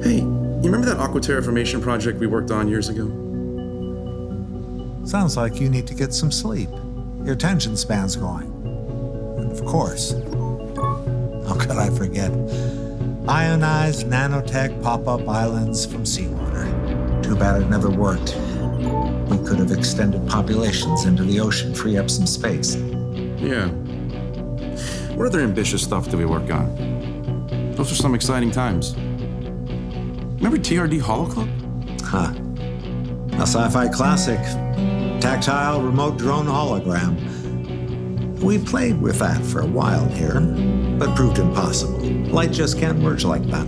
Hey, you remember that Aquaterra formation project we worked on years ago?
Sounds like you need to get some sleep. Your attention span's going. And of course, how could I forget? Ionized nanotech pop-up islands from seawater. Too bad it never worked. We could have extended populations into the ocean, free up some space.
Yeah. What other ambitious stuff do we work on? Those are some exciting times. Remember TRD Holoclub?
Huh. A sci-fi classic. Tactile remote drone hologram. We played with that for a while here, but proved impossible. Light just can't merge like that.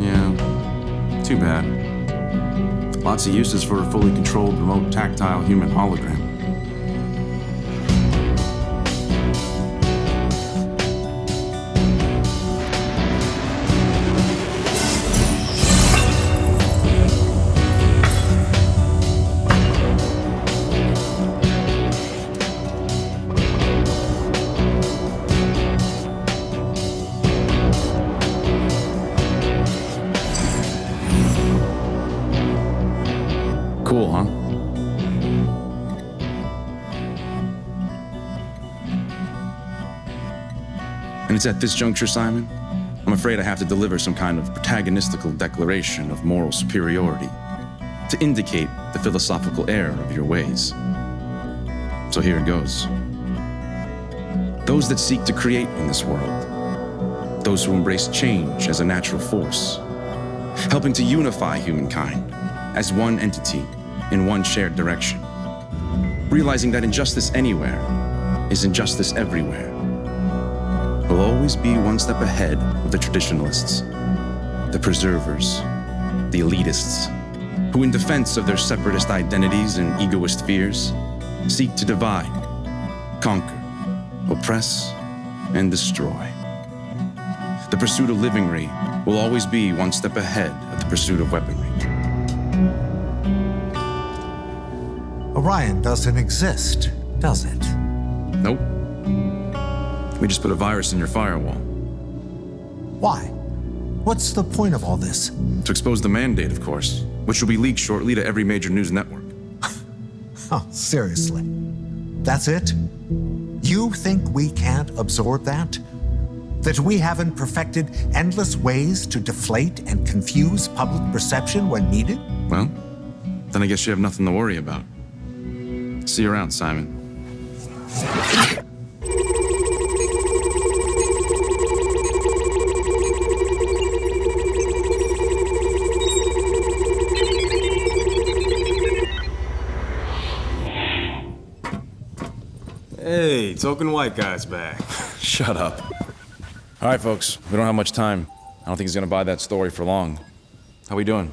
Yeah, too bad. Lots of uses for a fully controlled remote tactile human hologram. Cool, huh? And it's at this juncture, Simon, I'm afraid I have to deliver some kind of protagonistical declaration of moral superiority to indicate the philosophical error of your ways. So here it goes. Those that seek to create in this world, those who embrace change as a natural force, helping to unify humankind as one entity in one shared direction, realizing that injustice anywhere is injustice everywhere, will always be one step ahead of the traditionalists, the preservers, the elitists, who in defense of their separatist identities and egoist fears, seek to divide, conquer, oppress, and destroy. The pursuit of livingry will always be one step ahead of the pursuit of weaponry.
Orion doesn't exist, does it?
Nope. We just put a virus in your firewall.
Why? What's the point of all this?
To expose the mandate, of course. which will be leaked shortly to every major news network.
Oh, seriously? That's it? You think we can't absorb that? That we haven't perfected endless ways to deflate and confuse public perception when needed?
Well, then I guess you have nothing to worry about. See you around, Simon.
Hey, token white guy's back.
Shut up. All right, folks, we don't have much time. I don't think he's gonna buy that story for long. How we doing?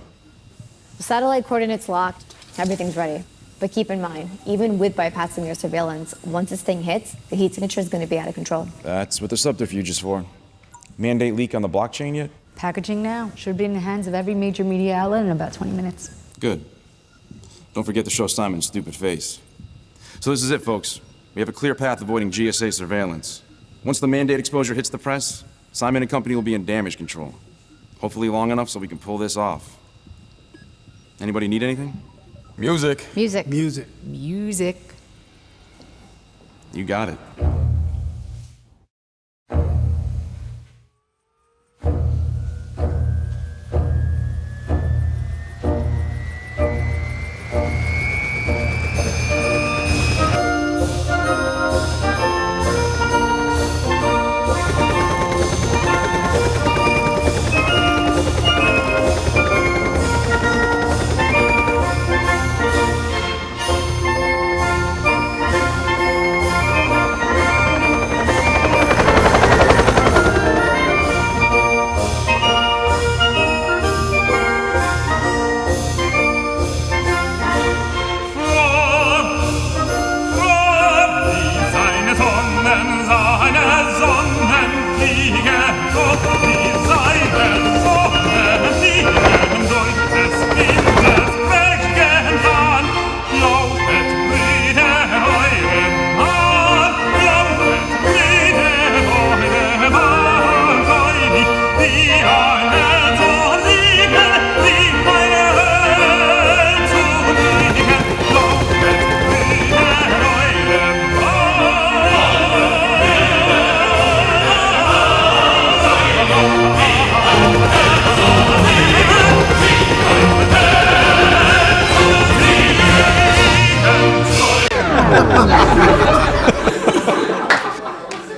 The satellite coordinates locked. Everything's ready. But keep in mind, even with bypassing your surveillance, once this thing hits, the heat signature is going to be out of control.
That's what the subterfuge is for. Mandate leak on the blockchain yet?
Packaging now. Should be in the hands of every major media outlet in about 20 minutes.
Good. Don't forget to show Simon's stupid face. So this is it, folks. We have a clear path avoiding GSA surveillance. Once the mandate exposure hits the press, Simon and company will be in damage control. Hopefully long enough so we can pull this off. Anybody need anything?
Music.
Music.
Music.
Music.
You got it.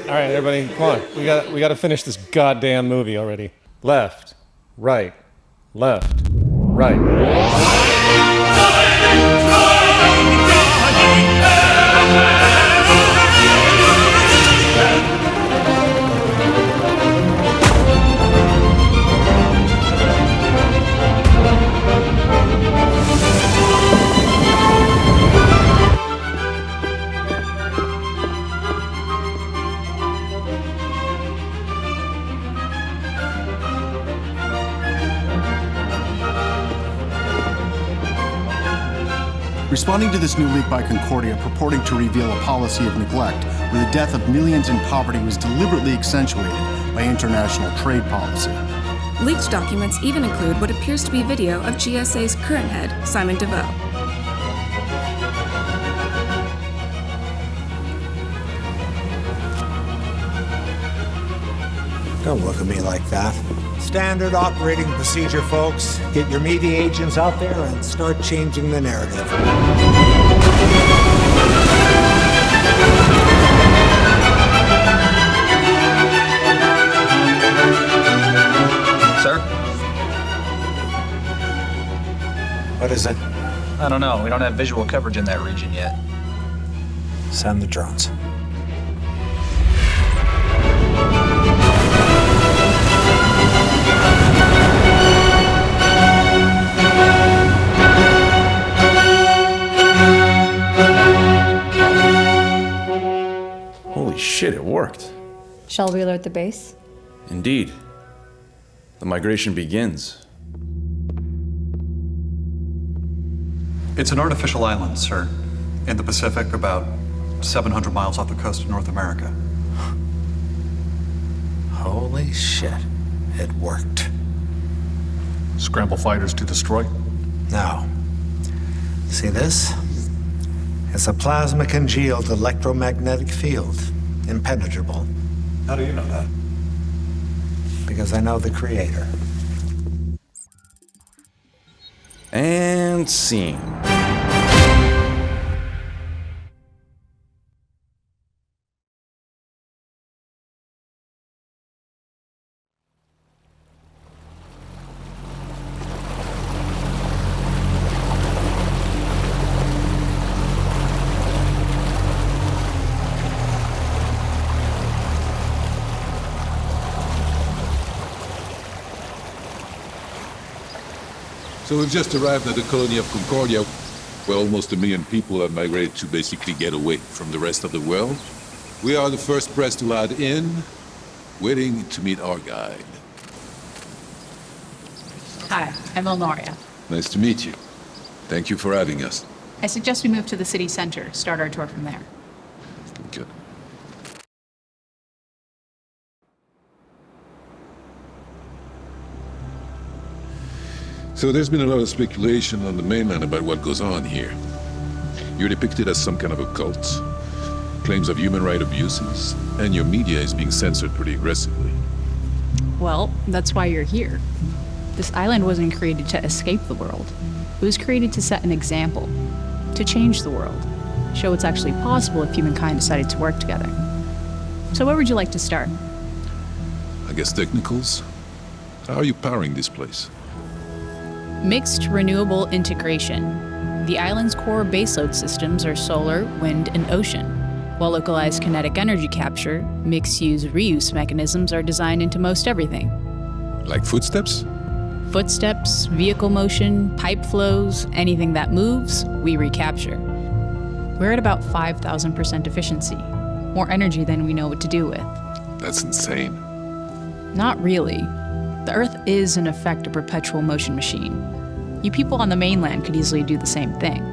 All right, everybody, come on. We got to finish this goddamn movie already. Left, right, left, right.
Responding to this new leak by Concordia purporting to reveal a policy of neglect where the death of millions in poverty was deliberately accentuated by international trade policy.
Leaked documents even include what appears to be video of GSA's current head, Simon DeVoe.
Don't look at me like that. Standard operating procedure, folks. Get your media agents out there and start changing the narrative.
Sir?
What is it?
I don't know. We don't have visual coverage in that region yet.
Send the drones.
Holy shit, it worked.
Shall we alert the base?
Indeed. The migration begins.
It's an artificial island, sir, in the Pacific, about 700 miles off the coast of North America.
Holy shit, it worked.
Scramble fighters to destroy?
Now, see this? It's a plasma congealed electromagnetic field, impenetrable.
How do you know that?
Because I know the creator.
And scene.
So we've just arrived at the colony of Concordia, where almost 1 million people have migrated to basically get away from the rest of the world. We are the first press to land in, waiting to meet our guide.
Hi, I'm Elnoria.
Nice to meet you. Thank you for having us.
I suggest we move to the city center, start our tour from there.
Good. So there's been a lot of speculation on the mainland about what goes on here. You're depicted as some kind of a cult, claims of human rights abuses, and your media is being censored pretty aggressively.
Well, that's why you're here. This island wasn't created to escape the world. It was created to set an example, to change the world, show what's actually possible if humankind decided to work together. So where would you like to start?
I guess technicals? How are you powering this place?
Mixed renewable integration. The island's core baseload systems are solar, wind, and ocean, while localized kinetic energy capture, mixed-use reuse mechanisms are designed into most everything.
Like footsteps?
Footsteps, vehicle motion, pipe flows, anything that moves, we recapture. We're at about 5,000% efficiency, more energy than we know what to do with.
That's insane.
Not really. The Earth is, in effect, a perpetual motion machine. You people on the mainland could easily do the same thing,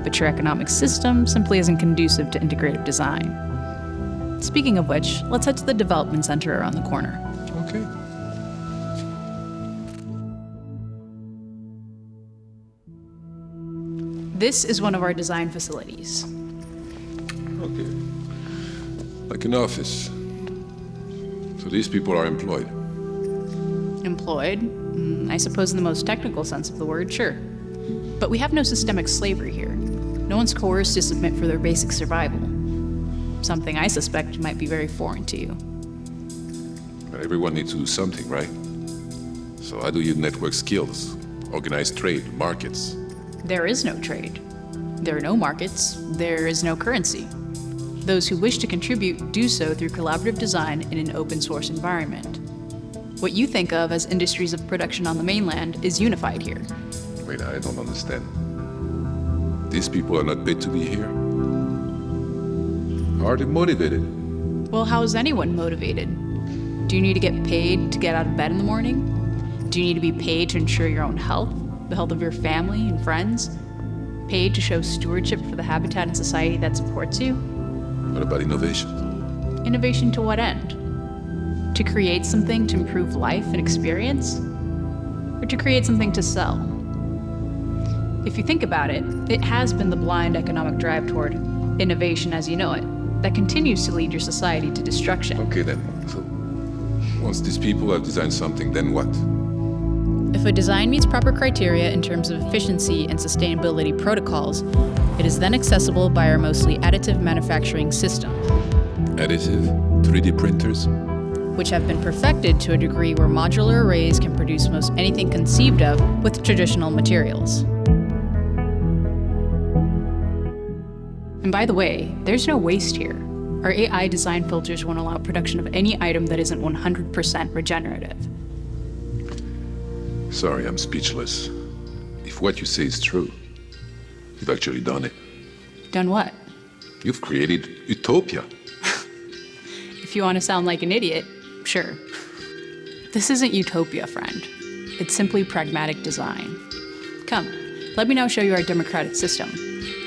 but your economic system simply isn't conducive to integrative design. Speaking of which, let's head to the development center around the corner.
Okay.
This is one of our design facilities.
Okay. Like an office. So these people are employed.
Employed? I suppose in the most technical sense of the word, sure. But we have no systemic slavery here. No one's coerced to submit for their basic survival. Something I suspect might be very foreign to you.
But everyone needs to do something, right? So how do you network skills, organize trade, markets?
There is no trade. There are no markets. There is no currency. Those who wish to contribute do so through collaborative design in an open source environment. What you think of as industries of production on the mainland is unified here.
Wait, I don't understand. These people are not paid to be here? Are they motivated?
Well, how is anyone motivated? Do you need to get paid to get out of bed in the morning? Do you need to be paid to ensure your own health, the health of your family and friends? Paid to show stewardship for the habitat and society that supports you?
What about innovation?
Innovation to what end? To create something to improve life and experience? Or to create something to sell? If you think about it, it has been the blind economic drive toward innovation as you know it that continues to lead your society to destruction.
Okay then, so once these people have designed something, then what?
If a design meets proper criteria in terms of efficiency and sustainability protocols, it is then accessible by our mostly additive manufacturing system.
Additive? 3D printers?
Which have been perfected to a degree where modular arrays can produce most anything conceived of with traditional materials. And by the way, there's no waste here. Our AI design filters won't allow production of any item that isn't 100% regenerative.
Sorry, I'm speechless. If what you say is true, you've actually done it.
Done what?
You've created utopia.
If you want to sound like an idiot, sure. This isn't utopia, friend. It's simply pragmatic design. Come, let me now show you our democratic system,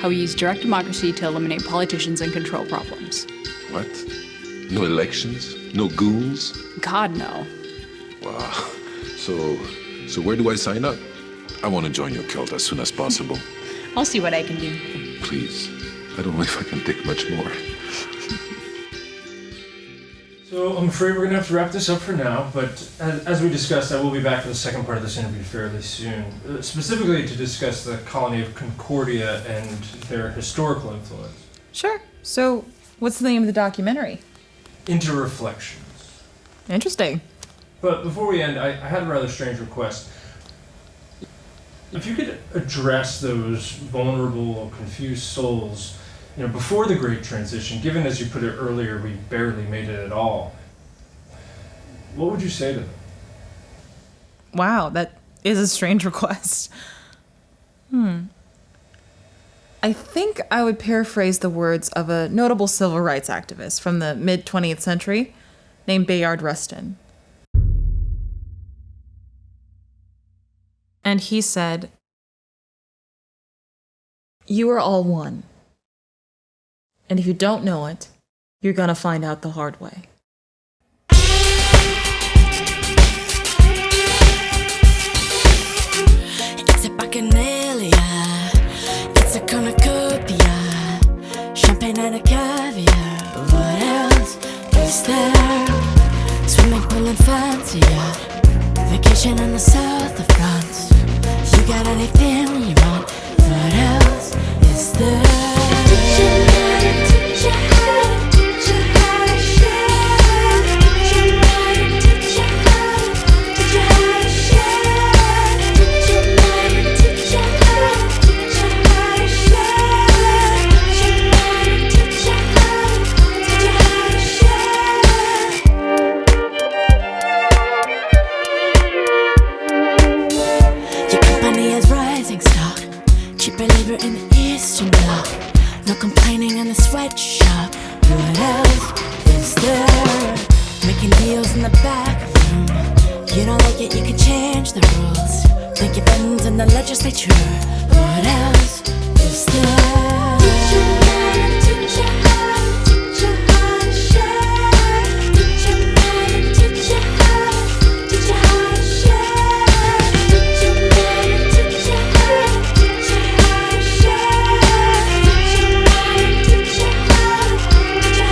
how we use direct democracy to eliminate politicians and control problems.
What? No elections? No ghouls?
God, no.
Wow. So where do I sign up? I want to join your cult as soon as possible.
I'll see what I can do.
Please. I don't know if I can take much more.
So I'm afraid we're going to have to wrap this up for now, but as we discussed, I will be back for the second part of this interview fairly soon, specifically to discuss the colony of Concordia and their historical influence.
Sure. So, what's the name of the documentary?
InterReflections.
Interesting.
But before we end, I had a rather strange request. If you could address those vulnerable or confused souls, before the Great Transition, given, as you put it earlier, we barely made it at all, what would you say to them?
Wow, that is a strange request. I think I would paraphrase the words of a notable civil rights activist from the mid-20th century named Bayard Rustin. And he said, "You are all one. And if you don't know it, you're gonna find out the hard way."
It's a bacchanalia, it's a cornucopia, champagne and a caviar. What else is there? Swimming pool and fancy yacht, vacation in the south of France. You got anything you want? What else is there? In the Eastern Bloc, no complaining in the sweatshop. What else is there? Making deals in the back room. You don't like it, you can change the rules. Think your friends in the legislature. What else is there? Teach your man, teach your how, teach your how to share. Teach your man, teach your how, teach your how to share. Teach your man, teach your how, teach your how to share. Teach your man, teach your how, teach your how to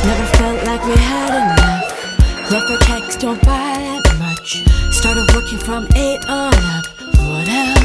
Never felt like we had enough. Rougher checks don't buy that much. Started working from 8 on up. What else?